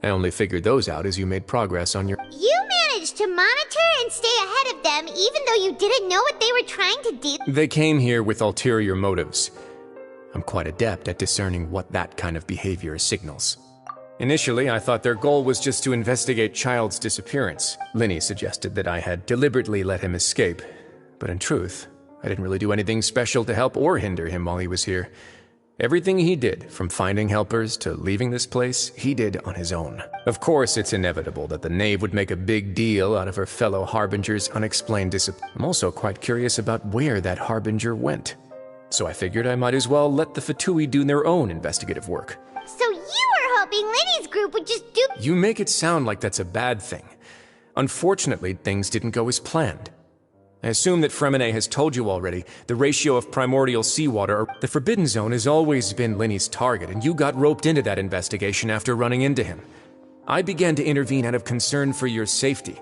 I only figured those out as you made progress on your— You managed to monitor and stay ahead of them even though you didn't know what they were trying to do? They came here with ulterior motives. I'm quite adept at discerning what that kind of behavior signals. Initially, I thought their goal was just to investigate Child's disappearance. Linny suggested that I had deliberately let him escape, but in truth, I didn't really do anything special to help or hinder him while he was here. Everything he did, from finding helpers to leaving this place, he did on his own. Of course, it's inevitable that the Knave would make a big deal out of her fellow Harbinger's unexplained disappearance. I'm also quite curious about where that Harbinger went. So I figured I might as well let the Fatui do their own investigative work. So you were hoping Lenny's group would just do— You make it sound like that's a bad thing. Unfortunately, things didn't go as planned. I assume that Fremenet has told you already, the ratio of primordial seawater— The Forbidden Zone has always been Linny's target, and you got roped into that investigation after running into him. I began to intervene out of concern for your safety,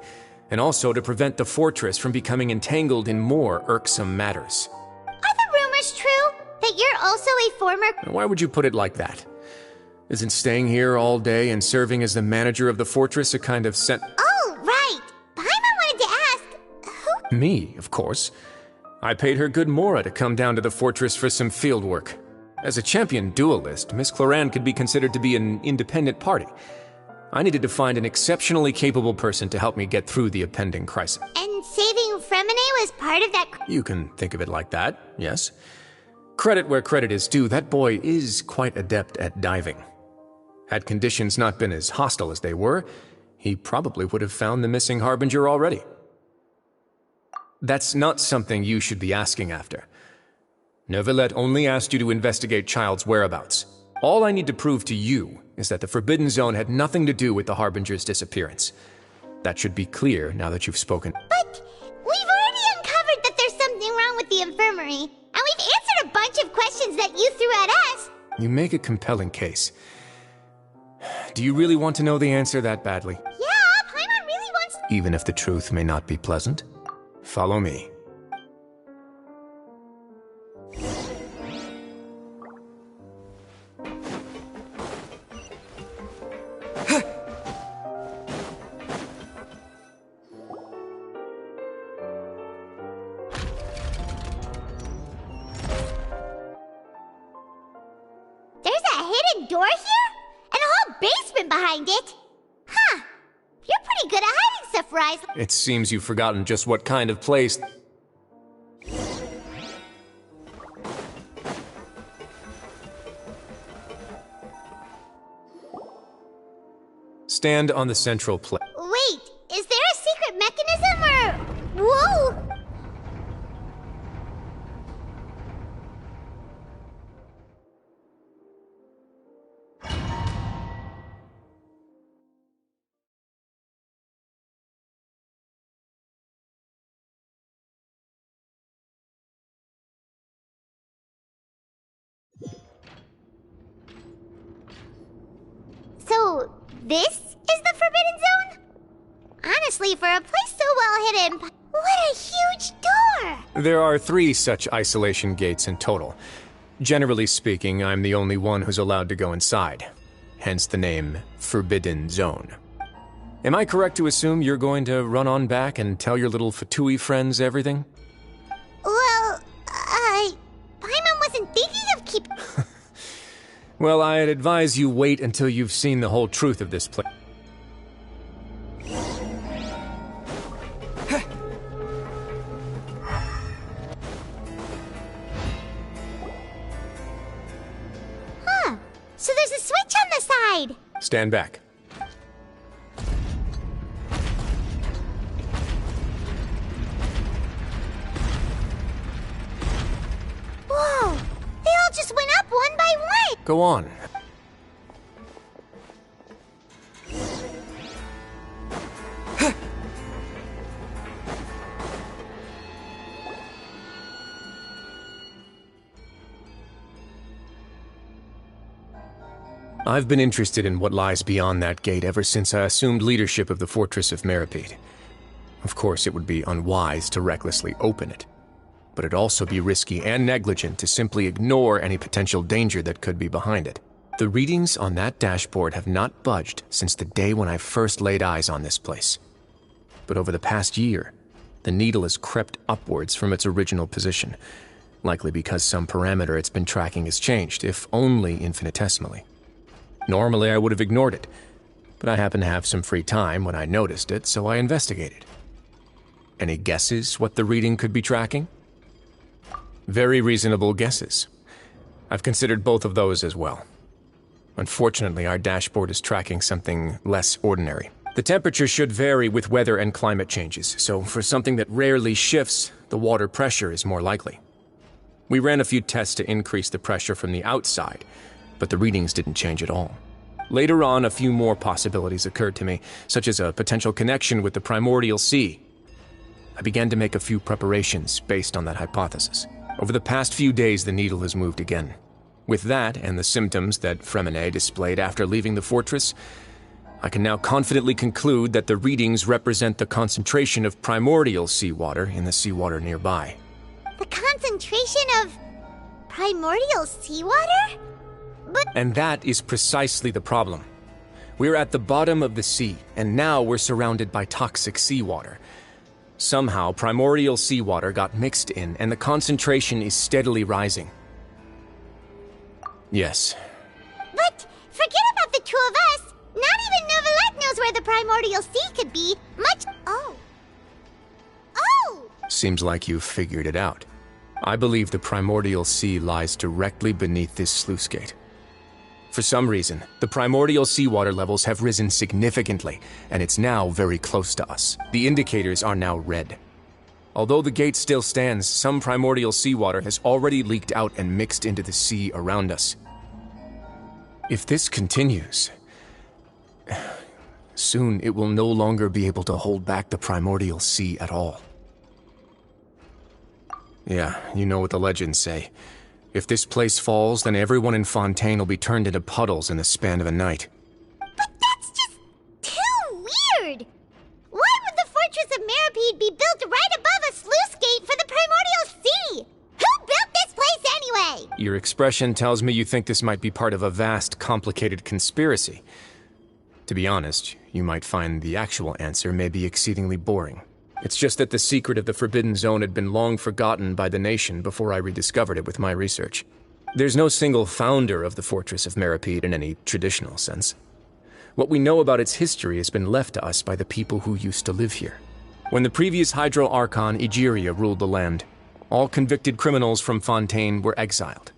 and also to prevent the fortress from becoming entangled in more irksome matters. Are the rumors true? That you're also a former— Why would you put it like that? Isn't staying here all day and serving as the manager of the fortress a kind of Oh, right! Paimon wanted to ask— Me, of course. I paid her good mora to come down to the fortress for some field work. As a champion duelist, Miss Cloran could be considered to be an independent party. I needed to find an exceptionally capable person to help me get through the impending crisis. And saving Fremenet was part of that— You can think of it like that, yes. Credit where credit is due, that boy is quite adept at diving. Had conditions not been as hostile as they were, he probably would have found the missing Harbinger already. That's not something you should be asking after. Neuvillette only asked you to investigate Child's whereabouts. All I need to prove to you is that the Forbidden Zone had nothing to do with the Harbinger's disappearance. That should be clear now that you've spoken. But we've already uncovered that there's something wrong with the infirmary, and we've answered a bunch of questions that you threw at us. You make a compelling case. Do you really want to know the answer that badly? Yeah, Paimon really wants— Even if the truth may not be pleasant? Follow me. There's a hidden door here? And a whole basement behind it? Huh. You're pretty good at hiding stuff, Risley. It seems you've forgotten just what kind of place— Stand on the central plate. Wait, is there a secret mechanism or... Whoa! So, this is the Forbidden Zone? Honestly, for a place so well hidden, what a huge door! There are 3 such isolation gates in total. Generally speaking, I'm the only one who's allowed to go inside. Hence the name Forbidden Zone. Am I correct to assume you're going to run on back and tell your little Fatui friends everything? Well, Paimon wasn't thinking of keeping... Well, I'd advise you wait until you've seen the whole truth of this place. Huh. So there's a switch on the side. Stand back. Whoa! They all just went up one by one! Go on. I've been interested in what lies beyond that gate ever since I assumed leadership of the Fortress of Meripede. Of course, it would be unwise to recklessly open it, but it'd also be risky and negligent to simply ignore any potential danger that could be behind it. The readings on that dashboard have not budged since the day when I first laid eyes on this place. But over the past year, the needle has crept upwards from its original position, likely because some parameter it's been tracking has changed, if only infinitesimally. Normally, I would have ignored it, but I happened to have some free time when I noticed it, so I investigated. Any guesses what the reading could be tracking? Very reasonable guesses. I've considered both of those as well. Unfortunately, our dashboard is tracking something less ordinary. The temperature should vary with weather and climate changes, so for something that rarely shifts, the water pressure is more likely. We ran a few tests to increase the pressure from the outside, but the readings didn't change at all. Later on, a few more possibilities occurred to me, such as a potential connection with the primordial sea. I began to make a few preparations based on that hypothesis. Over the past few days, the needle has moved again. With that, and the symptoms that Fremine displayed after leaving the fortress, I can now confidently conclude that the readings represent the concentration of primordial seawater in the seawater nearby. The concentration of primordial seawater? And that is precisely the problem. We're at the bottom of the sea, and now we're surrounded by toxic seawater. Somehow, primordial seawater got mixed in, and the concentration is steadily rising. Yes. But forget about the 2 of us. Not even Novelette knows where the primordial sea could be. Oh. Seems like you've figured it out. I believe the primordial sea lies directly beneath this sluice gate. For some reason, the primordial seawater levels have risen significantly, and it's now very close to us. The indicators are now red. Although the gate still stands, some primordial seawater has already leaked out and mixed into the sea around us. If this continues, soon it will no longer be able to hold back the primordial sea at all. Yeah, you know what the legends say. If this place falls, then everyone in Fontaine will be turned into puddles in the span of a night. But that's just too weird! Why would the Fortress of Meripede be built right above a sluice gate for the primordial sea? Who built this place anyway? Your expression tells me you think this might be part of a vast, complicated conspiracy. To be honest, you might find the actual answer may be exceedingly boring. It's just that the secret of the Forbidden Zone had been long forgotten by the nation before I rediscovered it with my research. There's no single founder of the Fortress of Meripede in any traditional sense. What we know about its history has been left to us by the people who used to live here. When the previous Hydro Archon Egeria ruled the land, all convicted criminals from Fontaine were exiled.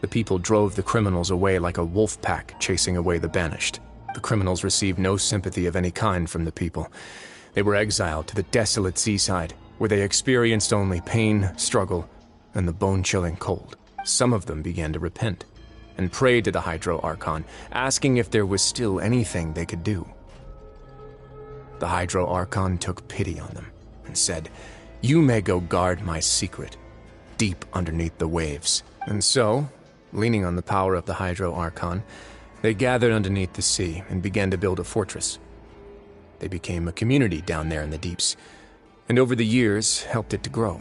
The people drove the criminals away like a wolf pack chasing away the banished. The criminals received no sympathy of any kind from the people. They were exiled to the desolate seaside, where they experienced only pain, struggle, and the bone-chilling cold. Some of them began to repent and prayed to the Hydro Archon, asking if there was still anything they could do. The Hydro Archon took pity on them and said, "You may go guard my secret, deep underneath the waves." And so, leaning on the power of the Hydro Archon, they gathered underneath the sea and began to build a fortress. They became a community down there in the deeps, and over the years helped it to grow.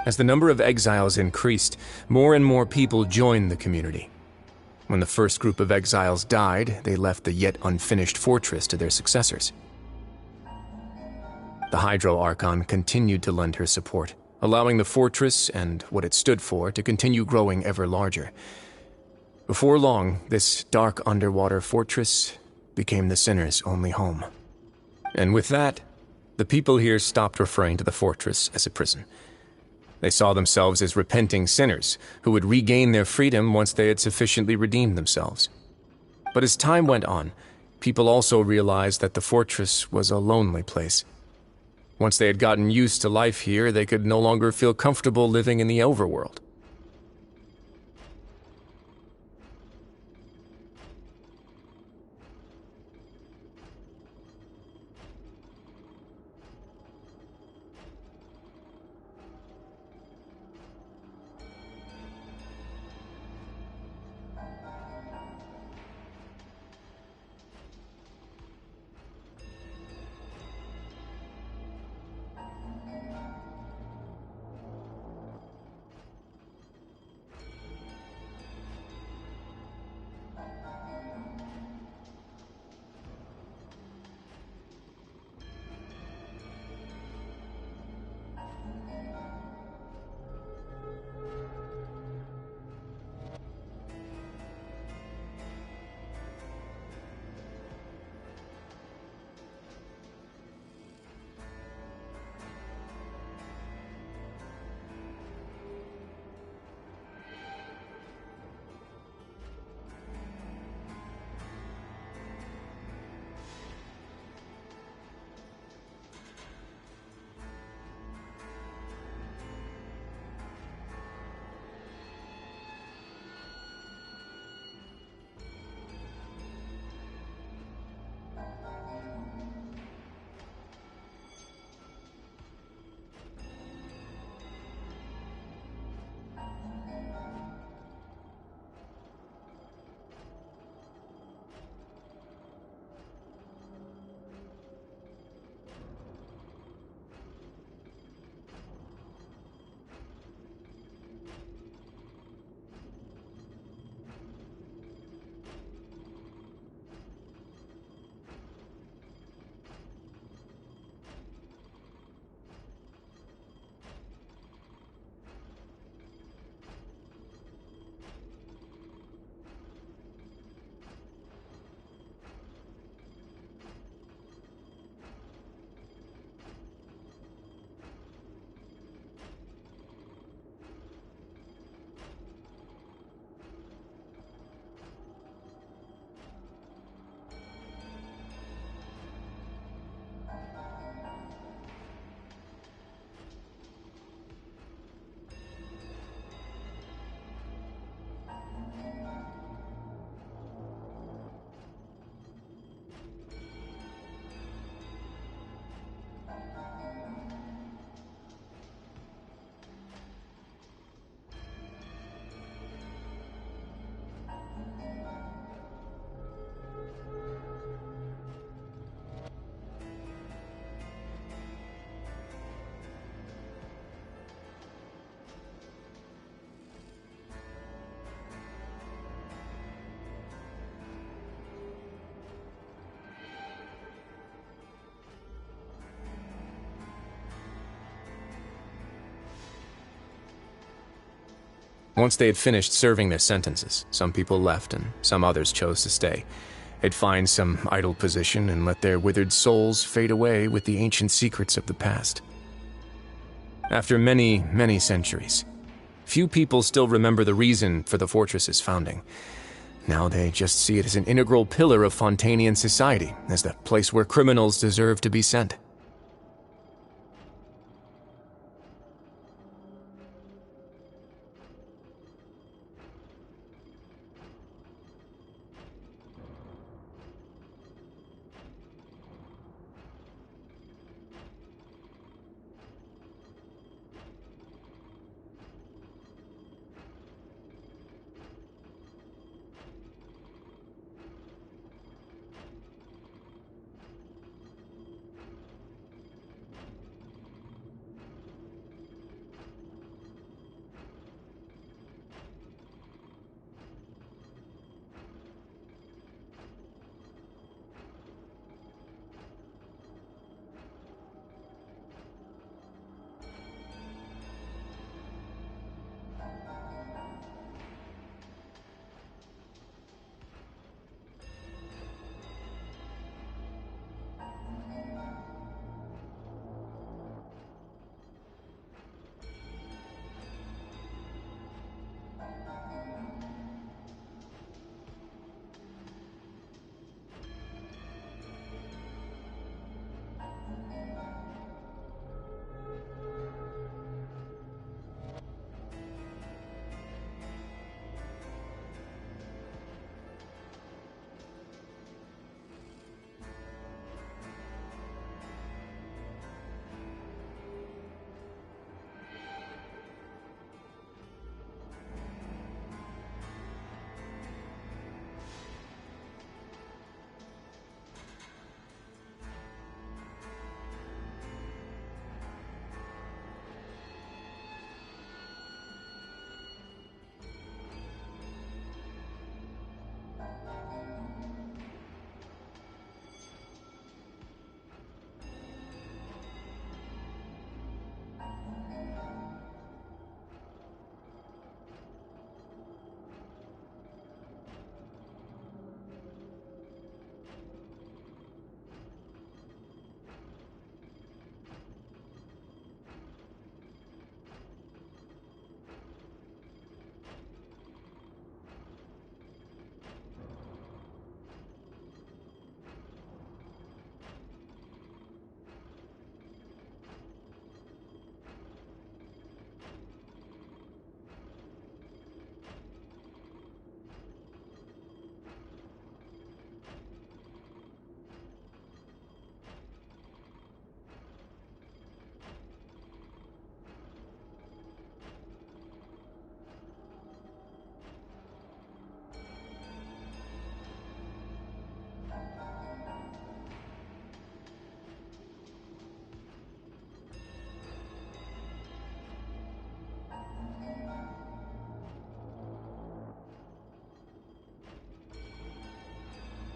As the number of exiles increased, more and more people joined the community. When the first group of exiles died, they left the yet unfinished fortress to their successors. The Hydro Archon continued to lend her support, allowing the fortress and what it stood for to continue growing ever larger. Before long, this dark underwater fortress became the sinner's only home. And with that, the people here stopped referring to the fortress as a prison. They saw themselves as repenting sinners who would regain their freedom once they had sufficiently redeemed themselves. But as time went on, people also realized that the fortress was a lonely place. Once they had gotten used to life here, they could no longer feel comfortable living in the overworld. Once they had finished serving their sentences, some people left and some others chose to stay. They'd find some idle position and let their withered souls fade away with the ancient secrets of the past. After many, many centuries, few people still remember the reason for the fortress's founding. Now they just see it as an integral pillar of Fontanian society, as the place where criminals deserve to be sent.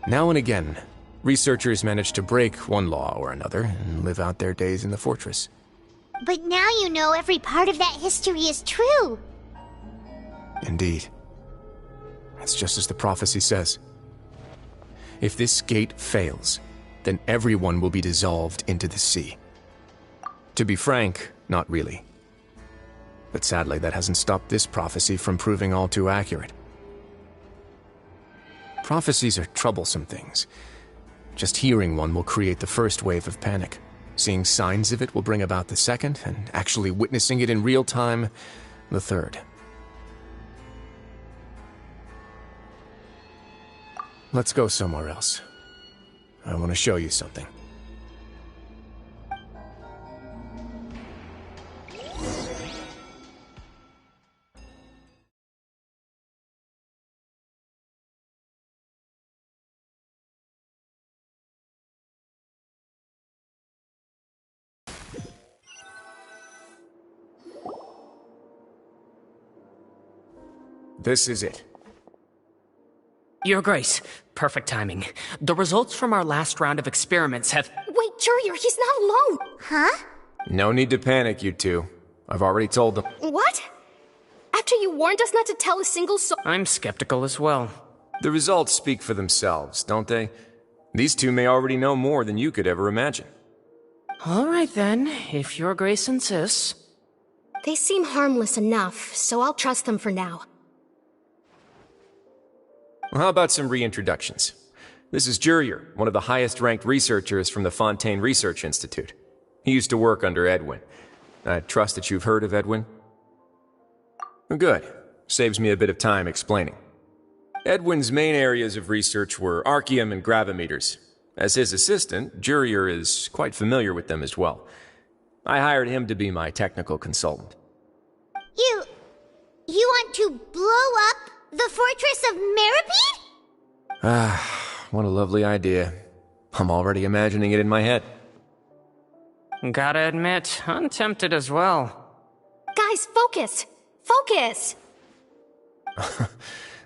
Now and again, researchers manage to break one law or another and live out their days in the fortress. But now you know every part of that history is true. Indeed. It's just as the prophecy says. If this gate fails, then everyone will be dissolved into the sea. To be frank, not really. But sadly, that hasn't stopped this prophecy from proving all too accurate. Prophecies are troublesome things. Just hearing one will create the first wave of panic. Seeing signs of it will bring about the second, and actually witnessing it in real time, the third. Let's go somewhere else. I want to show you something. This is it. Your Grace, perfect timing. The results from our last round of experiments have... Wait, Jurier, he's not alone! Huh? No need to panic, you two. I've already told them. What? After you warned us not to tell a single soul... I'm skeptical as well. The results speak for themselves, don't they? These two may already know more than you could ever imagine. All right then, if your grace insists. They seem harmless enough, so I'll trust them for now. Well, how about some reintroductions? This is Jurier, one of the highest-ranked researchers from the Fontaine Research Institute. He used to work under Edwin. I trust that you've heard of Edwin? Good. Saves me a bit of time explaining. Edwin's main areas of research were archaeum and gravimeters. As his assistant, Jurier is quite familiar with them as well. I hired him to be my technical consultant. You want to blow up the fortress of Meripede? Ah, what a lovely idea. I'm already imagining it in my head. Gotta admit, I'm tempted as well. Guys, focus! Focus!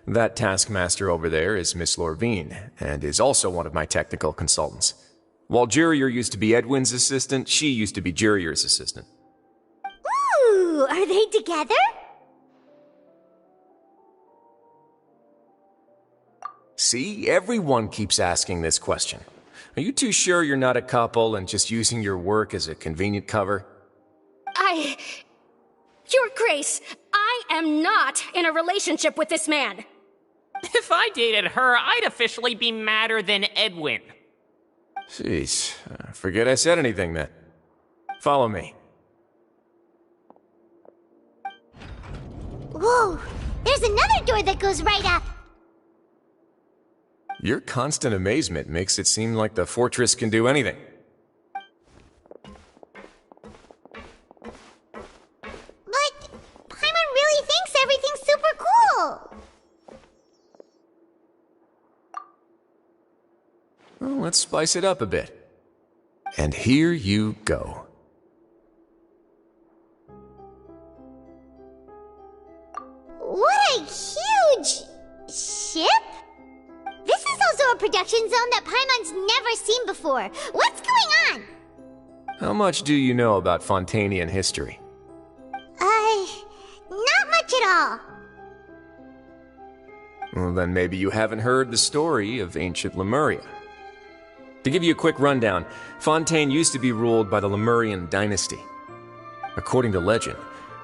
That taskmaster over there is Miss Lorvine, and is also one of my technical consultants. While Jurier used to be Edwin's assistant, she used to be Jurier's assistant. Ooh, are they together? See, everyone keeps asking this question. Are you too sure you're not a couple and just using your work as a convenient cover? Your Grace, I am not in a relationship with this man. If I dated her, I'd officially be madder than Edwin. Jeez, forget I said anything then. Follow me. Whoa, there's another door that goes right up. Your constant amazement makes it seem like the fortress can do anything. But Paimon really thinks everything's super cool. Well, let's spice it up a bit. And here you go. What a huge ship! This is also a production zone that Paimon's never seen before. What's going on? How much do you know about Fontainian history? Not much at all. Well, then maybe you haven't heard the story of ancient Lemuria. To give you a quick rundown, Fontaine used to be ruled by the Lemurian dynasty. According to legend,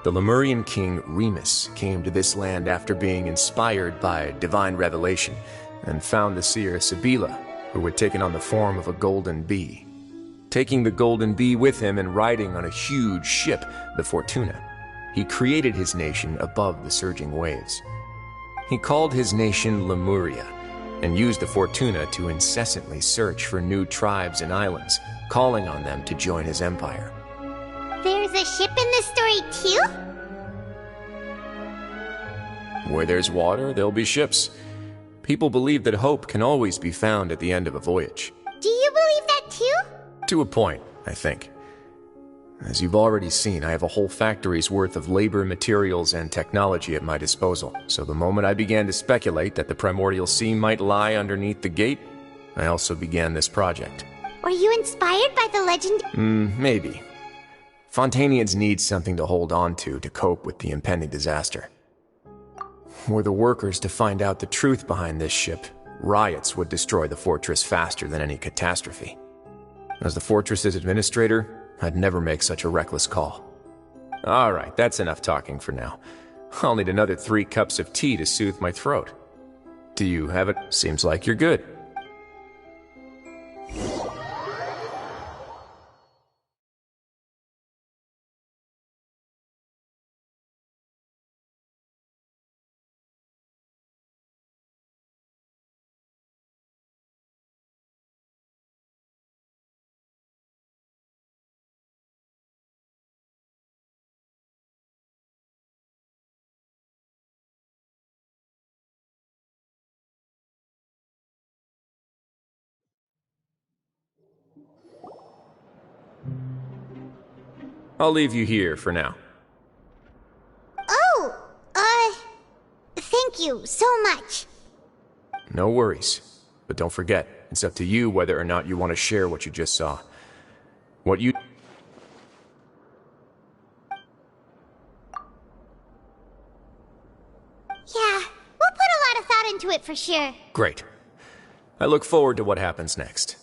the Lemurian king Remus came to this land after being inspired by divine revelation and found the seer Sibila, who had taken on the form of a golden bee. Taking the golden bee with him and riding on a huge ship, the Fortuna, he created his nation above the surging waves. He called his nation Lemuria, and used the Fortuna to incessantly search for new tribes and islands, calling on them to join his empire. There's a ship in this story too? Where there's water, there'll be ships. People believe that hope can always be found at the end of a voyage. Do you believe that too? To a point, I think. As you've already seen, I have a whole factory's worth of labor, materials, and technology at my disposal. So the moment I began to speculate that the primordial sea might lie underneath the gate, I also began this project. Were you inspired by the legend? Maybe. Fontainians need something to hold on to cope with the impending disaster. Were the workers to find out the truth behind this ship, riots would destroy the fortress faster than any catastrophe. As the fortress's administrator, I'd never make such a reckless call. All right, that's enough talking for now. I'll need another 3 cups of tea to soothe my throat. Do you have it? Seems like you're good. I'll leave you here for now. Oh, thank you so much. No worries. But don't forget, it's up to you whether or not you want to share what you just saw. What you... Yeah, we'll put a lot of thought into it for sure. Great. I look forward to what happens next.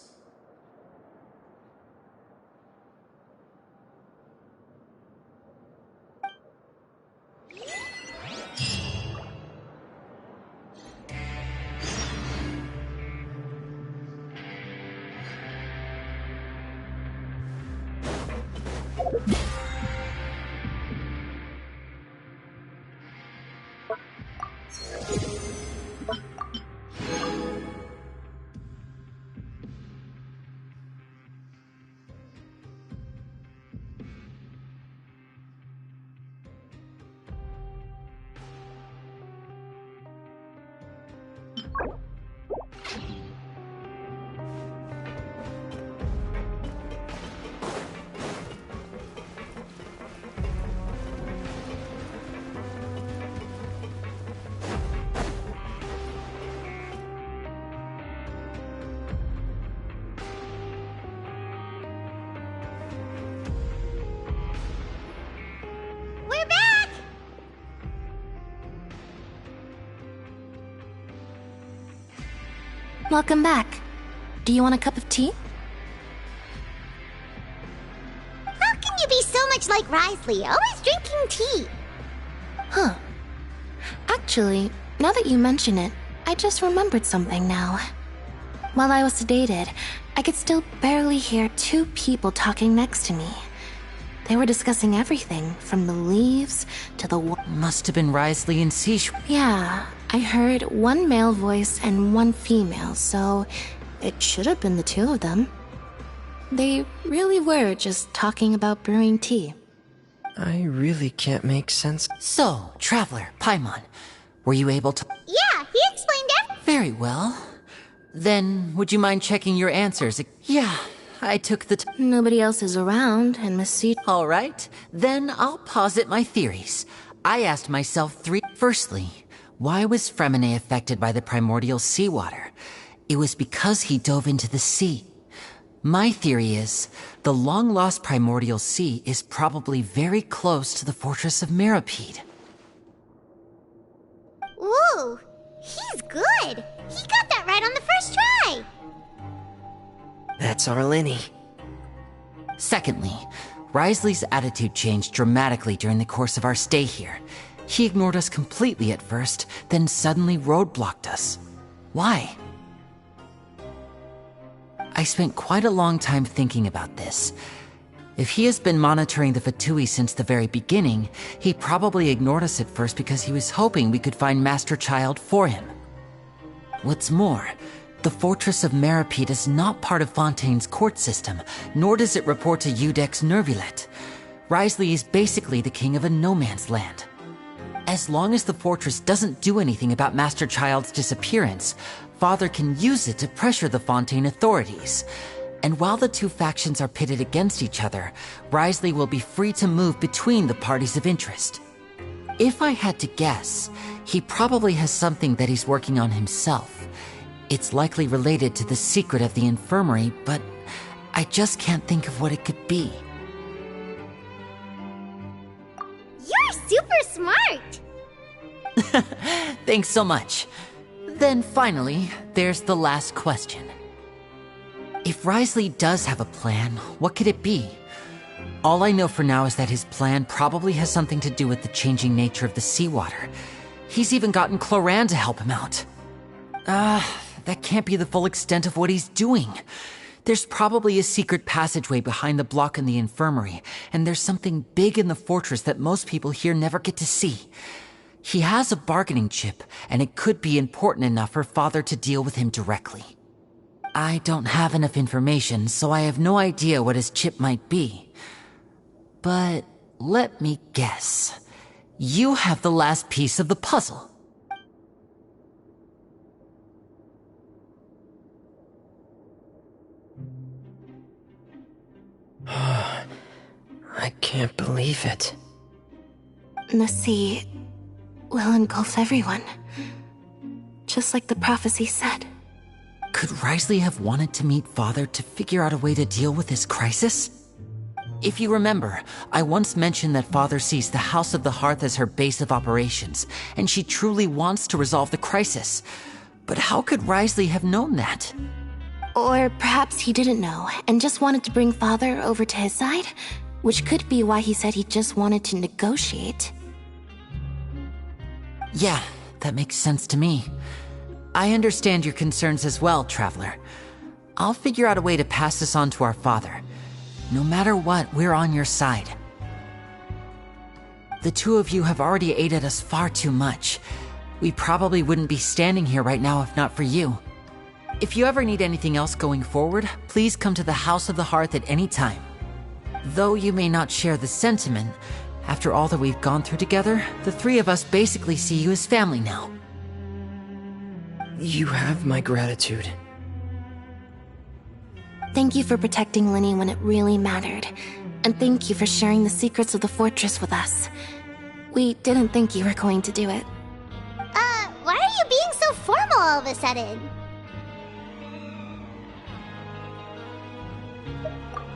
We're back! Welcome back. Do you want a cup of tea? How can you be so much like Risley, always drinking tea? Huh. Actually, now that you mention it, I just remembered something now. While I was sedated, I could still barely hear two people talking next to me. They were discussing everything, from the leaves to the Must have been Risley and Siege. Yeah, I heard one male voice and one female, so it should have been the two of them. They really were just talking about brewing tea. I really can't make sense. So, Traveler, Paimon, were you able to... Yeah, he explained everything. Very well. Then, would you mind checking your answers? Yeah, I took the Nobody else is around, and Miss C... All right, then I'll posit my theories. I asked myself three... Firstly, why was Fremine affected by the primordial seawater? It was because he dove into the sea. My theory is, the long-lost primordial sea is probably very close to the fortress of Meripede. Ooh, he's good. He got that right on the first try. That's our Lenny. Secondly, Risley's attitude changed dramatically during the course of our stay here. He ignored us completely at first, then suddenly roadblocked us. Why? I spent quite a long time thinking about this. If he has been monitoring the Fatui since the very beginning, he probably ignored us at first because he was hoping we could find Master Child for him. What's more, the Fortress of Meripede is not part of Fontaine's court system, nor does it report to Udex Nervulet. Risley is basically the king of a no-man's land. As long as the fortress doesn't do anything about Master Child's disappearance, Father can use it to pressure the Fontaine authorities. And while the two factions are pitted against each other, Risley will be free to move between the parties of interest. If I had to guess, he probably has something that he's working on himself. It's likely related to the secret of the infirmary, but I just can't think of what it could be. You're super smart. Thanks so much. Then finally, there's the last question. If Risley does have a plan, what could it be? All I know for now is that his plan probably has something to do with the changing nature of the seawater. He's even gotten Cloran to help him out. That can't be the full extent of what he's doing. There's probably a secret passageway behind the block in the infirmary, and there's something big in the fortress that most people here never get to see. He has a bargaining chip, and it could be important enough for Father to deal with him directly. I don't have enough information, so I have no idea what his chip might be. But let me guess. You have the last piece of the puzzle. I can't believe it. The sea will engulf everyone. Just like the prophecy said. Could Risley have wanted to meet Father to figure out a way to deal with this crisis? If you remember, I once mentioned that Father sees the House of the Hearth as her base of operations, and she truly wants to resolve the crisis. But how could Risley have known that? Or perhaps he didn't know and just wanted to bring Father over to his side? Which could be why he said he just wanted to negotiate. Yeah, that makes sense to me. I understand your concerns as well, Traveler. I'll figure out a way to pass this on to our father. No matter what, we're on your side. The two of you have already aided us far too much. We probably wouldn't be standing here right now if not for you. If you ever need anything else going forward, please come to the House of the Hearth at any time. Though you may not share the sentiment, after all that we've gone through together, the three of us basically see you as family now. You have my gratitude. Thank you for protecting Linny when it really mattered. And thank you for sharing the secrets of the fortress with us. We didn't think you were going to do it. Why are you being so formal all of a sudden?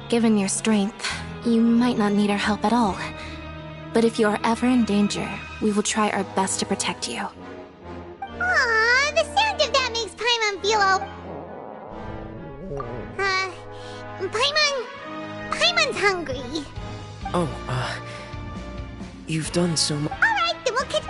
Given your strength, you might not need our help at all. But if you are ever in danger, we will try our best to protect you. Aw, the sound of that makes Paimon feel all... Paimon's hungry. Oh, you've done so much. Alright, then we'll get...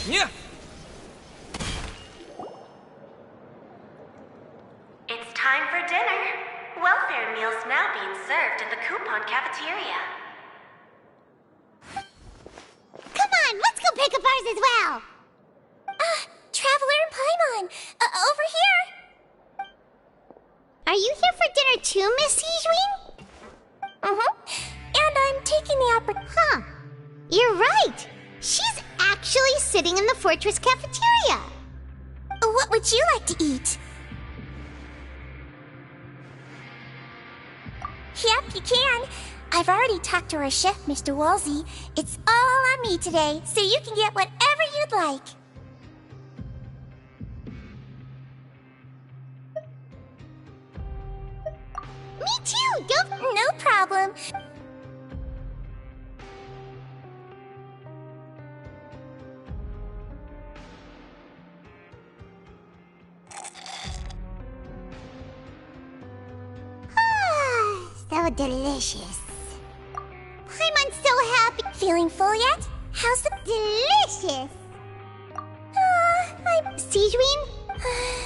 Yeah. It's time for dinner. Welfare meals now being served in the coupon cafeteria. Come on, let's go pick up ours as well! Traveler and Paimon! Over here! Are you here for dinner too, Miss Sijween? And I'm taking the Huh. You're right! She's actually sitting in the fortress cafeteria! What would you like to eat? Yep, you can. I've already talked to our chef, Mr. Wolsey. It's all on me today, so you can get whatever you'd like. Me too! Don't... No problem. So delicious. Paimon's so happy. Feeling full yet? How's the... Delicious! I'm... Sijween?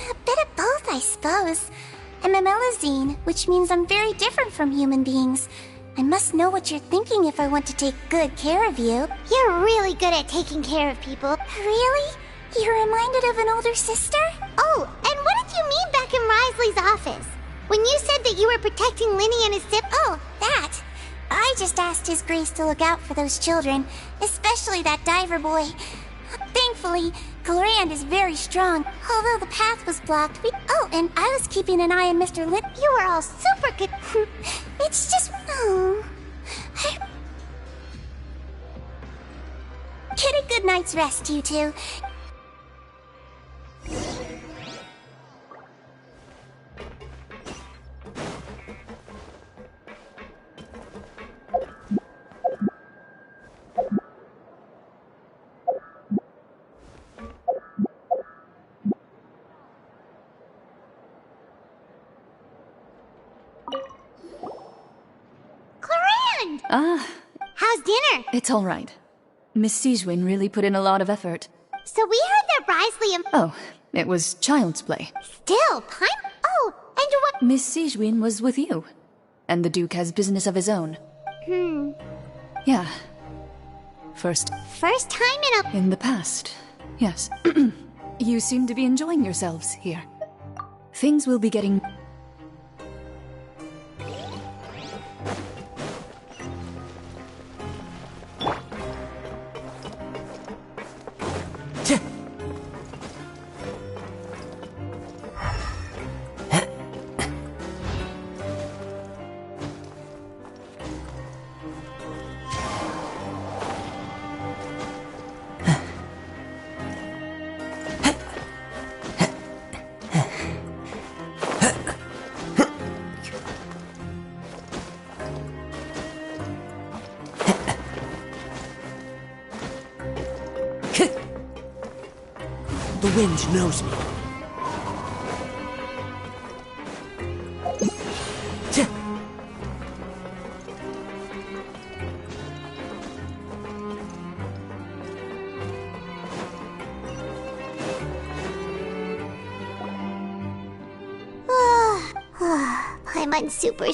A bit of both, I suppose. I'm a Melazine, which means I'm very different from human beings. I must know what you're thinking if I want to take good care of you. You're really good at taking care of people. Really? You're reminded of an older sister? Oh, and what did you mean back in Risley's office? When you said that you were protecting Linny and his sip... Oh, that. I just asked His Grace to look out for those children, especially that diver boy. Thankfully, Glorand is very strong, although the path was blocked. Oh, and I was keeping an eye on Mr. Lin. You were all super good... It's just... Oh... Get a good night's rest, you two. How's dinner? It's all right. Miss Sijwin really put in a lot of effort. So we heard that Risley and... Oh, it was child's play. Still, Paimon? Oh, and what... Miss Sijwin was with you. And the Duke has business of his own. Yeah. First time in the past. Yes. You seem to be enjoying yourselves here. Things will be getting... The wind knows me. Paimon Super.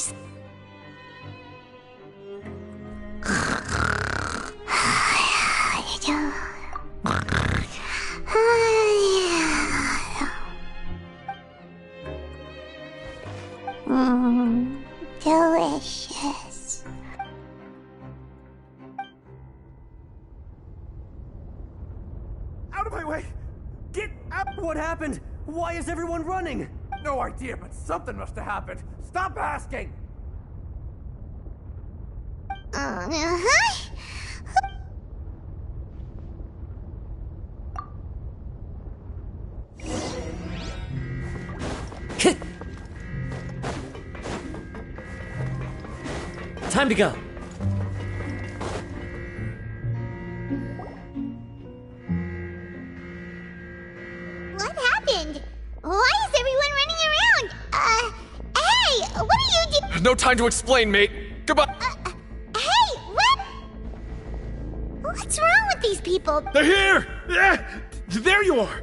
Delicious. Out of my way! Get out! What happened? Why is everyone running? No idea, but something must have happened. Stop asking! Uh-huh. Time to go. What happened? Why is everyone running around? Hey, what are you doing? There's no time to explain, mate. Goodbye. Hey, what? What's wrong with these people? They're here! There you are!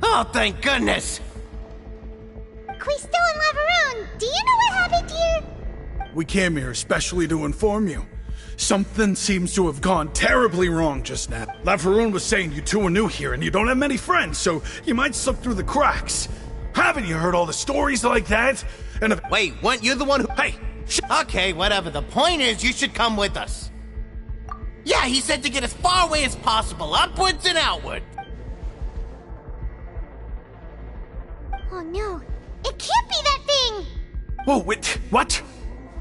Oh, thank goodness! Quisto and Lavaroon, do you know what happened here? We came here especially to inform you. Something seems to have gone terribly wrong just now. Lavaroon was saying you two are new here and you don't have many friends, so you might slip through the cracks. Haven't you heard all the stories like that? And Wait, weren't you the one who... Hey! Okay, whatever. The point is, you should come with us. Yeah, he said to get as far away as possible, upwards and outward. Oh no, it can't be that thing! Whoa, wait, what?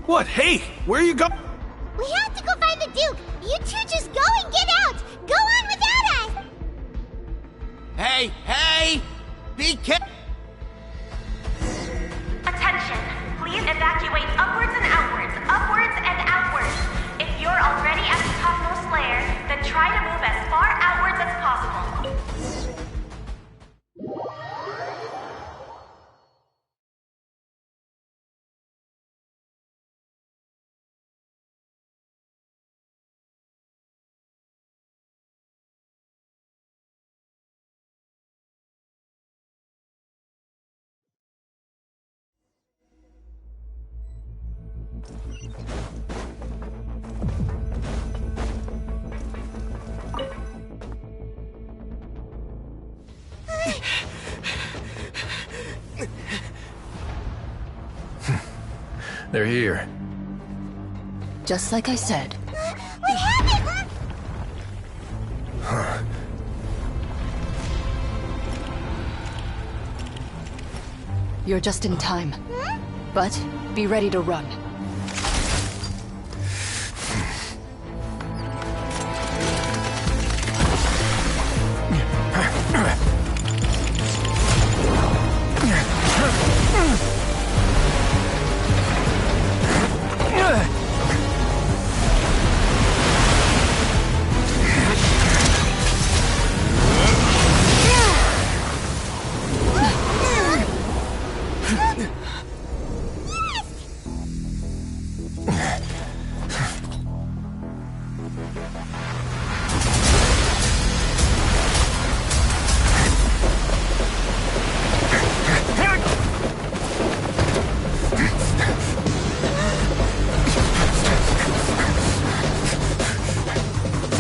What? Hey, where are you going? We have to go find the Duke! You two just go and get out! Go on without us! Hey! Be careful! Attention! Please evacuate upwards and outwards, upwards and outwards. If you're already at the topmost layer, then try to move as far outwards as possible. They're here. Just like I said. What happened? Huh. You're just in time. But be ready to run.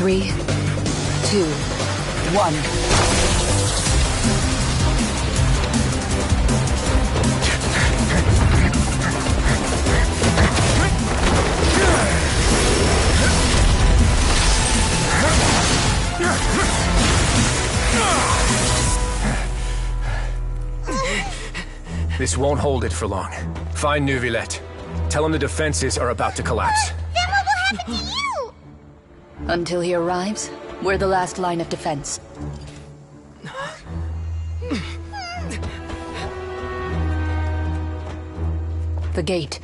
Three, 2, 1. This won't hold it for long. Find Neuvillette. Tell him the defenses are about to collapse. Then what will happen to you? Until he arrives, we're the last line of defense. The gate.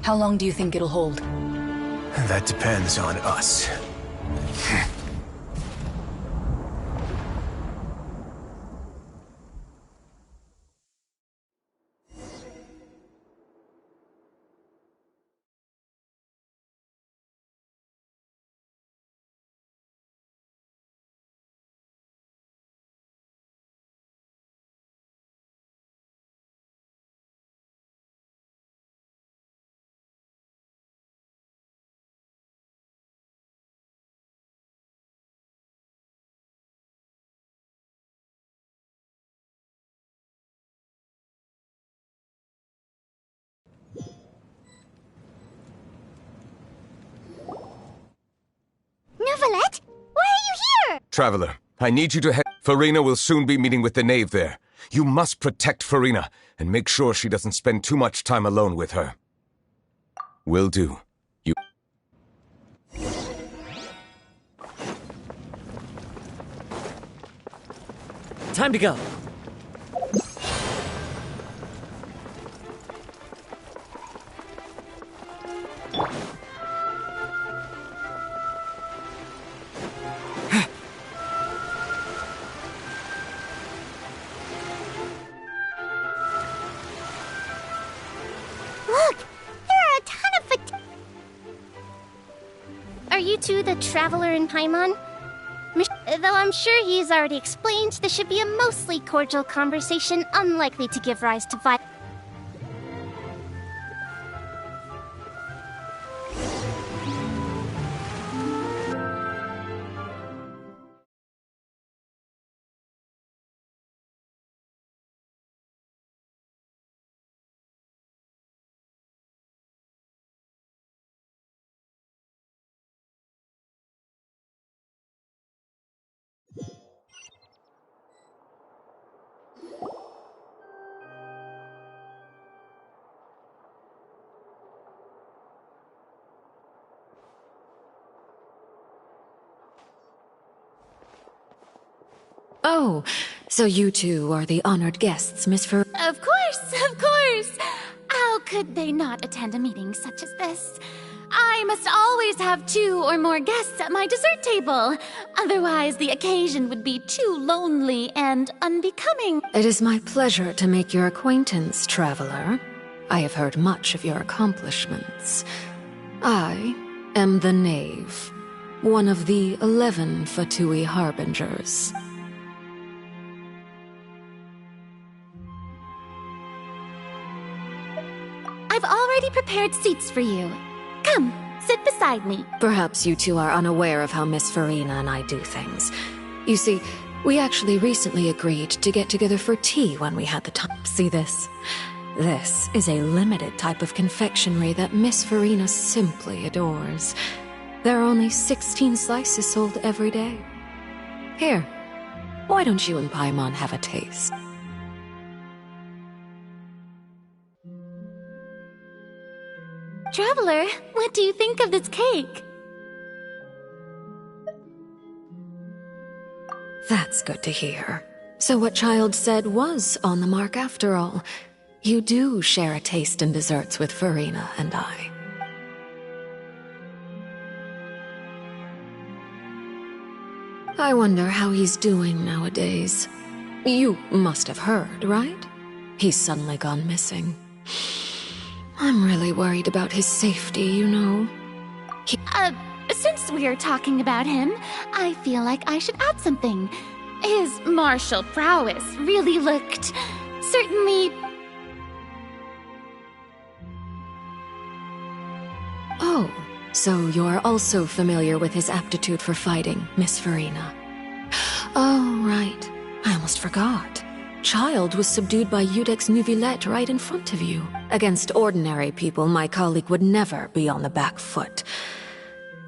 How long do you think it'll hold? That depends on us. Traveler, I need you to head. Farina will soon be meeting with the knave there. You must protect Farina and make sure she doesn't spend too much time alone with her. Will do. You. Time to go. Look! There are a ton of Are you two the Traveler and Paimon? Though I'm sure he's already explained, this should be a mostly cordial conversation, unlikely to give rise to violence. Oh, so you two are the honored guests, Miss Fer- Of course! How could they not attend a meeting such as this? I must always have 2 or more guests at my dessert table. Otherwise, the occasion would be too lonely and unbecoming. It is my pleasure to make your acquaintance, Traveler. I have heard much of your accomplishments. I am the Knave, one of the 11 Fatui Harbingers. I've already prepared seats for you. Come, sit beside me. Perhaps you two are unaware of how Miss Farina and I do things. You see, we actually recently agreed to get together for tea when we had the time. See this? This is a limited type of confectionery that Miss Farina simply adores. There are only 16 slices sold every day. Here, why don't you and Paimon have a taste? Traveler, what do you think of this cake? That's good to hear. So what Child said was on the mark after all. You do share a taste in desserts with Farina and I. I wonder how he's doing nowadays. You must have heard, right? He's suddenly gone missing. I'm really worried about his safety, you know. Since we're talking about him, I feel like I should add something. His martial prowess really looked... certainly... Oh, so you're also familiar with his aptitude for fighting, Miss Farina. Oh, right. I almost forgot. Child was subdued by Udex Nuvillette right in front of you. Against ordinary people, my colleague would never be on the back foot.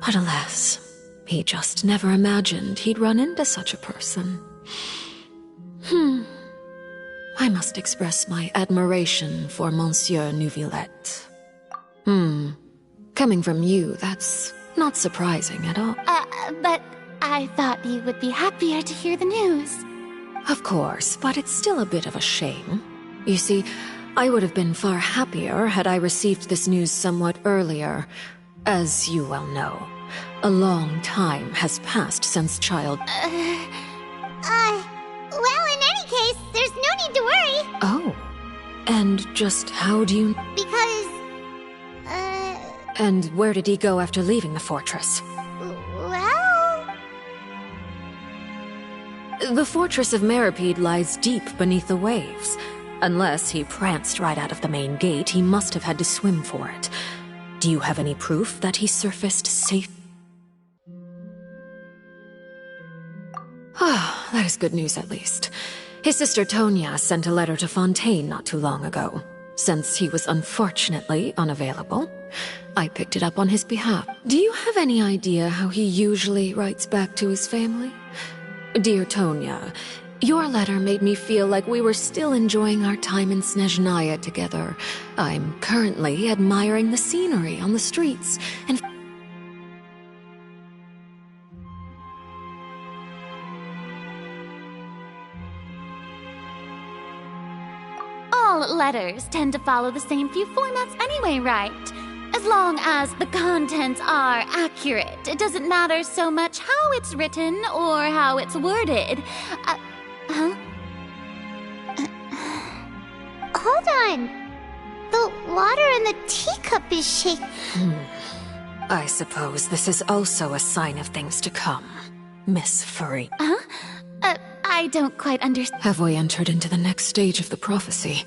But alas, he just never imagined he'd run into such a person. I must express my admiration for Monsieur Nuvillette. Coming from you, that's not surprising at all. But I thought you would be happier to hear the news. Of course, but it's still a bit of a shame. You see, I would have been far happier had I received this news somewhat earlier. As you well know, a long time has passed since Child... Well, in any case, there's no need to worry. Oh. And just how do you... Because, And where did he go after leaving the fortress? well... The fortress of Meripede lies deep beneath the waves. Unless he pranced right out of the main gate, he must have had to swim for it. Do you have any proof that he surfaced safe? Ah, that is good news at least. His sister Tonya sent a letter to Fontaine not too long ago. Since he was unfortunately unavailable, I picked it up on his behalf. Do you have any idea how he usually writes back to his family? Dear Tonya, your letter made me feel like we were still enjoying our time in Snezhnaya together. I'm currently admiring the scenery on the streets and... All letters tend to follow the same few formats anyway, right? As long as the contents are accurate, it doesn't matter so much how it's written or how it's worded. Huh? Hold on. The water in the teacup is shaking. I suppose this is also a sign of things to come, Miss Farina. Huh? I don't quite understand. Have we entered into the next stage of the prophecy?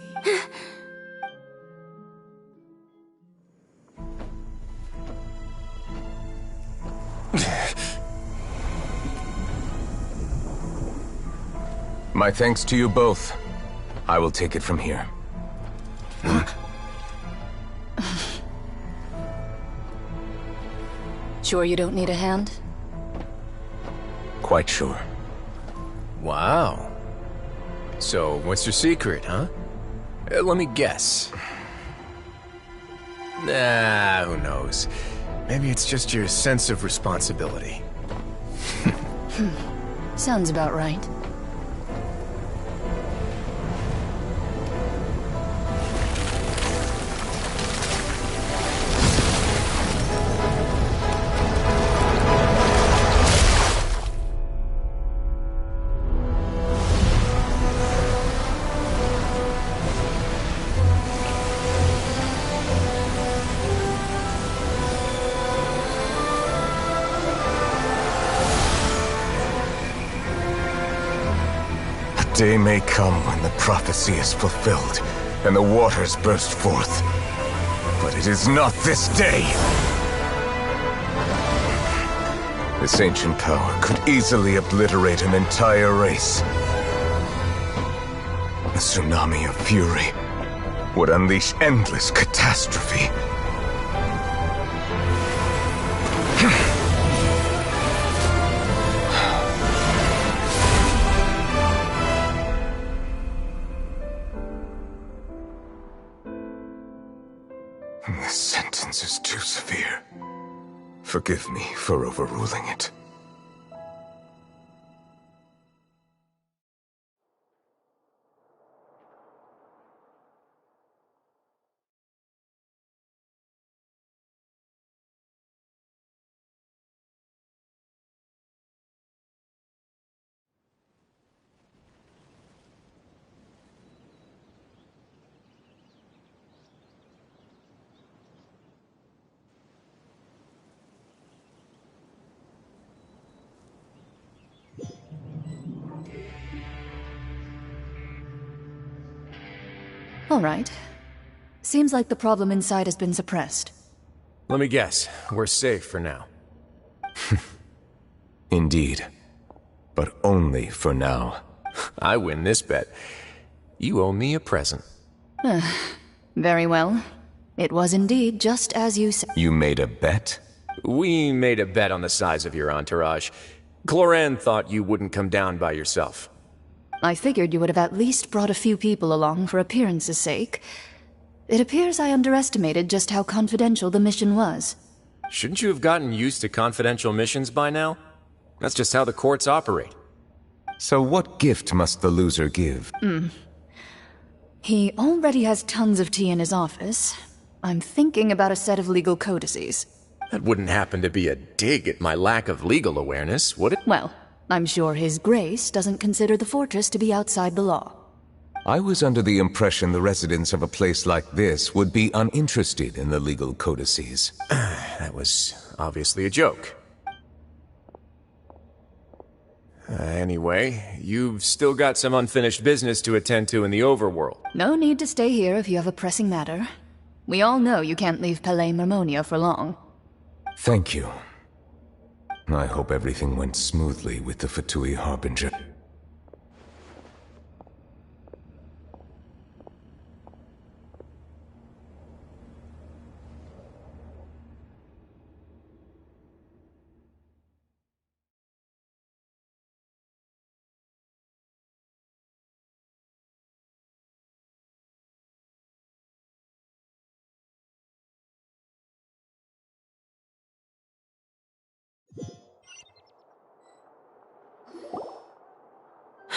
My thanks to you both. I will take it from here. Sure you don't need a hand? Quite sure. Wow. So, what's your secret, huh? Let me guess. Nah, who knows? Maybe it's just your sense of responsibility. Sounds about right. Day may come when the prophecy is fulfilled, and the waters burst forth. But it is not this day! This ancient power could easily obliterate an entire race. A tsunami of fury would unleash endless catastrophe. This sentence is too severe. Forgive me for overruling it. All right. Seems like the problem inside has been suppressed. Let me guess, we're safe for now. Indeed. But only for now. I win this bet. You owe me a present. Very well. It was indeed just as you said. You made a bet? We made a bet on the size of your entourage. Cloran thought you wouldn't come down by yourself. I figured you would have at least brought a few people along for appearance's sake. It appears I underestimated just how confidential the mission was. Shouldn't you have gotten used to confidential missions by now? That's just how the courts operate. So what gift must the loser give? He already has tons of tea in his office. I'm thinking about a set of legal codices. That wouldn't happen to be a dig at my lack of legal awareness, would it? Well, I'm sure His Grace doesn't consider the fortress to be outside the law. I was under the impression the residents of a place like this would be uninterested in the legal codices. That was obviously a joke. Anyway, you've still got some unfinished business to attend to in the overworld. No need to stay here if you have a pressing matter. We all know you can't leave Palais Mermonia for long. Thank you. I hope everything went smoothly with the Fatui Harbinger.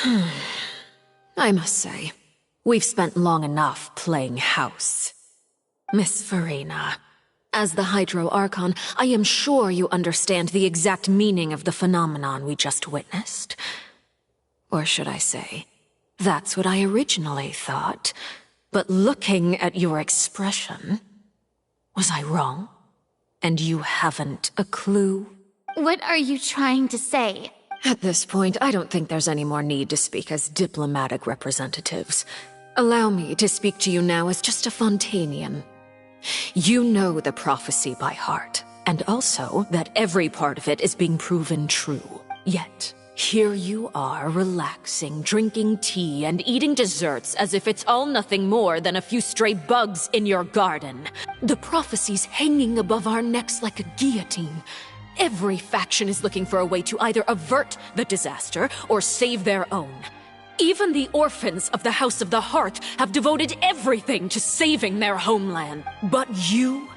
I must say, we've spent long enough playing house. Miss Farina, as the Hydro Archon, I am sure you understand the exact meaning of the phenomenon we just witnessed. Or should I say, that's what I originally thought. But looking at your expression, was I wrong? And you haven't a clue? What are you trying to say? At this point, I don't think there's any more need to speak as diplomatic representatives. Allow me to speak to you now as just a Fontainian. You know the prophecy by heart, and also that every part of it is being proven true. Yet, here you are, relaxing, drinking tea, and eating desserts as if it's all nothing more than a few stray bugs in your garden. The prophecy's hanging above our necks like a guillotine. Every faction is looking for a way to either avert the disaster or save their own. Even the orphans of the House of the Hearth have devoted everything to saving their homeland. But you?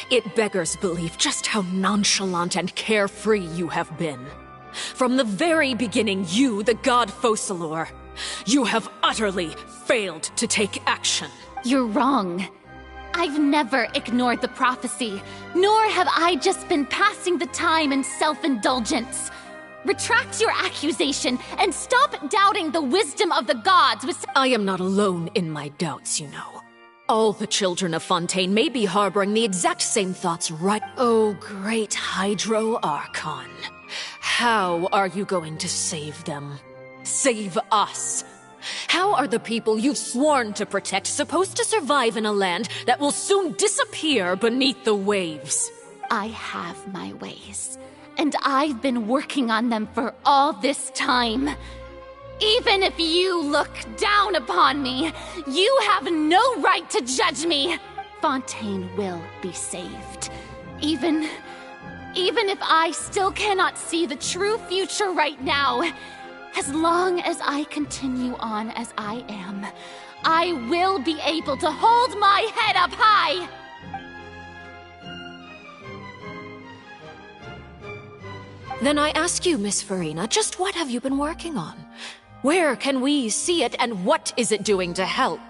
It beggars belief just how nonchalant and carefree you have been. From the very beginning, you, the god Focalor, you have utterly failed to take action. You're wrong. I've never ignored the prophecy, nor have I just been passing the time in self-indulgence. Retract your accusation and stop doubting the wisdom of the gods with— I am not alone in my doubts, you know. All the children of Fontaine may be harboring the exact same thoughts right— Oh, great Hydro Archon. How are you going to save them? Save us? How are the people you've sworn to protect supposed to survive in a land that will soon disappear beneath the waves? I have my ways, and I've been working on them for all this time. Even if you look down upon me, you have no right to judge me. Fontaine will be saved. Even if I still cannot see the true future right now, as long as I continue on as I am, I will be able to hold my head up high! Then I ask you, Miss Farina, just what have you been working on? Where can we see it, and what is it doing to help?